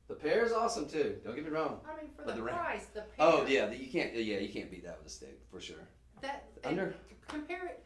The pair is awesome too. Don't get me wrong. I mean, for But the the price, the pair. Oh yeah, you can't beat that with a stick for sure. That Under. Compare it.